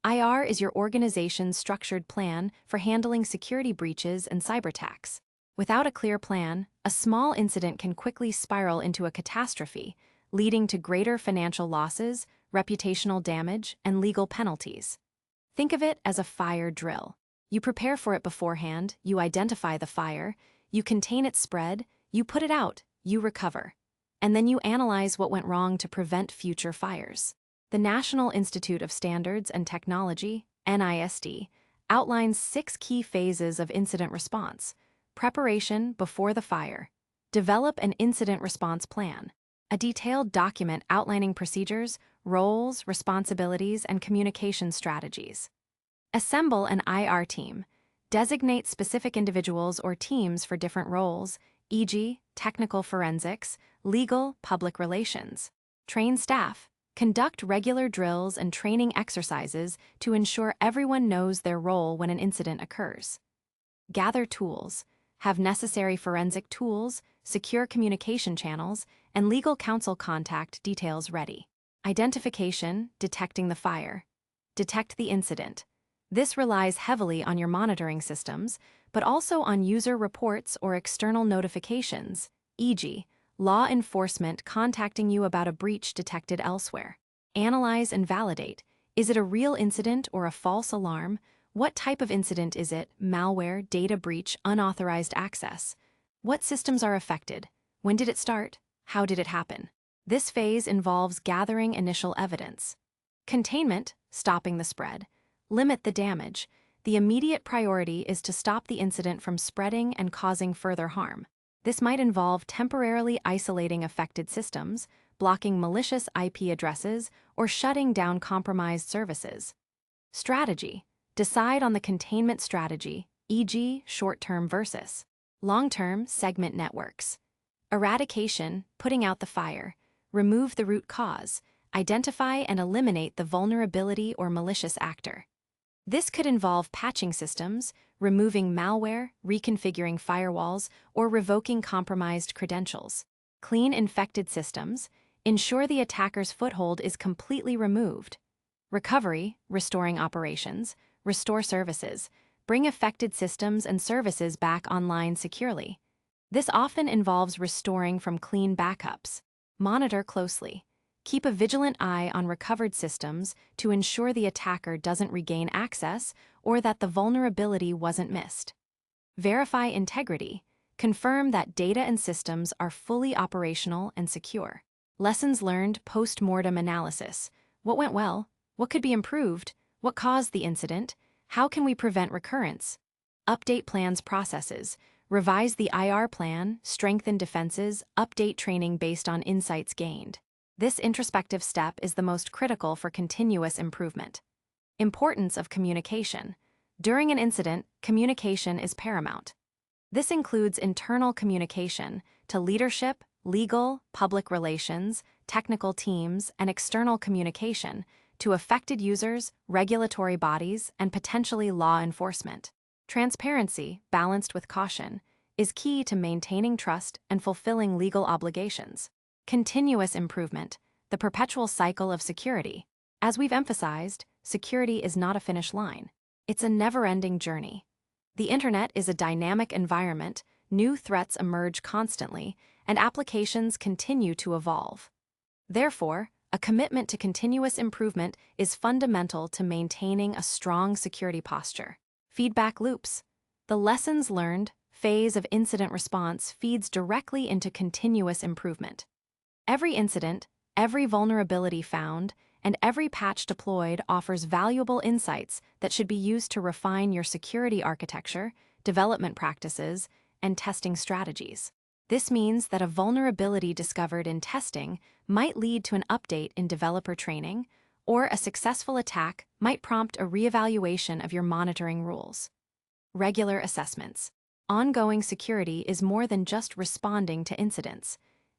IR is your organization's structured plan for handling security breaches and cyberattacks. Without a clear plan, a small incident can quickly spiral into a catastrophe, leading to greater financial losses, reputational damage, and legal penalties. Think of it as a fire drill. You prepare for it beforehand, you identify the fire, you contain its spread, you put it out, you recover. And then you analyze what went wrong to prevent future fires. The National Institute of Standards and Technology, NIST, outlines 6 key phases of incident response. Preparation before the fire. Develop an incident response plan. A detailed document outlining procedures, roles, responsibilities, and communication strategies. Assemble an IR team. Designate specific individuals or teams for different roles, e.g., technical forensics, legal, public relations. Train staff. Conduct regular drills and training exercises to ensure everyone knows their role when an incident occurs. Gather tools. Have necessary forensic tools, secure communication channels, and legal counsel contact details ready. Identification, detecting the fire. Detect the incident. This relies heavily on your monitoring systems, but also on user reports or external notifications, e.g., law enforcement contacting you about a breach detected elsewhere. Analyze and validate. Is it a real incident or a false alarm? What type of incident is it? Malware, data breach, unauthorized access? What systems are affected? When did it start? How did it happen? This phase involves gathering initial evidence. Containment, stopping the spread. Limit the damage. The immediate priority is to stop the incident from spreading and causing further harm. This might involve temporarily isolating affected systems, blocking malicious IP addresses, or shutting down compromised services. Strategy. Decide on the containment strategy, e.g., short-term versus Long-term segment networks. Eradication, putting out the fire. Remove the root cause. Identify and eliminate the vulnerability or malicious actor. This could involve patching systems, removing malware, reconfiguring firewalls, or revoking compromised credentials. Clean infected systems. Ensure the attacker's foothold is completely removed. Recovery, restoring operations. Restore services. Bring affected systems and services back online securely. This often involves restoring from clean backups. Monitor closely. Keep a vigilant eye on recovered systems to ensure the attacker doesn't regain access or that the vulnerability wasn't missed. Verify integrity. Confirm that data and systems are fully operational and secure. Lessons learned post-mortem analysis. What went well? What could be improved? What caused the incident? How can we prevent recurrence? Update plans processes. Revise the IR plan, strengthen defenses, update training based on insights gained. This introspective step is the most critical for continuous improvement. Importance of communication. During an incident, communication is paramount. This includes internal communication to leadership, legal, public relations, technical teams, and external communication to affected users, regulatory bodies, and potentially law enforcement. Transparency, balanced with caution, is key to maintaining trust and fulfilling legal obligations. Continuous improvement, the perpetual cycle of security. As we've emphasized, security is not a finish line. It's a never-ending journey. The internet is a dynamic environment, new threats emerge constantly, and applications continue to evolve. Therefore, a commitment to continuous improvement is fundamental to maintaining a strong security posture. Feedback loops. The lessons learned phase of incident response feeds directly into continuous improvement. Every incident, every vulnerability found, and every patch deployed offers valuable insights that should be used to refine your security architecture, development practices, and testing strategies. This means that a vulnerability discovered in testing might lead to an update in developer training, or a successful attack might prompt a reevaluation of your monitoring rules. Regular assessments. Ongoing security is more than just responding to incidents.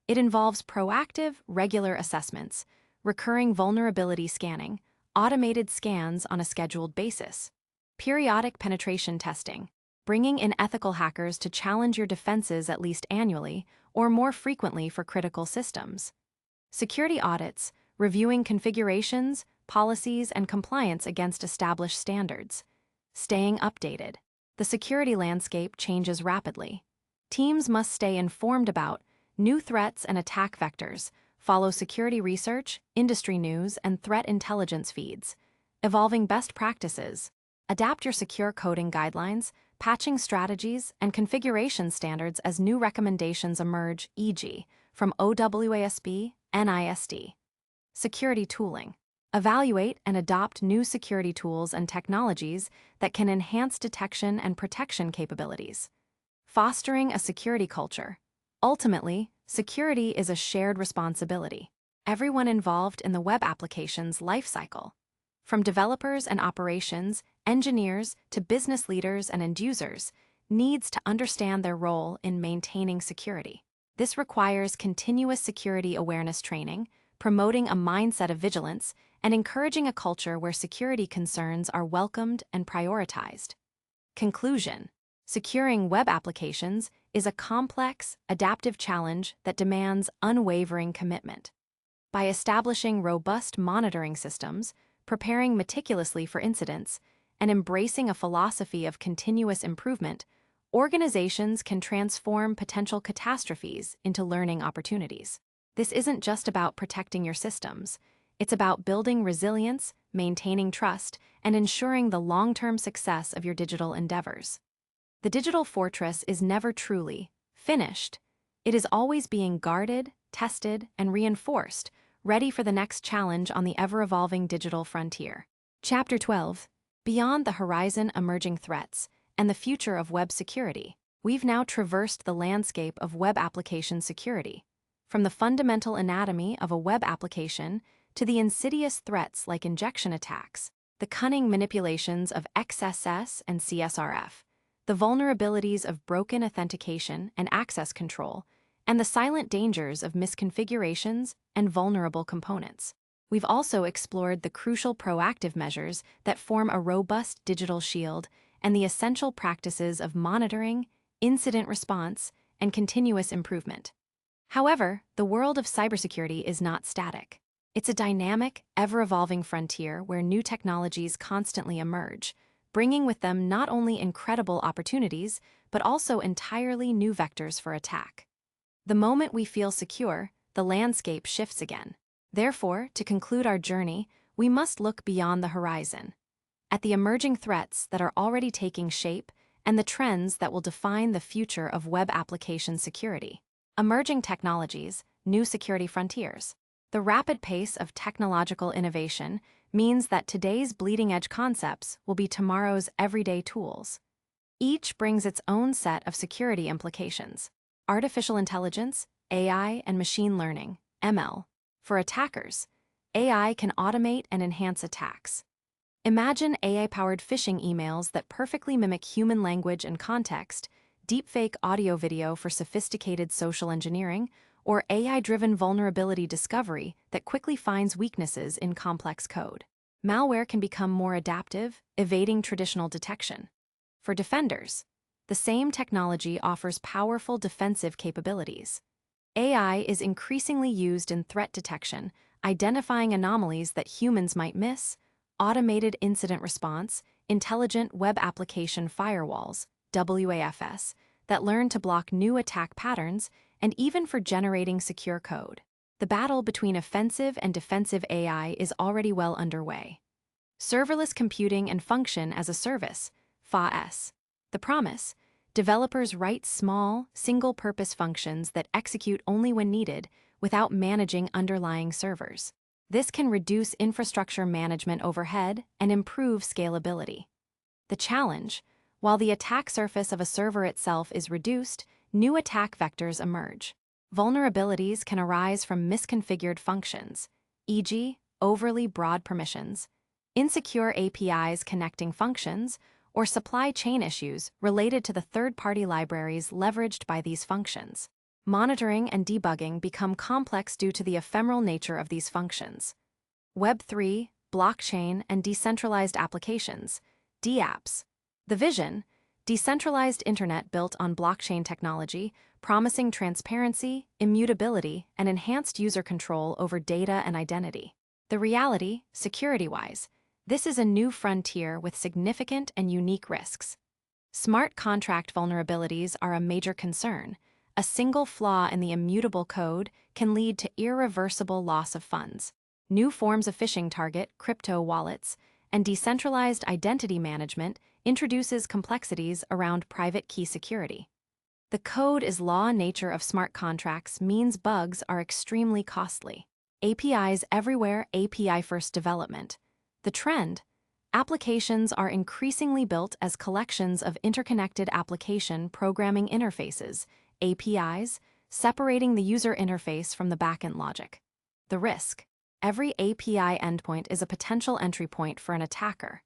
It involves proactive, regular assessments, recurring vulnerability scanning, automated scans on a scheduled basis, periodic penetration testing, bringing in ethical hackers to challenge your defenses at least annually or more frequently for critical systems. Security audits, reviewing configurations, policies, and compliance against established standards. Staying updated. The security landscape changes rapidly. Teams must stay informed about new threats and attack vectors, follow security research, industry news, and threat intelligence feeds, evolving best practices, adapt your secure coding guidelines, patching strategies, and configuration standards as new recommendations emerge, e.g., from OWASP, NIST. Security tooling. Evaluate and adopt new security tools and technologies that can enhance detection and protection capabilities. Fostering a security culture. Ultimately, security is a shared responsibility. Everyone involved in the web application's lifecycle, from developers and operations, engineers to business leaders and end users, needs to understand their role in maintaining security. This requires continuous security awareness training, promoting a mindset of vigilance, and encouraging a culture where security concerns are welcomed and prioritized. Conclusion. Securing web applications is a complex, adaptive challenge that demands unwavering commitment. By establishing robust monitoring systems, preparing meticulously for incidents, and embracing a philosophy of continuous improvement, organizations can transform potential catastrophes into learning opportunities. This isn't just about protecting your systems. It's about building resilience, maintaining trust, and ensuring the long-term success of your digital endeavors. The digital fortress is never truly finished. It is always being guarded, tested, and reinforced, ready for the next challenge on the ever-evolving digital frontier. Chapter 12. Beyond the horizon, emerging threats, and the future of web security. We've now traversed the landscape of web application security, from the fundamental anatomy of a web application to the insidious threats like injection attacks, the cunning manipulations of XSS and CSRF, the vulnerabilities of broken authentication and access control, and the silent dangers of misconfigurations and vulnerable components. We've also explored the crucial proactive measures that form a robust digital shield and the essential practices of monitoring, incident response, and continuous improvement. However, the world of cybersecurity is not static. It's a dynamic, ever-evolving frontier where new technologies constantly emerge, bringing with them not only incredible opportunities, but also entirely new vectors for attack. The moment we feel secure, the landscape shifts again. Therefore, to conclude our journey, we must look beyond the horizon, at the emerging threats that are already taking shape and the trends that will define the future of web application security. Emerging technologies, new security frontiers. The rapid pace of technological innovation means that today's bleeding-edge concepts will be tomorrow's everyday tools. Each brings its own set of security implications. Artificial intelligence, AI, and machine learning, ML. For attackers, AI can automate and enhance attacks. Imagine AI-powered phishing emails that perfectly mimic human language and context, deepfake audio-video for sophisticated social engineering, or AI-driven vulnerability discovery that quickly finds weaknesses in complex code. Malware can become more adaptive, evading traditional detection. For defenders, the same technology offers powerful defensive capabilities. AI is increasingly used in threat detection, identifying anomalies that humans might miss, automated incident response, intelligent web application firewalls, WAFs, that learn to block new attack patterns, and even for generating secure code. The battle between offensive and defensive AI is already well underway. Serverless computing and function as a service, FaaS. The promise: developers write small, single-purpose functions that execute only when needed without managing underlying servers. This can reduce infrastructure management overhead and improve scalability. The challenge: while the attack surface of a server itself is reduced, new attack vectors emerge. Vulnerabilities can arise from misconfigured functions, e.g., overly broad permissions, insecure APIs connecting functions, or supply chain issues related to the third-party libraries leveraged by these functions. Monitoring and debugging become complex due to the ephemeral nature of these functions. Web3, blockchain, and decentralized applications, DApps. The vision: decentralized internet built on blockchain technology, promising transparency, immutability, and enhanced user control over data and identity. The reality, security-wise: this is a new frontier with significant and unique risks. Smart contract vulnerabilities are a major concern. A single flaw in the immutable code can lead to irreversible loss of funds. New forms of phishing target crypto wallets, and decentralized identity management introduces complexities around private key security. The code is law nature of smart contracts means bugs are extremely costly. APIs everywhere, API-first development. The trend: applications are increasingly built as collections of interconnected application programming interfaces, APIs, separating the user interface from the backend logic. The risk: every API endpoint is a potential entry point for an attacker.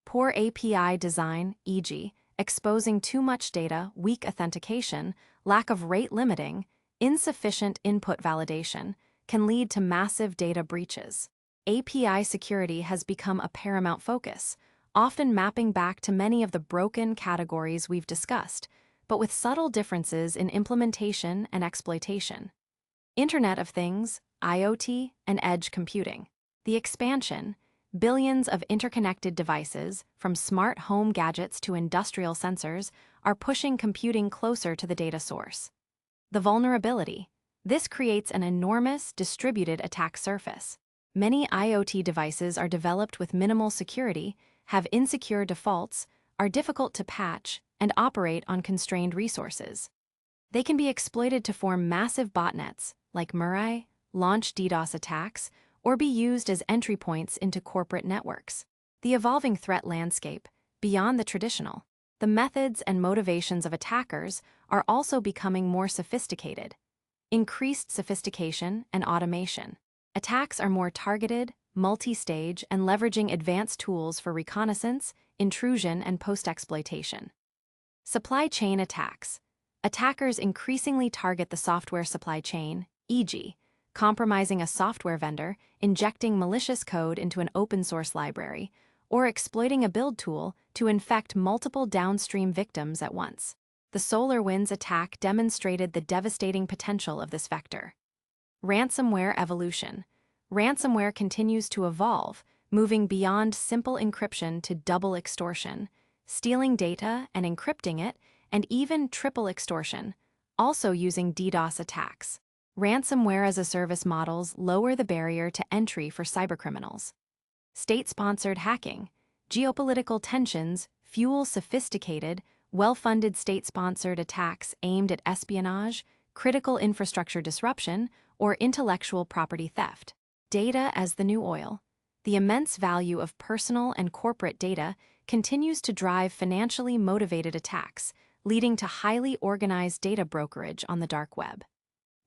Poor API design, e.g., exposing too much data, weak authentication, lack of rate limiting, insufficient input validation, can lead to massive data breaches. API security has become a paramount focus, often mapping back to many of the broken categories we've discussed, but with subtle differences in implementation and exploitation. Internet of Things, IoT, and edge computing. The expansion: billions of interconnected devices, from smart home gadgets to industrial sensors, are pushing computing closer to the data source. The vulnerability: this creates an enormous, distributed attack surface. Many IoT devices are developed with minimal security, have insecure defaults, are difficult to patch, and operate on constrained resources. They can be exploited to form massive botnets, like Mirai, launch DDoS attacks, or be used as entry points into corporate networks. The evolving threat landscape: beyond the traditional, the methods and motivations of attackers are also becoming more sophisticated. Increased sophistication and automation. Attacks are more targeted, multi-stage, and leveraging advanced tools for reconnaissance, intrusion, and post-exploitation. Supply chain attacks. Attackers increasingly target the software supply chain, e.g., compromising a software vendor, injecting malicious code into an open-source library, or exploiting a build tool to infect multiple downstream victims at once. The SolarWinds attack demonstrated the devastating potential of this vector. Ransomware evolution. Ransomware continues to evolve, moving beyond simple encryption to double extortion, stealing data and encrypting it, and even triple extortion, also using DDoS attacks. Ransomware as a service models lower the barrier to entry for cybercriminals. State-sponsored hacking. Geopolitical tensions fuel sophisticated, well-funded state-sponsored attacks aimed at espionage, critical infrastructure disruption, or intellectual property theft. Data as the new oil. The immense value of personal and corporate data continues to drive financially motivated attacks, leading to highly organized data brokerage on the dark web.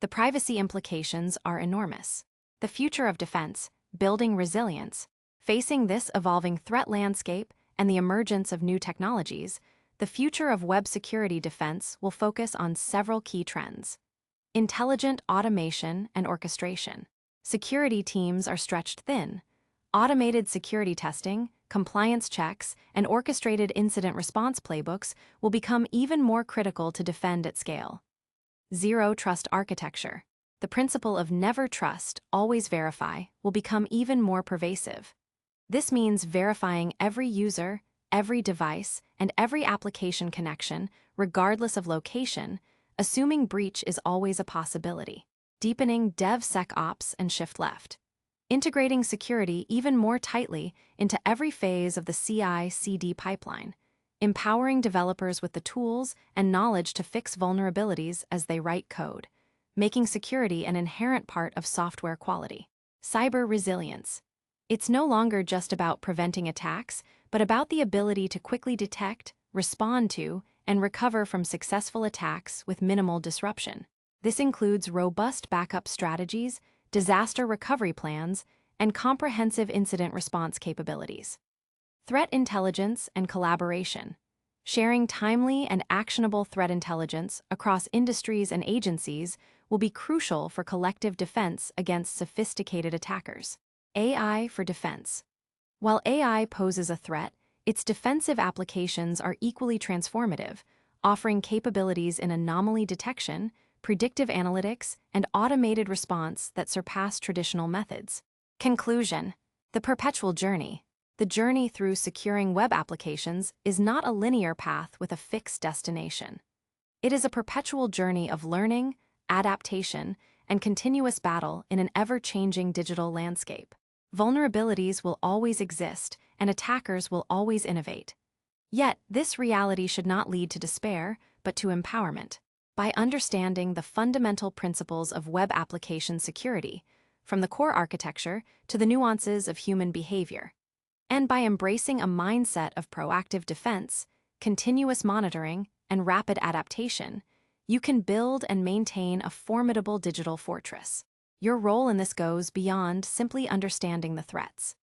The privacy implications are enormous. The future of defense, building resilience. Facing this evolving threat landscape and the emergence of new technologies, the future of web security defense will focus on several key trends. Intelligent automation and orchestration. Security teams are stretched thin. Automated security testing, compliance checks, and orchestrated incident response playbooks will become even more critical to defend at scale. Zero trust architecture. The principle of never trust, always verify will become even more pervasive. This means verifying every user, every device, and every application connection, regardless of location, assuming breach is always a possibility. Deepening DevSecOps and shift left. Integrating security even more tightly into every phase of the CI/CD pipeline, empowering developers with the tools and knowledge to fix vulnerabilities as they write code, making security an inherent part of software quality. Cyber resilience. It's no longer just about preventing attacks, but about the ability to quickly detect, respond to, and recover from successful attacks with minimal disruption. This includes robust backup strategies, disaster recovery plans, and comprehensive incident response capabilities. Threat intelligence and collaboration. Sharing timely and actionable threat intelligence across industries and agencies will be crucial for collective defense against sophisticated attackers. AI for defense. While AI poses a threat, its defensive applications are equally transformative, offering capabilities in anomaly detection, predictive analytics, and automated response that surpass traditional methods. Conclusion. The perpetual journey. The journey through securing web applications is not a linear path with a fixed destination. It is a perpetual journey of learning, adaptation, and continuous battle in an ever-changing digital landscape. Vulnerabilities will always exist, and attackers will always innovate. Yet, this reality should not lead to despair, but to empowerment. By understanding the fundamental principles of web application security, from the core architecture to the nuances of human behavior, and by embracing a mindset of proactive defense, continuous monitoring, and rapid adaptation, you can build and maintain a formidable digital fortress. Your role in this goes beyond simply understanding the threats.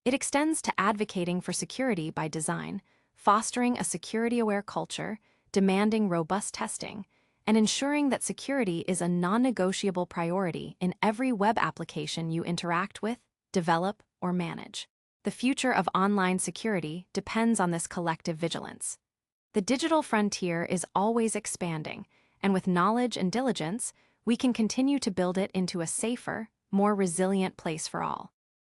It extends to advocating for security by design, fostering a security-aware culture, demanding robust testing, and ensuring that security is a non-negotiable priority in every web application you interact with, develop, or manage. The future of online security depends on this collective vigilance. The digital frontier is always expanding, and with knowledge and diligence, we can continue to build it into a safer, more resilient place for all.